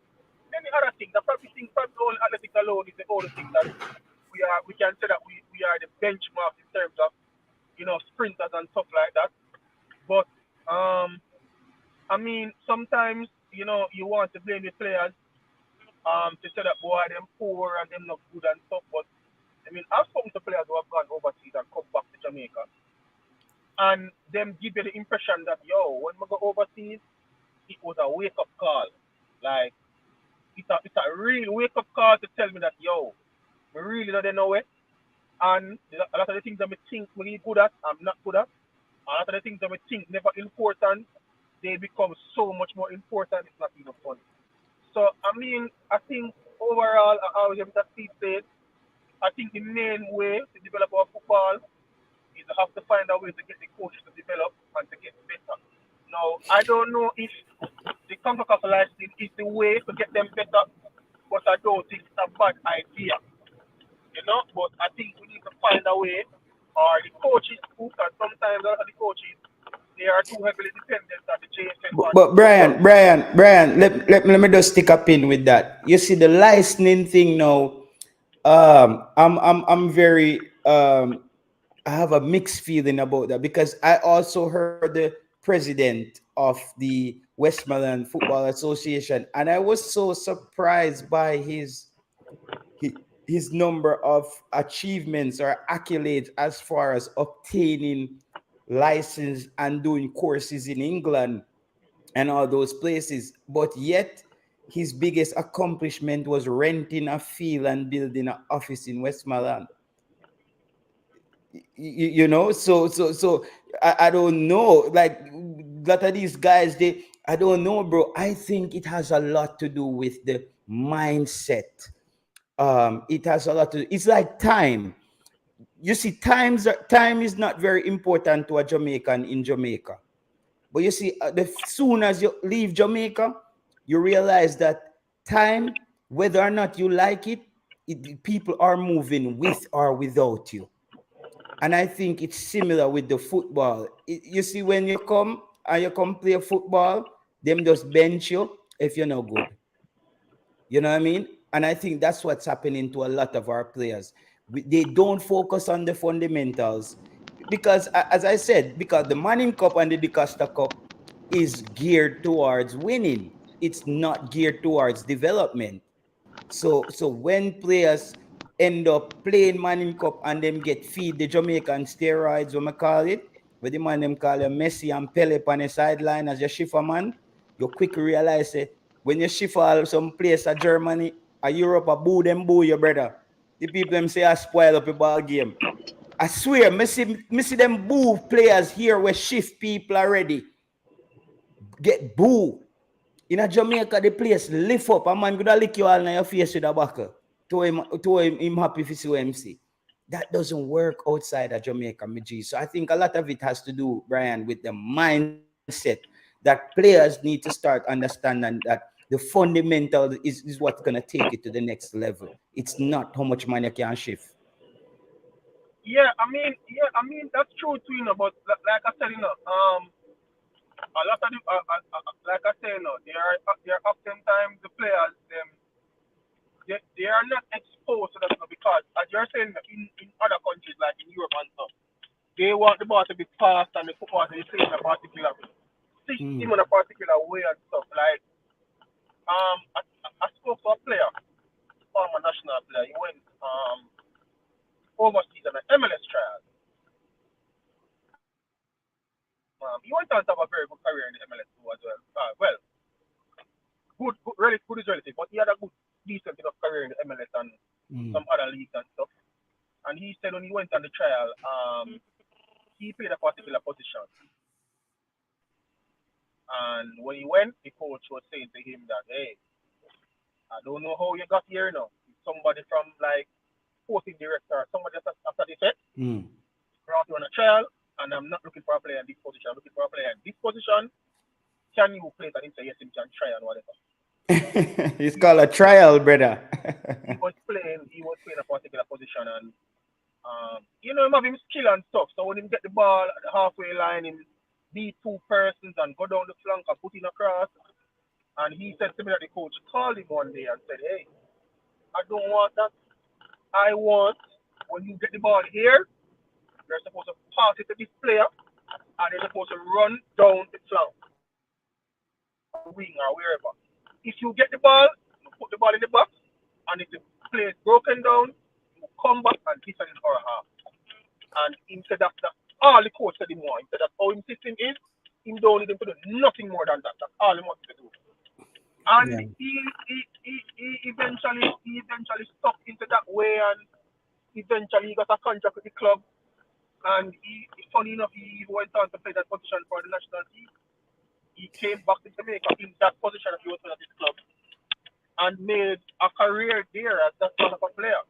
many other things. I probably think probably only athletic alone is the only thing that we can say that we are the benchmark in terms of sprinters and stuff like that. But I mean sometimes you want to blame the players to say that boy them poor and them not good and stuff, but I mean I've spoken to players who have gone overseas and come back to Jamaica and them give you the impression that when we go overseas it was a wake up call. Like it's a real wake up call to tell me that we really don't know it. And a lot of the things that we think we good at, I'm not good at. A lot of the things that we think never important, they become so much more important. It's not even funny. So I mean, I think overall, I always have that Steve said. I think the main way to develop our football is to have to find a way to get the coaches to develop and to get better. Now, I don't know if the CONCACAF license is the way to get them better, but I don't think it's a bad idea. But I think we need to find a way, or the coaches too, because sometimes a lot of the coaches, they are too heavily dependent on the JFF and But club. Brian, let me just stick a pin with that. You see the licensing thing now. I'm very I have a mixed feeling about that because I also heard the president of the Westmoreland Football Association, and I was so surprised by his number of achievements or accolades as far as obtaining license and doing courses in England and all those places. But yet, his biggest accomplishment was renting a field and building an office in Westmoreland. So I don't know. Like a lot of these guys, they I don't know, bro. I think it has a lot to do with the mindset. It has a lot to. It's like time. You see, time is not very important to a Jamaican in Jamaica. But you see, the soon as you leave Jamaica, you realize that time, whether or not you like people are moving with or without you. And I think it's similar with the football. You see, when you come and you come play football, them just bench you if you're no good. You know what I mean? And I think that's what's happening to a lot of our players. They don't focus on the fundamentals because, as I said, because the Manning Cup and the DeCosta Cup is geared towards winning. It's not geared towards development. So when players end up playing Manning Cup and them get feed the Jamaican steroids, what I call it, where the man them call them Messi and Pele on the sideline as your shifter man, you quick realize it. When you shift all some place at Germany, a Europe, a boo your brother. The people them say I spoil up a ball game. I swear, me see them boo players here where shift people already get boo. In a Jamaica, the place lift up. A man gonna lick you all in your face with a buckle. To him happy if you see MC. That doesn't work outside of Jamaica, my G. So I think a lot of it has to do, Brian, with the mindset that players need to start understanding that the fundamental is what's gonna take it to the next level. It's not how much money you can shift. Yeah, I mean that's true too, but like I said, a lot of the, like I say, there are oftentimes the players they are not exposed to that, because as you're saying, in other countries like in Europe and stuff, they want the ball to be passed and the football to be played in a particular system in a particular way and stuff. Like I spoke to a player, former national player. He went overseas on an MLS trial. He went on to have a very good career in the MLS too as well. Well, really good is relative, but he had a good, decent enough career in the MLS and some other leagues and stuff. And he said when he went on the trial, he played a particular position. And when he went, the coach was saying to him that, hey, I don't know how you got here now. Somebody from like sporting director, somebody after the set, brought you on a trial, and I'm not looking for a player in this position. I'm looking for a player in this position. Can you play that? And he said, yes, he can try and whatever. It's called a trial, brother. he was playing a particular position, and he have him skill and stuff. So when he get the ball at the halfway line, him beat two persons and go down the flank and put in across. And he said to me that the coach called him one day and said, hey, I don't want that. I want when you get the ball here, you're supposed to pass it to this player, and they're supposed to run down the flank, or wing or wherever. If you get the ball, you put the ball in the box, and if the play is broken down, you come back and hit it in our half. And instead of that, all the coach said him more. Instead of how his system is, him don't need him to do nothing more than that. That's all he wants to do. And Yeah. he eventually stuck into that way, and eventually he got a contract with the club. And funny enough, he went on to play that position for the national team. He came back to Jamaica in that position that he was playing at his club, and made a career there as that sort of a player.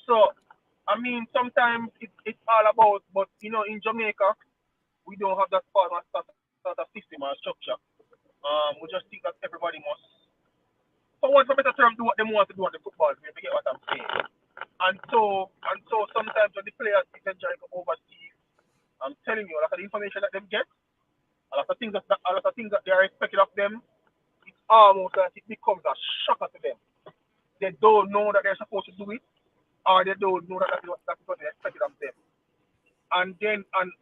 So, I mean, sometimes it's all about, but in Jamaica, we don't have that sort of system or structure. We just think that everybody must, for want of a better term, do what they want to do on the football field. You get what I'm saying? And so sometimes when the players eventually go overseas, I'm telling you, a lot of the information that them get, a lot of things that they are expected of them, it's almost like it becomes a shocker to them. They don't know that they're supposed to do it, or they don't know that that's what they expected of them. And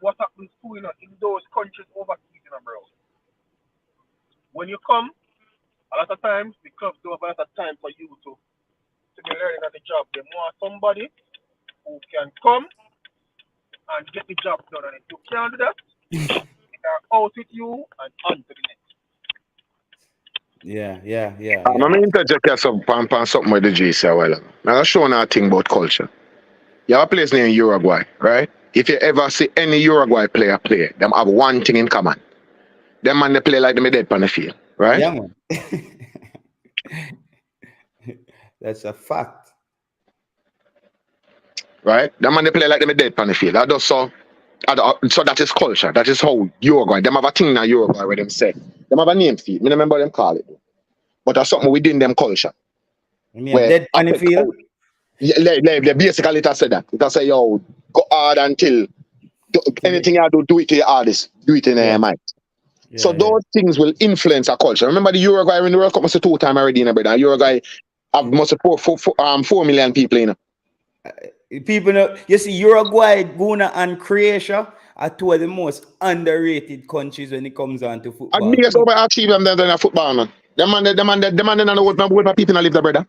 what happens too, in those countries overseas, bro. When you come, a lot of times the clubs don't have a lot of time for you to to be learning at the job. They want somebody who can come and get the job done. And if you can't do that, they are out with you and on to the next. I mean, interject here something with the GC a while ago. Now, I'll show you a thing about culture. You have a place named Uruguay, right? If you ever see any Uruguay player play, them have one thing in common. Them man, they play like them dead on the field, right? Yeah, man. That's a fact. Right? Them man, they play like them dead on the field. That does so that is culture. That is how Uruguay. Them have a thing now Uruguay where them say. Them have a name for it. I remember them call it. But that's something within them culture. You mean dead on the field? Yeah, basically it has said that. It has said, yo, go hard until anything you do it to your hardest. Do it in your mind. Yeah, so those things will influence our culture. Remember the Uruguay in the World Cup must have 2 times already, you know, brother. Uruguay must have 4 million people, you know. People know, you see, Uruguay, Ghana, and Croatia are 2 of the most underrated countries when it comes on to football. And biggest overachievement than a football, man. The man in the world for people live there, brother.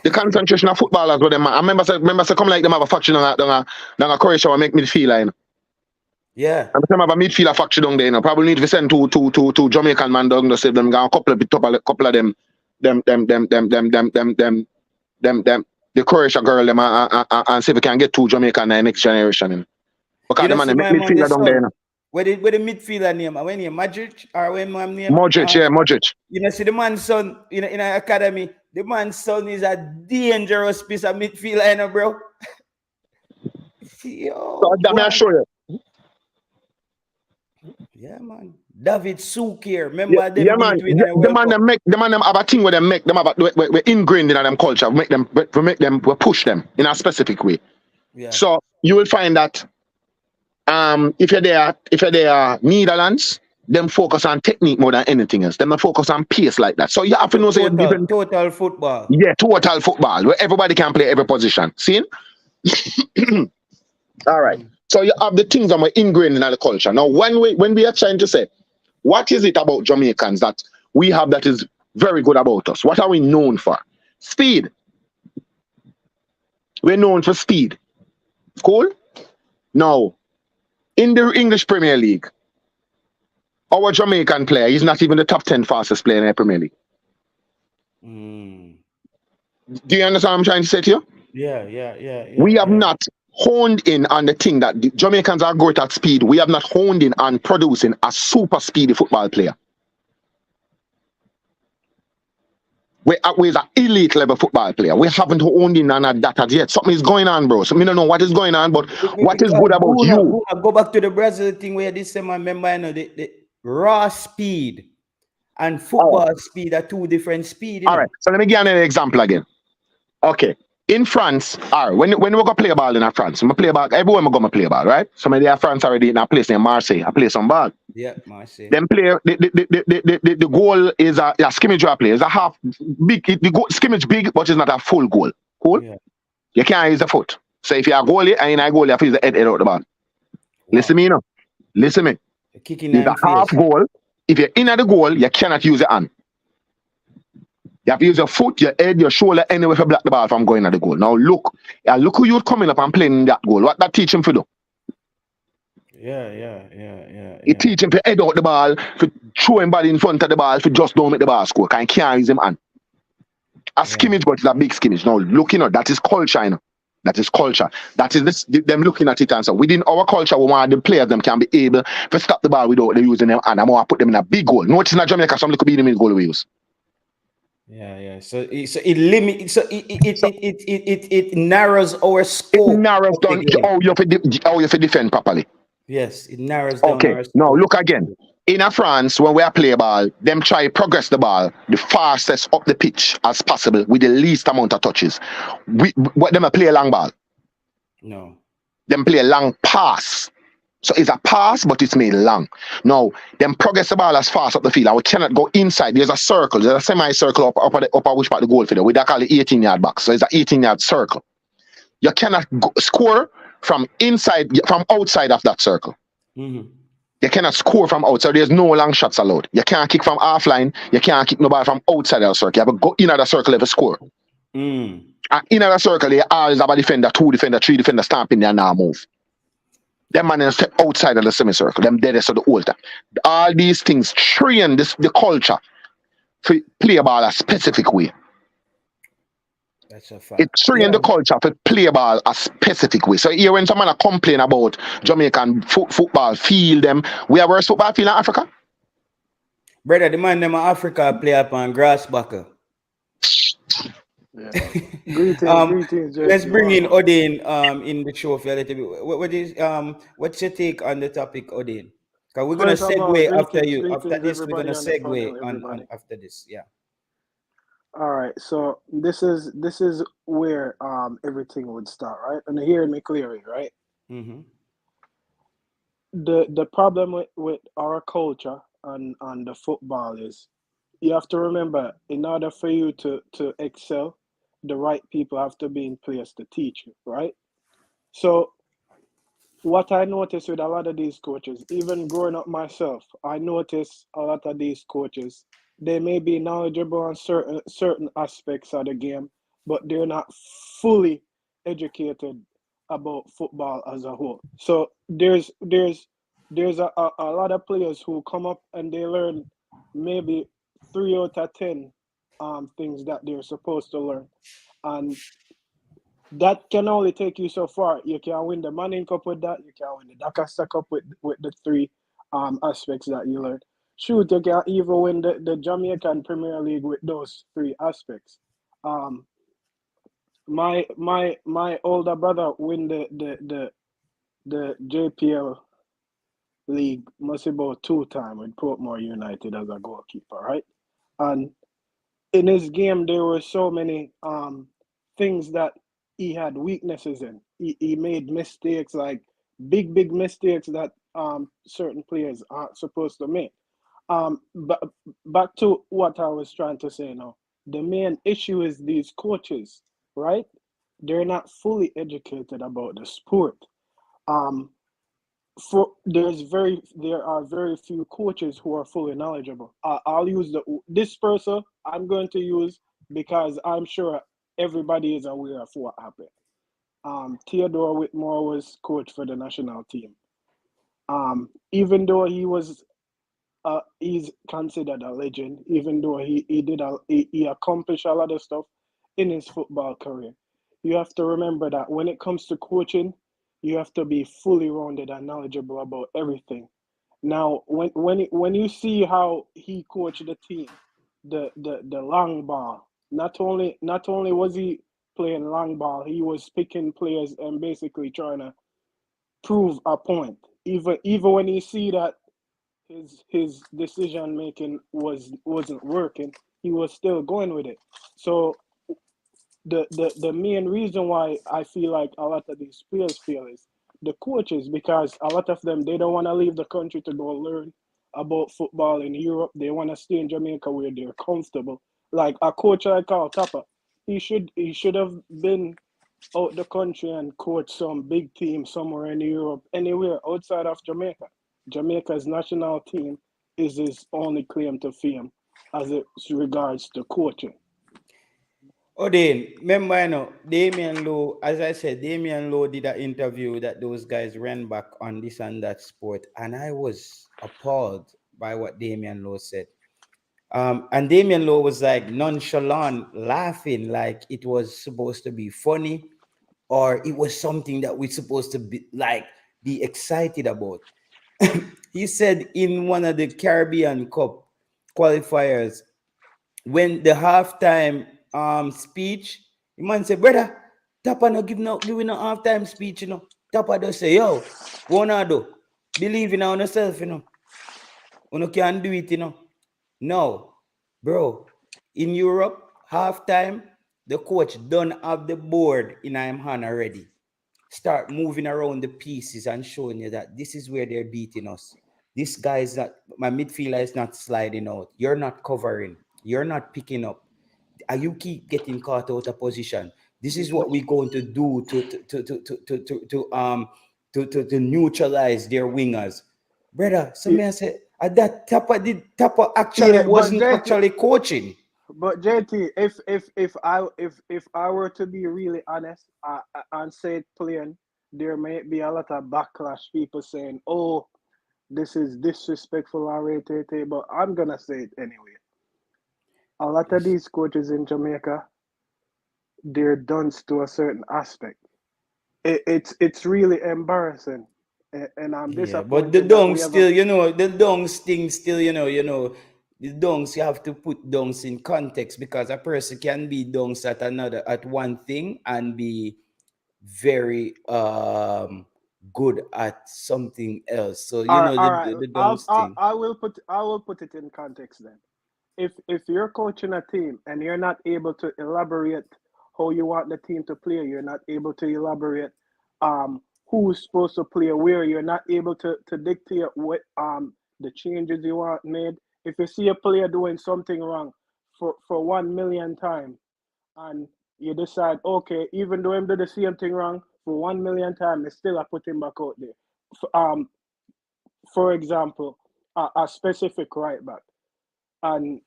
The concentration of footballers with them, man. I remember say come like them have a faction on a Croatia will make midfielder, you know. Yeah. And some have a midfielder faction down there, you know. Probably need to send two Jamaican man down to save them. Got a couple of them, the Croatia girl them and see if we can get 2 Jamaican in the next generation. You know? Because the man they make midfielder down there, you know. Where the midfielder name? When you Modric or when man name? Modric, yeah, Modric. You know, see the man's son in our academy. The man's son is a dangerous piece of midfielder, you know, bro. Yo, so that may I show you. Yeah, man. David Sukir, remember them? Yeah, man. The man them have a thing where they make them have we ingrained in them culture. We push them in a specific way. Yeah. So you will find that if you're there, Netherlands, them focus on technique more than anything else. Them focus on pace like that. So you have to know total football. Yeah, total football where everybody can play every position. See? All right. So you have the things that are ingrained in the culture. Now, when we are trying to say, what is it about Jamaicans that we have that is very good about us? What are we known for? Speed. We're known for speed. Cool? Now, in the English Premier League, our Jamaican player is not even the top 10 fastest player in the Premier League. Do you understand what I'm trying to say to you? Yeah. We have not honed in on the thing that the Jamaicans are great at speed. We have not honed in on producing a super speedy football player. We're an elite level football player. We haven't honed in on that as yet. Something is going on, bro. So I don't know what is going on, but what is good about you? Go back to the Brazil thing where this same remember, you know, the raw speed and football speed are 2 different speeds. All right. So let me give you an example again. Okay. In France, when we go play ball in France, I play ball, everywhere I go play ball, right? Somebody in France already in a place named Marseille. I play some ball. Yeah, Marseille. Then play the goal is a skimmage draw play. It's a half big. The goal, skimmage big, but it's not a full goal. Cool? Yeah. You can't use the foot. So if you're a goalie and you're a goalie, you have to use the head out the ball. Wow. Listen me, you know. Listen me. Kicking it's a half goal. If you're in at the goal, you cannot use your hand. You have to use your foot, your head, your shoulder, anywhere to block the ball from going at the goal. Now look who you're coming up and playing in that goal. What that teach him to do? Yeah. He teach him to head out the ball, to throw him body in front of the ball, to just don't make the ball score. He can't use him hand. A skimmage, but it's a big skimmage. Now look, you know, that is culture, you know. That is culture. That is this, them looking at it and so within our culture, we want the players them can be able to stop the ball without them using them and I want to put them in a big goal. Notice in Jamaica, some little bit in the goal we use. Yeah. So it limits. So it narrows our scope. It narrows down how you have to defend properly. Yes, it narrows down. Okay. Our scope. Now look again. In France, when we are play ball, them try progress the ball the fastest up the pitch as possible with the least amount of touches. What them a play a long ball? No. Them play a long pass. So it's a pass, but it's made long. Now, them progress the ball as fast up the field, and we cannot go inside. There's a circle, there's a semicircle up at which part the goal field. We call it 18-yard box. So it's an 18-yard circle. You cannot score from outside of that circle. Mm-hmm. You cannot score from outside. There's no long shots allowed. You can't kick from half line. You can't kick no ball from outside of the circle. You have to go in at the circle to score. In a circle, they always have a defender, two defender, three defender stamping there now move. Them man step outside of the semicircle, them dead as the whole time. All these things train the culture to play ball a specific way. That's a It fact. train the Yeah. culture to play ball a specific way. So here when someone complain about Jamaican football field, them we have worse football field in Africa. Brother, the man them in Africa play up on grass buckle. Yeah. Greetings, Let's JT. bring in Welcome. Odin in the show for a little bit. What's your take on the topic, Odin? Because we're gonna First of all, segue after you. After greetings, this, we're gonna everybody on the segue panel, on everybody. after this. Yeah. All right, so this is where everything would start, right? And hear me clearly, right? Mm-hmm. The problem with our culture and the football is you have to remember, in order for you to excel, the right people have to be in place to teach you, right? So what I notice with a lot of these coaches, even growing up myself, I notice a lot of these coaches, they may be knowledgeable on certain aspects of the game, but they're not fully educated about football as a whole. So there's a lot of players who come up and they learn maybe 3 out of 10 things that they're supposed to learn. And that can only take you so far. You can win the Manning Cup with that. You can win the Dakar Cup with the three aspects that you learn. Shoot, you can even win the Jamaican Premier League with those three aspects. Um, my older brother win the JPL league must about 2 times with Portmore United as a goalkeeper, right? And in his game there were so many things that he had weaknesses in. He made mistakes, like big mistakes that certain players aren't supposed to make. But back to what I was trying to say now. The main issue is these coaches, right? They're not fully educated about the sport. Um, there are very few coaches who are fully knowledgeable. I'll use this person I'm going to use because I'm sure everybody is aware of what happened. Theodore Whitmore was coach for the national team. Even though he's considered a legend, even though he accomplished a lot of stuff in his football career. You have to remember that when it comes to coaching, you have to be fully rounded and knowledgeable about everything. Now, when you see how he coached the team, the long ball, not only was he playing long ball, he was picking players and basically trying to prove a point. Even when you see that his decision making wasn't working, he was still going with it. So the main reason why I feel like a lot of these players feel is the coaches, because a lot of them, they don't want to leave the country to go learn about football in Europe. They want to stay in Jamaica where they're comfortable. Like a coach like Carl Tapper, he should have been out the country and coach some big team somewhere in Europe, anywhere outside of Jamaica. Jamaica's national team is his only claim to fame as it regards to coaching. Odin, remember, Damian Lowe, as I said, Damian Lowe did an interview that those guys ran back on this and that sport, and I was appalled by what Damian Lowe said. And Damian Lowe was like nonchalant, laughing like it was supposed to be funny, or it was something that we're supposed to be excited about. He said in one of the Caribbean Cup qualifiers, when the halftime speech, the man said, brother, Tapa no giving no halftime speech, Tapa just say, yo, what wanna do? Believe in yourself, You can do it, No, bro. In Europe, halftime, the coach done have the board in him hand already. Start moving around the pieces and showing you that this is where they're beating us. This guy is not, my midfielder is not sliding out. You're not covering. You're not picking up. You keep getting caught out of position. This is what we're going to do to neutralize their wingers. Brother, somebody said that Tapa actually Yeah, but wasn't JT, actually coaching. But JT, if I were to be really honest, and say it plain, there may be a lot of backlash. People saying, "Oh, this is disrespectful," or rate, but I'm gonna say it anyway. A lot of Yes. these coaches in Jamaica, they're dunce to a certain aspect. It's really embarrassing, and I'm Yeah, but the disappointed that we donks have a. still, the donks thing still, the donks, you have to put donks in context because a person can be donks at another at one thing and be very good at something else. So All right. the donks thing. I will put it in context then. If you're coaching a team and you're not able to elaborate how you want the team to play, you're not able to elaborate who's supposed to play where, you're not able to dictate what the changes you want made. If you see a player doing something wrong for 1 million times and you decide, okay, even though him do the same thing wrong for 1 million times, still I put him back out there. Um, for example, a specific right back, and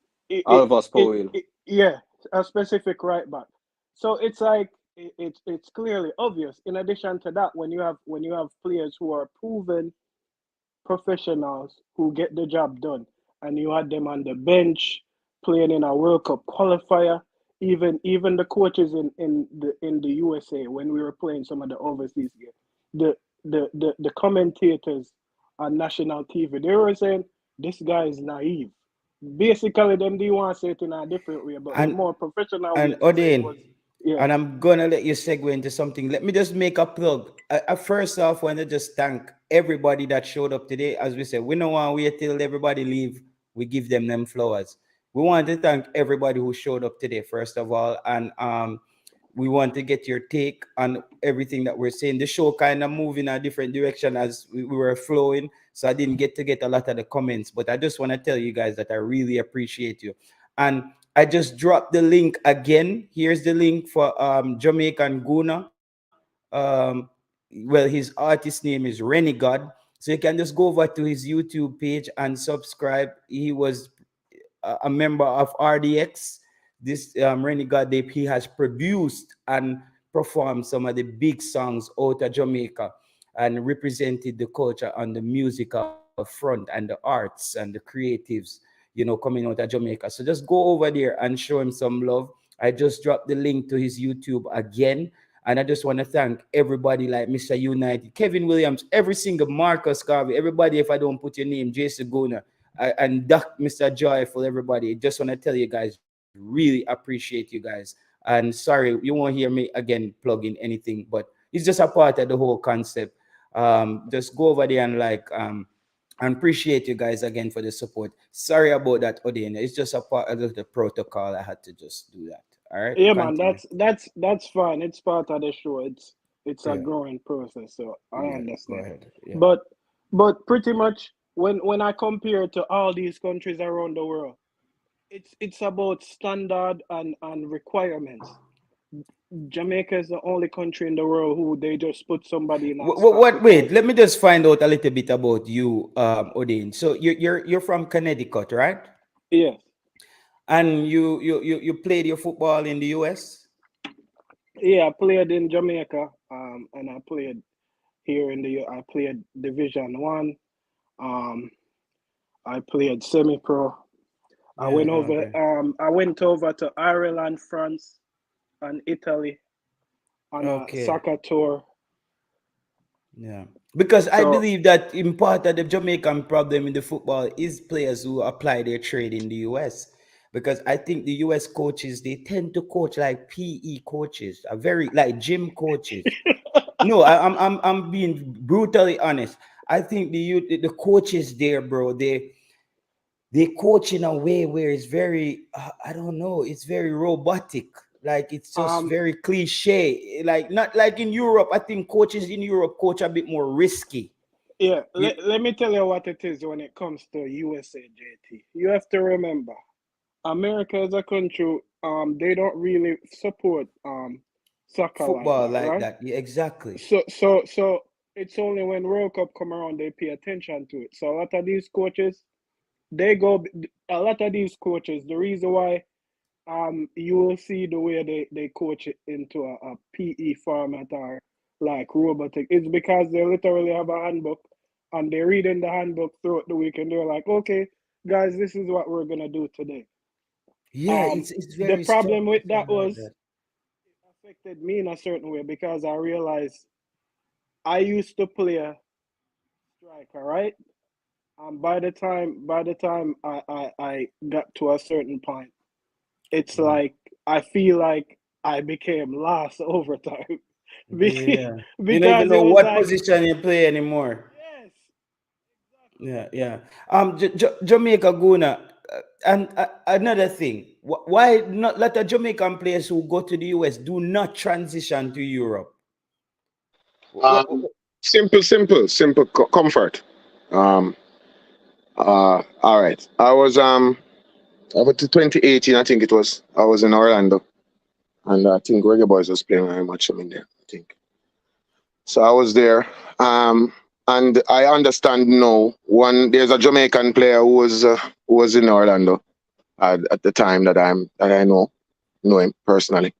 Alvas Powell. yeah, a specific right back. So it's like it's clearly obvious. In addition to that, when you have players who are proven professionals who get the job done, and you had them on the bench playing in a World Cup qualifier. Even the coaches in the USA when we were playing some of the overseas games, the commentators on national TV, they were saying this guy is naive. Basically, them do want to say it in a different way, but the And more professional way and to say it Odin, was, yeah. and I'm gonna let you segue into something. Let me just make a plug. I first off want to just thank everybody that showed up today. As we said, we don't want to wait till everybody leave. We give them flowers. We want to thank everybody who showed up today, first of all, and we want to get your take on everything that we're saying. The show kind of moved in a different direction as we were flowing, so I didn't get a lot of the comments. But I just want to tell you guys that I really appreciate you, and I just dropped the link again. Here's the link for Jamaican Guna. Well, his artist name is Renegade. So you can just go over to his YouTube page and subscribe. He was a member of RDX. This Renegade Deep, he has produced and performed some of the big songs out of Jamaica and represented the culture on the musical front and the arts and the creatives, coming out of Jamaica. So just go over there and show him some love. I just dropped the link to his YouTube again. And I just want to thank everybody like Mr. United, Kevin Williams, every single Marcus Garvey, everybody, if I don't put your name, Jason Gona, and Doc, Mr. Joyful, everybody. Just want to tell you guys, really appreciate you guys. And sorry, you won't hear me again plugging anything, but it's just a part of the whole concept. Just go over there and appreciate you guys again for the support. Sorry about that, Odin. It's just a part of the protocol. I had to just do that. All right, Yeah, man, continue. that's fine. It's part of the show. It's a Yeah, growing process, so I yeah. Go understand. ahead. Yeah. But pretty much when I compare to all these countries around the world, it's about standard and requirements. Jamaica is the only country in the world who they just put somebody in a spot What? Wait. because Let me just find out a little bit about you, Odin. So you're from Connecticut, right? yes, And you played your football in the US. yeah, I played in Jamaica, and I played here in I played Division One, um, I played semi pro. Yeah. Okay. I went over to Ireland, France, and Italy on a Okay. soccer tour. Yeah. Because I So believe that in part of the Jamaican problem in the football is players who apply their trade in the US. Because I think the US coaches, they tend to coach like PE coaches, are very like gym coaches. No, I'm being brutally honest. I think the coaches there, bro, they coach in a way where it's very I don't know, it's very robotic, like it's just um very cliche, like not like in Europe. I think coaches in Europe coach a bit more risky. yeah, You, let me tell you what it is when it comes to USA, JT. You have to remember, America is a country, they don't really support soccer like football that, like right? that, yeah, exactly. So it's only when World Cup come around they pay attention to it. So a lot of these coaches, they go a lot of these coaches, the reason why you will see the way they coach it into a PE format or like robotic. It's because they literally have a handbook and they read in the handbook throughout the week and they're like, okay, guys, this is what we're gonna do today. Yeah, it's The very problem with structured that like was that. it affected me in a certain way because I realized I used to play a striker, right? And by the time I got to a certain point, it's Mhm. like I feel like I became lost over time. Yeah, you don't even Because it know was what like, position you play anymore. yes, exactly. Yeah, yeah. Jamaica Guna, and another thing, why not let the Jamaican players who go to the US do not transition to Europe? What, Um, simple comfort. Um, all right. About 2018, I think it was. I was in Orlando, and I think Reggae Boys was playing very much. I'm in there, I think. So I was there, and I understand now. There's a Jamaican player who was in Orlando at the time that I know him personally,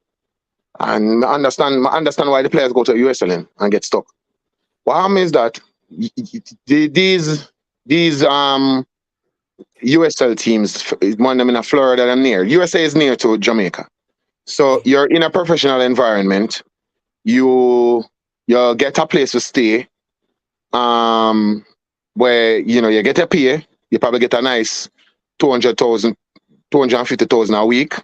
and I understand why the players go to USL and get stuck. What happens is that these USL teams, one of them in Florida and near. USA is near to Jamaica. So you're in a professional environment. You you get a place to stay. Um, where you get a pay. You probably get a nice 200,000, 250,000 a week.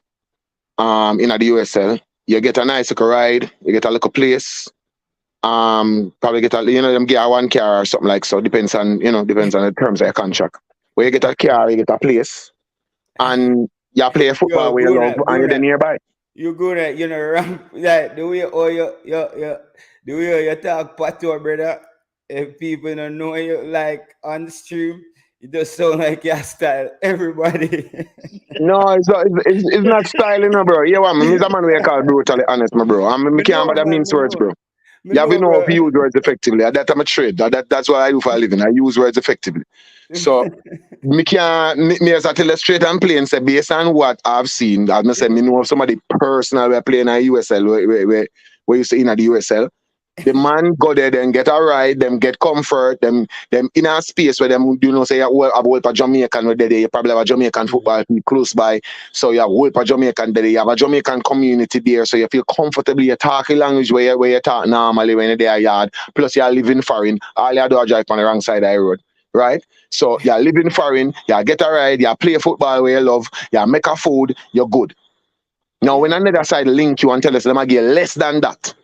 In the USL, you get a nice little ride. You get a little place. Probably get them get a one car or something like so. Depends on the terms of your contract. Where you get a car, you get a place, and you play football yo, where you love, and you're there Guna, nearby. you gonna ramp like the way oh the way you talk patois, brother. If people don't know you like on the stream, it does sound like your style. Everybody. No, it's not styling, no, bro. Yeah, I'm a man where you call brutally honest, my bro. I Me can't know, bother man, mince me words, know. bro. Me You have to know, know how to bro. use words effectively. At that I'm a trade. That's what I do for a living. I use words effectively. So me can me as I tell you straight and plain say based on what I've seen, as I say me know of somebody personal where playing at USL where you say in at the USL. The man go there, then get a ride, them get comfort, them in a space where them say you have a whole Jamaican where there, you probably have a Jamaican football team close by. So you have a whole Jamaican there, you have a Jamaican community there, so you feel comfortable, you talk a language where you talk normally when you're there yard. Plus you are living foreign, all you do is drive on the wrong side of the road. Right? So you're living foreign, you get a ride, you play football where you love, you make a food, you're good. Now when Yeah, another side link you and tell us them I get less than that.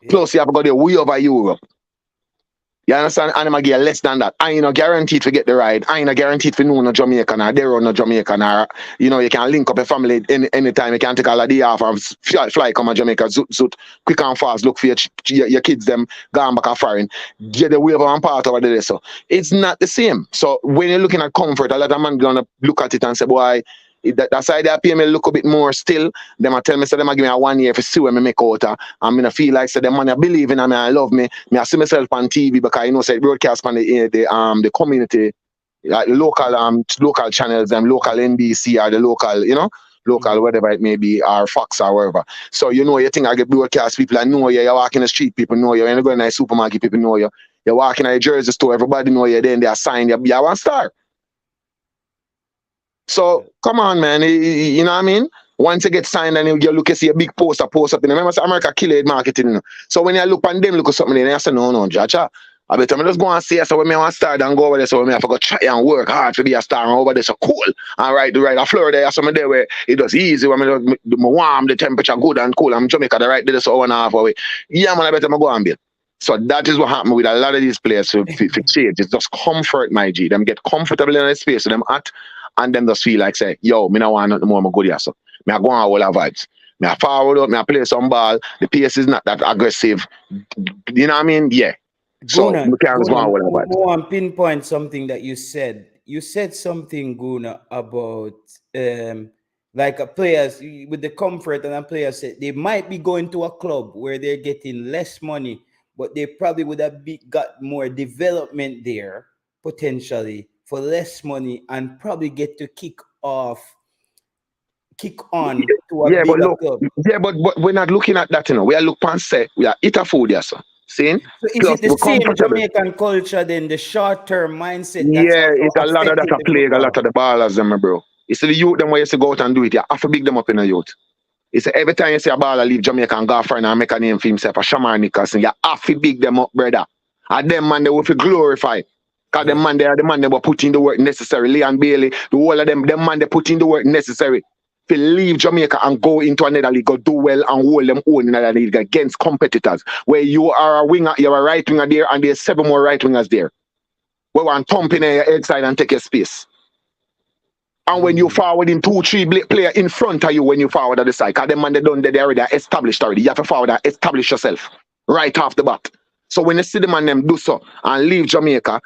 yeah. Plus, you have to go there way over Europe. You understand? And I'm get less than that. I ain't no guaranteed to get the ride. I ain't no guaranteed to know no Jamaican or there no Jamaican or you can link up a family anytime. You can take all of the off and fly come to Jamaica, zoot, quick and fast. Look for your kids them going back and foreign. Get the waiver and part over there. So it's not the same. So when you're looking at comfort, a lot of man gonna look at it and say, boy, that side they pay me look a bit more still. Them I tell me say them I give me a 1 year for see when me make out. I'm gonna feel like say them man I believe in me and love me. Me I see myself on TV because say broadcast on the community like local channels and local NBC or the local Mhm. whatever it may be or Fox or wherever. So you think I get broadcast people I know you, you're walking the street, people know you, when you go in the supermarket, people know you. You're walking at a jersey store, everybody know you, then they assign you one star. So Yeah. come on, man. You know what I mean? Once you get signed and you look, you see a big post up in remember say America kill marketing. So when you look on them, look at something, then you say, no, Jaja. I bet I'm just go and see so when me want to start and go over there, so when me have to go try and work hard to be a star and over there so cool. And right a Florida there something there where it does easy when me warm, the temperature good and cool. I'm Jamaica the right there so 1.5 away. Yeah man, I bet I'm go and build. So that is what happened with a lot of these players for change. It's just comfort, my G. Them get comfortable in a space so them at and them just feel like say, yo, me no want nothing more, I'm good here. So me I go on all our vibes. Me I forward up, me I play some ball. The pace is not that aggressive. You know what I mean? Yeah. So Guna, we can just go Guna, on all our vibes. more pinpoint something that you said. You said something, Guna, about like a players with the comfort, and a player said they might be going to a club where they're getting less money, but they probably would have got more development there potentially for less money, and probably get to kick on to a Yeah, but bigger look, club. yeah, but we're not looking at that, you know. We are looking and say we are eat a food, yes, sir. Seeing? So is Plus it the we're same comfortable. Jamaican culture then, the short-term mindset that's Yeah, also it's a lot of that affecting a the plague a lot football? of the ballers, them, bro. You see the youth them where you say go out and do it, you have to big them up in the youth. You see every time you see a baller leave Jamaica and go foreign and make a name for himself, a Shamar Nicholson, you have to big them up, brother. And them man they will be glorify. Cause them Yeah. man they are the man they were put in the work necessary. And Bailey, the whole of them man they put in the work necessary to leave Jamaica and go into another league, go do well and hold them own in another league against competitors. Where you are a winger, you're a right winger there, and there's 7 more right wingers there. We want thump in your head side and take your space. And when you forward in 2-3 player in front of you when you forward at the side, because them man they done they already established already. You have to forward and establish yourself right off the bat. So when you see the man them do so and leave Jamaica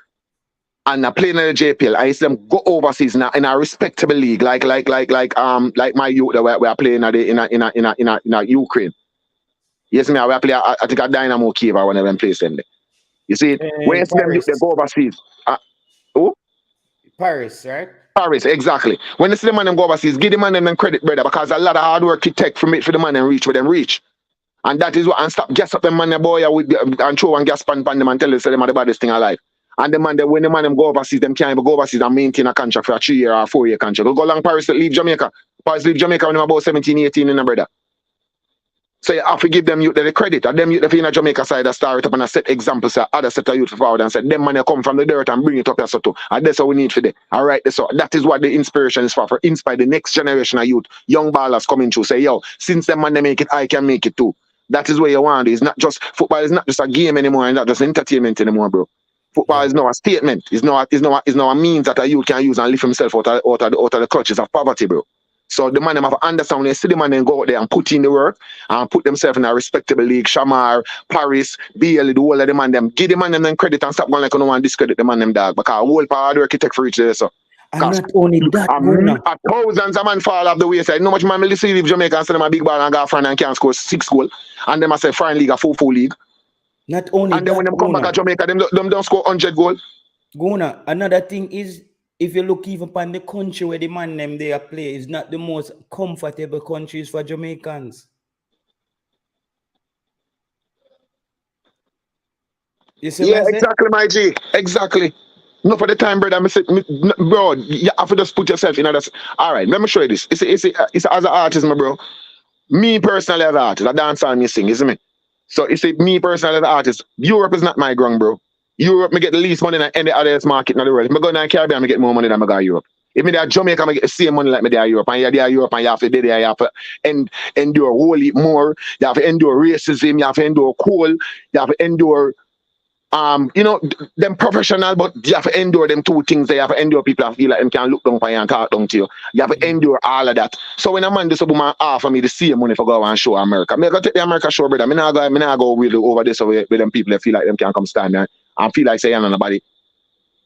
and play in the JPL, I see them go overseas in a respectable league like my youth that we are playing in a Ukraine. Yes, me, we play I think a Dynamo Kiev or one of them place them there. You see it? When you And see them they go overseas. Oh? Paris, right? Paris, exactly. When you see the man them go overseas, give the man them credit, brother, because a lot of hard work it take for the man and reach where them reach. And that is what, and stop gas up them man boy with and throw one gas pan them and tell them say them are the baddest thing alive. And the man when the man them go overseas, them can't even go overseas and maintain a contract for a 3-year or 4-year contract. Go along Paris leave Jamaica. Paris leave Jamaica when them about 17, 18 in a brother. So you have to give them youth the credit. And them youth in a Jamaica side that start up and a set examples to other set of youth forward and say, them man come from the dirt and bring it up here so too. And that's what we need for them. All right, so that is what the inspiration is for inspire the next generation of youth, young ballers coming through. Say, yo, since them man they make it, I can make it too. That is where you want it. It's not just football is not just a game anymore and not just entertainment anymore, bro. Football is now a statement. It's now a means that a youth can use and lift himself out of the clutches of poverty, bro. So the man them have to understand when they see the man them go out there and put in the work and put themselves in a respectable league, Shamar, Paris, BL, the whole of the man them. Give the man them credit and stop going like no one discredit the man them dog. Because a whole part of the work it take for each there, so. And not only that, Thousands of man fall off the wayside. No much man will see leave Jamaica and say them a big ball and go friend and can't score 6 goals. And them a say foreign league a full league. not only And then that, when them come back to Jamaica, them don't score 100 goals. Guna, another thing is, if you look even upon the country where the man them they are play, is not the most comfortable countries for Jamaicans. You see Yeah, what I say? exactly, my G. Exactly. No, for the time, brother. Bro, you have to just put yourself in others. All right, let me show you this. It's as an artist, my bro. Me personally as an artist, I dance and me sing, isn't me? So you see, me personally as an artist, Europe is not my ground, bro. Europe, me get the least money than any other market in the world. If I go to the Caribbean, I get more money than I go to Europe. If me there Jamaica, I get the same money like me there Europe. And you're there Europe and you have to be there, you have to endure whole heap more. You have to endure racism, you have to endure cold, you have to endure them professional, but you have to endure them 2 things. You have to endure people and feel like them can look down on you and talk down to you. You have to endure all of that. So when a man does something offer me the same money for go and show America, I go take the America show, brother. I not go with over this with them people that feel like them can come stand there and feel like saying nobody.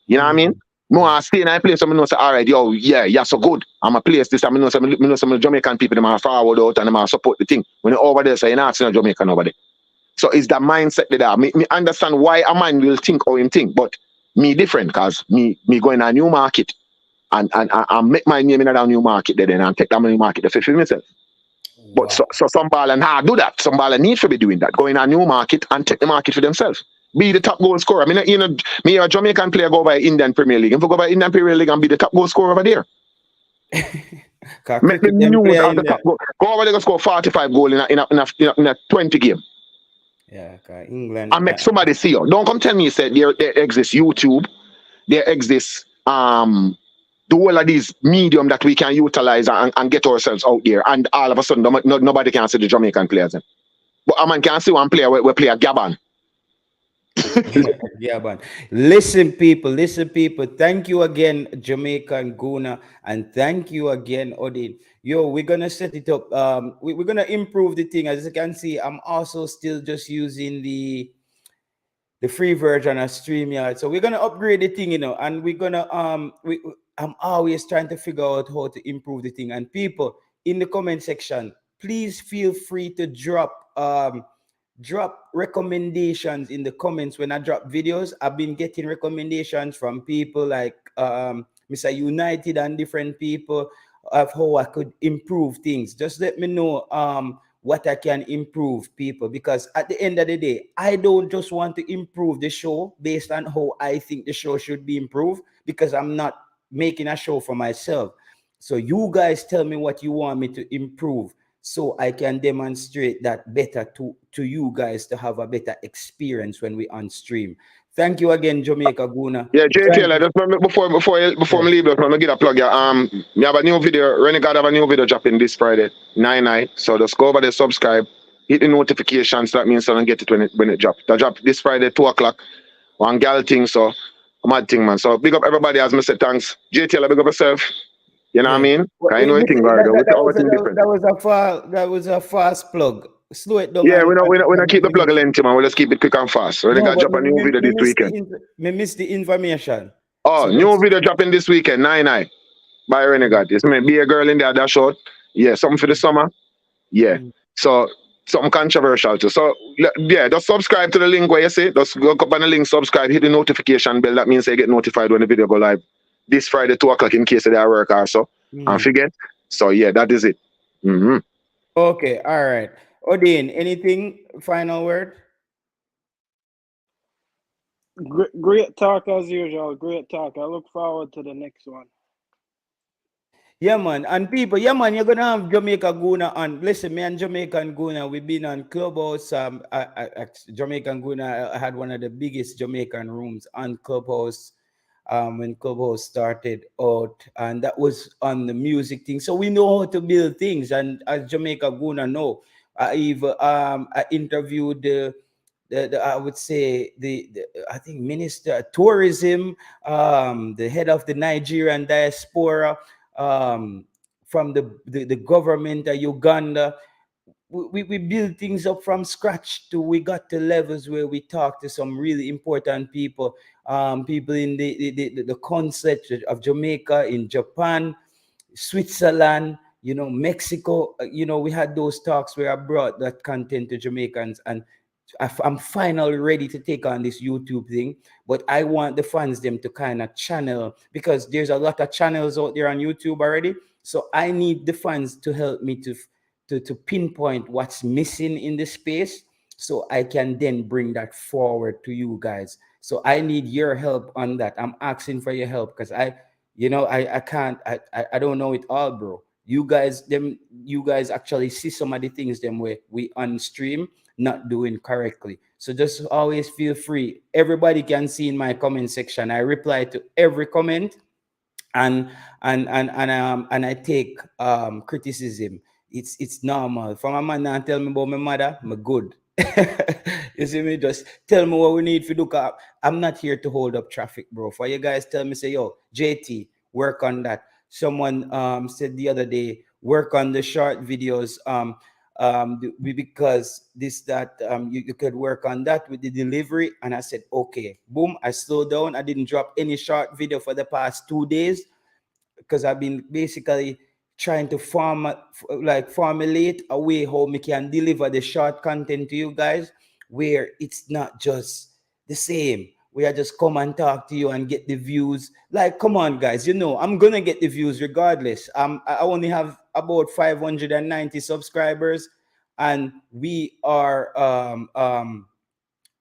You know what I mean? More I stay in a place, I know say, all right, yo, yeah, you're so good. I'm a place this. I know some Jamaican people, them are forward out and them are support the thing. When you're over there, say, you're not seeing a Jamaican over there. So it's that mindset that me understand why a man will think how him think, but me different because me go in a new market and make my name in a new market then and take that new market to fulfill myself. Wow. But so some baller nah do that. Some baller need to be doing that. Go in a new market and take the market for themselves. Be the top goal scorer. Me a Jamaican player go by Indian Premier League. If you go by Indian Premier League and be the top goal scorer over there. Make the news of the top goal. Go over there and score 45 goals in a 20 game. Yeah, England. And make somebody see you. Don't come tell me say there exists YouTube, there exists the whole of these medium that we can utilize and get ourselves out there, and all of a sudden nobody can see the Jamaican players. But a man can see one player we play a Gabon. Yeah, man. Listen, people. Thank you again, Jamaican Guna, and thank you again, Odin. Yo, we're gonna set it up. We're gonna improve the thing. As you can see, I'm also still just using the free version of StreamYard. So we're gonna upgrade the thing, and we're gonna I'm always trying to figure out how to improve the thing. And people in the comment section, please feel free to drop recommendations in the comments when I drop videos. I've been getting recommendations from people like Mr. United and different people. of how I could improve things. Just let me know what I can improve, people, because at the end of the day, I don't just want to improve the show based on how I think the show should be improved, because I'm not making a show for myself. So you guys tell me what you want me to improve, so I can demonstrate that better to you guys, to have a better experience when we on stream. Thank you again, Jamaica Guna. Yeah, Jay Thank Taylor, you. just before Yeah. me leave, just let me get a plug. Yeah, me have a new video. Renegade have a new video dropping this Friday, 9/9. So just go over there, subscribe, hit the notifications. That means I don't get it when it drop. That drop this Friday, 2 o'clock. One gal thing, so a mad thing, man. So big up everybody, as I said, thanks. Jay Taylor, big up yourself. You know what I Yeah. mean? Well, Cause you know the thing, right? With our thing different. that was a fast plug. Slow it down Yeah, we and not keep the plug finish it. lengthy, man. We just keep it quick and fast. No, Renegade but drop a new video me this miss weekend. me miss the information. Oh, So new let's. video dropping this weekend, 9/9. By Renegade. It's me, be a girl in there that short. Yeah, something for the summer. Yeah. Mm. So something controversial too. So yeah, just subscribe to the link where you see. Just go up on the link, subscribe, hit the notification bell. That means you get notified when the video go live this Friday, 2 o'clock in case they are work also. And Mm. forget. So yeah, that is it. Mm-hmm. Okay, all right. Odin, anything final word? Great talk as usual. Great talk. I look forward to the next one. Yeah, man. And people, yeah, man, you're gonna have Jamaica Guna on. Listen, me and Jamaican Guna, we've been on Clubhouse. Jamaican Guna, I had one of the biggest Jamaican rooms on Clubhouse when Clubhouse started out, and that was on the music thing. So we know how to build things, and as Jamaica Guna know, I interviewed I would say the I think Minister of Tourism, the head of the Nigerian diaspora, from the government of Uganda. We build things up from scratch to we got to levels where we talk to some really important people, people in the consulate of Jamaica, in Japan, Switzerland, Mexico. We had those talks where I brought that content to Jamaicans, and I'm finally ready to take on this YouTube thing. But I want the fans them to kind of channel, because there's a lot of channels out there on YouTube already. So I need the fans to help me to pinpoint what's missing in the space, so I can then bring that forward to you guys. So I need your help on that. I'm asking for your help, because I can't, I don't know it all, bro. You guys actually see some of the things them where we on stream not doing correctly. So just always feel free. Everybody can see in my comment section. I reply to every comment, and and I take criticism. It's normal. For my man now tell me about my mother, I'm good. You see me? Just tell me what we need to do. I'm not here to hold up traffic, bro. For you guys tell me, say, yo, JT, work on that. Someone said the other day, work on the short videos. Because this that you could work on that with the delivery. And I said, okay, boom. I slowed down. I didn't drop any short video for the past 2 days, because I've been basically trying to formulate a way how we can deliver the short content to you guys, where it's not just the same. We are just come and talk to you and get the views. Like, come on, guys, I'm gonna get the views regardless. I only have about 590 subscribers, and we are um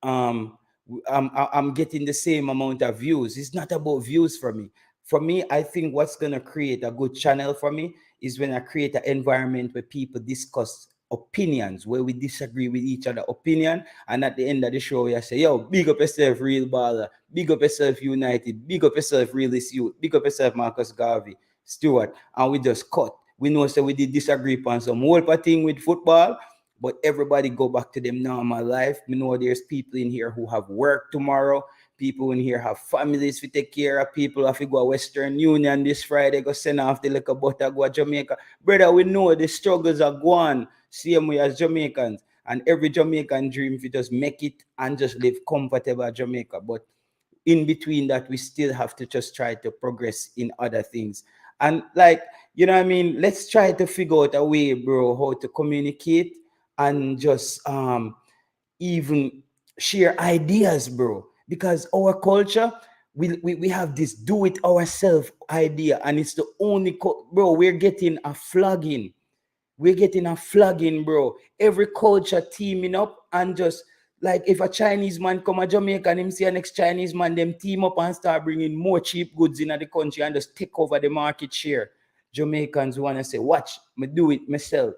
I'm getting the same amount of views. It's not about views for me. For me, I think what's gonna create a good channel for me is when I create an environment where people discuss opinions, where we disagree with each other opinion, and at the end of the show, we say, yo, big up yourself, real baller, big up yourself, United, big up yourself, realist youth, big up yourself, Marcus Garvey, Stewart, and we just cut. We know so we did disagree on some whole thing with football, but everybody go back to them normal life. We know there's people in here who have work tomorrow. People in here have families to take care of. People have to go to Western Union this Friday, go send off the little butter, go to Jamaica. Brother, we know the struggles are gone, same way as Jamaicans. And every Jamaican dream if you just make it and just live comfortable at Jamaica. But in between that, we still have to just try to progress in other things. And like, what I mean, let's try to figure out a way, bro, how to communicate and just even share ideas, bro. Because our culture, we have this do it ourselves idea, and it's the only bro, we're getting a flagging, bro. Every culture teaming up, and just like if a Chinese man come a Jamaica and him see a next Chinese man, them team up and start bringing more cheap goods in the country and just take over the market share. Jamaicans want to say, watch, me do it myself.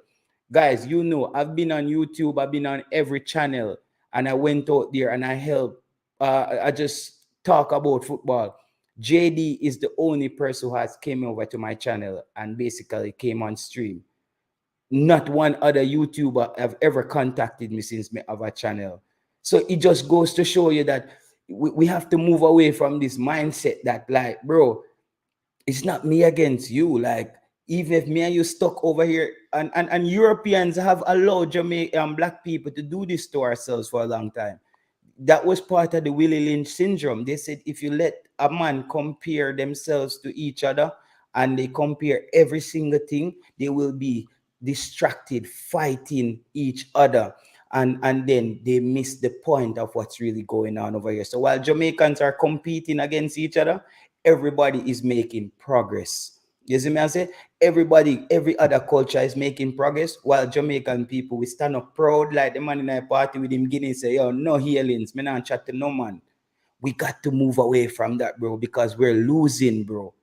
Guys, you know, I've been on YouTube, I've been on every channel, and I went out there and I helped. I just talk about football. JD is the only person who has came over to my channel and basically came on stream. Not one other YouTuber have ever contacted me since me have a channel. So it just goes to show you that we have to move away from this mindset that, like, bro, it's not me against you. Like, even if me and you stuck over here, and Europeans have allowed Jamaican black people to do this to ourselves for a long time. That was part of the Willie Lynch syndrome. They said if you let a man compare themselves to each other and they compare every single thing, they will be distracted, fighting each other. And then they miss the point of what's really going on over here. So while Jamaicans are competing against each other, everybody is making progress. You see me I say? Everybody, every other culture is making progress, while Jamaican people, we stand up proud like the man in a party with him Guinness say, yo, no healings, me not chat to no man. We got to move away from that, bro, because we're losing, bro.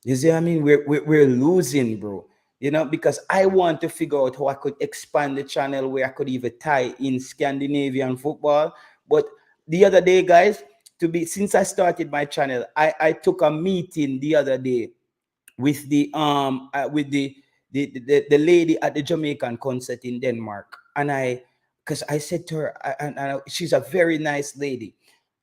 You see what I mean? We're losing, bro. You know, because I want to figure out how I could expand the channel where I could even tie in Scandinavian football. But the other day, guys, since I started my channel, I took a meeting the other day with the lady at the Jamaican concert in Denmark, and because I said to her, she's a very nice lady,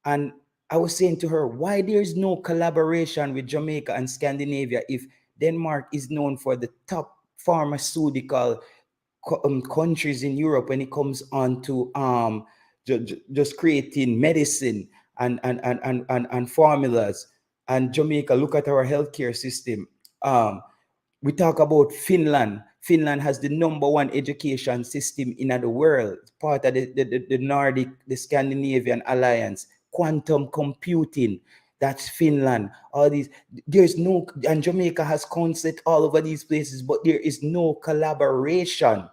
and I was saying to her, why there's no collaboration with Jamaica and Scandinavia if Denmark is known for the top pharmaceutical countries in Europe when it comes on to just creating medicine and formulas. And Jamaica, look at our healthcare system. Um, we talk about Finland. Finland has the number one education system in the world, part of the Nordic, the Scandinavian alliance. Quantum computing, that's Finland. All these, there's no, and Jamaica has concept all over these places, but there is no collaboration.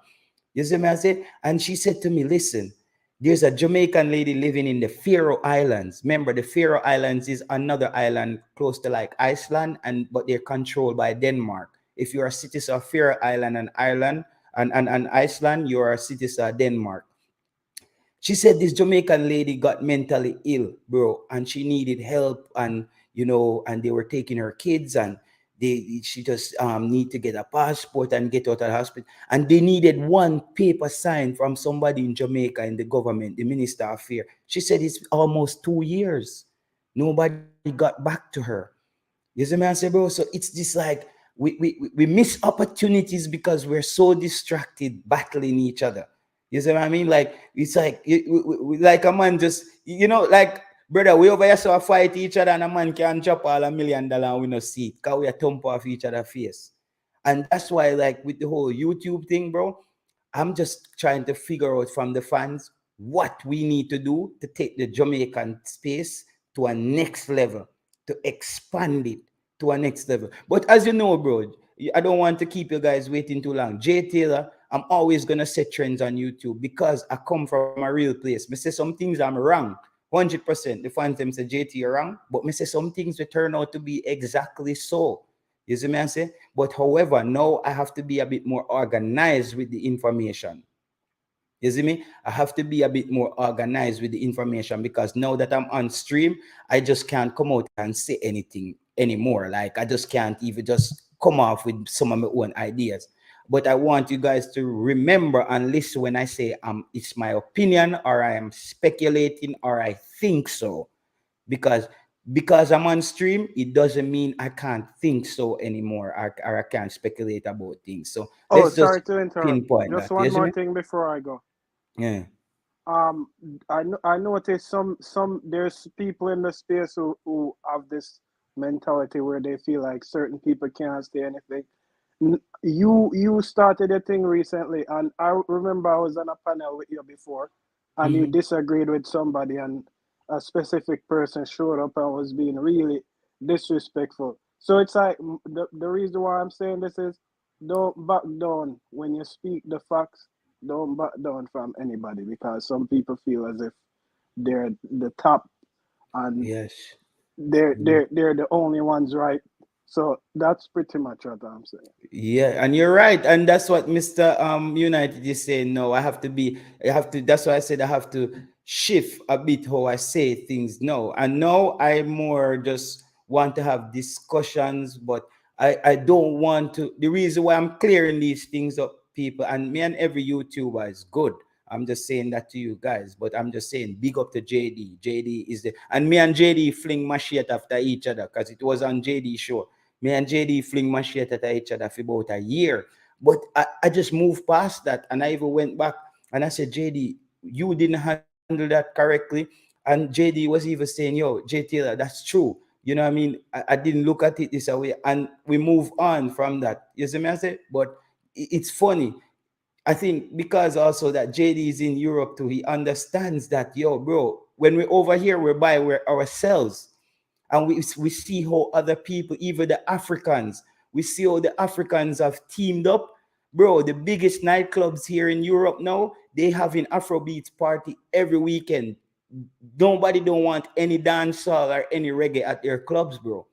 You see me I said? And she said to me, listen, there's a Jamaican lady living in the Faroe Islands. Remember, the Faroe Islands is another island close to like Iceland, but they're controlled by Denmark. If you're a citizen of Faroe Island and Ireland and Iceland, you're a citizen of Denmark. She said this Jamaican lady got mentally ill, bro, and she needed help, and and they were taking her kids, and she just need to get a passport and get out of the hospital, and they needed one paper sign from somebody in Jamaica in the government, the Minister of Affairs. She said it's almost 2 years. Nobody got back to her. You see me I say, bro? So it's just like we miss opportunities because we're so distracted battling each other. You see what I mean? Like it's like like a man just like brother, we over here so fight each other and a man can drop all $1 million and we no see it because we are thump off each other face. And that's why, like with the whole YouTube thing, bro, I'm just trying to figure out from the fans what we need to do to take the Jamaican space to a next level, to expand it to a next level. But as you know, bro, I don't want to keep you guys waiting too long. Jay Taylor, I'm always gonna set trends on YouTube because I come from a real place. Me say some things I'm wrong, 100%. The fans them say JT you're wrong, but me say some things will turn out to be exactly so. You see me I say? But however, now I have to be a bit more organized with the information. You see me? I have to be a bit more organized with the information because now that I'm on stream, I just can't come out and say anything anymore. Like I just can't even just come off with some of my own ideas. But I want you guys to remember and listen when I say it's my opinion or I am speculating or I think so. Because I'm on stream, it doesn't mean I can't think so anymore or I can't speculate about things. So Oh, let's just sorry to interrupt. pinpoint Just that. You one see more me? thing before I go. Yeah. Um, I noticed there's people in the space who have this mentality where they feel like certain people can't say anything. You started a thing recently, and I remember I was on a panel with you before, and you Mhm. disagreed with somebody, and a specific person showed up and was being really disrespectful. So it's like the reason why I'm saying this is don't back down when you speak the facts. Don't back down from anybody because some people feel as if they're the top and Yes. they're the only ones right. So that's pretty much what I'm saying. Yeah, and you're right, and that's what Mr. United is saying. No, I have to. That's why I said I have to shift a bit how I say things now. And now I more just want to have discussions, but I don't want to. The reason why I'm clearing these things up, people, and me and every YouTuber is good. I'm just saying that to you guys, but I'm just saying big up to JD. JD is the and me and JD fling my shit after each other because it was on JD show. Me and JD fling my shit at each other for about a year. But I just moved past that and I even went back and I said, JD, you didn't handle that correctly. And JD was even saying, yo, J Taylor, that's true. You know what I mean? I didn't look at it this way. And we move on from that. You see me? I say, but it's funny. I think because also that JD is in Europe too, he understands that, yo, bro, when we're over here, we're ourselves and we see how other people, even the Africans, we see how the Africans have teamed up. Bro, the biggest nightclubs here in Europe now, they have an Afrobeats party every weekend. Nobody don't want any dancehall or any reggae at their clubs, bro.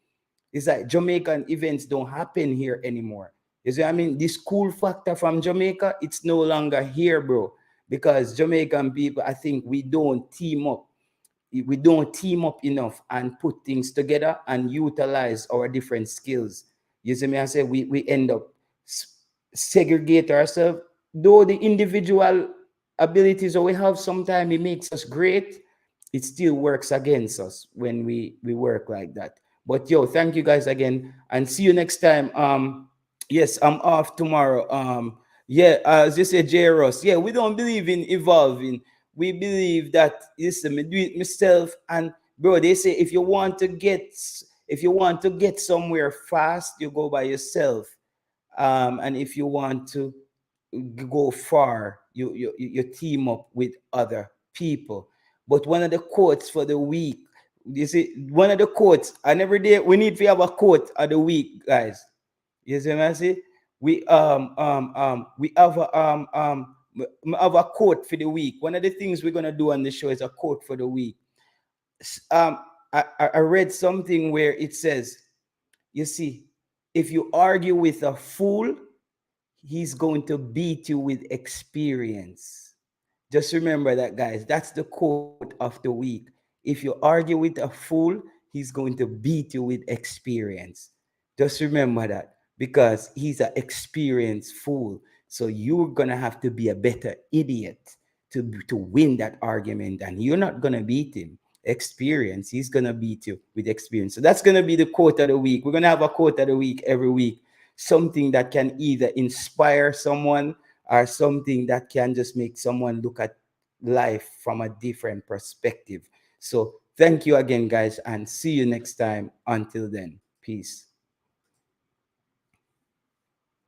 It's like Jamaican events don't happen here anymore. You see what I mean? This cool factor from Jamaica, it's no longer here, bro. Because Jamaican people, I think we don't team up enough and put things together and utilize our different skills. You see me? I say we end up segregate ourselves. Though the individual abilities that we have, sometimes it makes us great, it still works against us when we work like that. But yo, thank you guys again and see you next time. Yes, I'm off tomorrow. Yeah, as you say, J Ross. Yeah, we don't believe in evolving. We believe that listen, me do it myself. And bro, they say if you want to get somewhere fast, you go by yourself. And if you want to go far, you team up with other people. But one of the quotes for the week, you see, one of the quotes, and every day we need to have a quote of the week, guys. You see what I say? We have a quote for the week. One of the things we're gonna do on the show is a quote for the week. I read something where it says, you see, if you argue with a fool, he's going to beat you with experience. Just remember that, guys. That's the quote of the week. If you argue with a fool, he's going to beat you with experience. Just remember that because he's an experienced fool. So you're going to have to be a better idiot to win that argument, and you're not going to beat him. Experience, he's going to beat you with experience. So that's going to be the quote of the week. We're going to have a quote of the week every week, something that can either inspire someone or something that can just make someone look at life from a different perspective. So thank you again, guys, and see you next time. Until then, peace.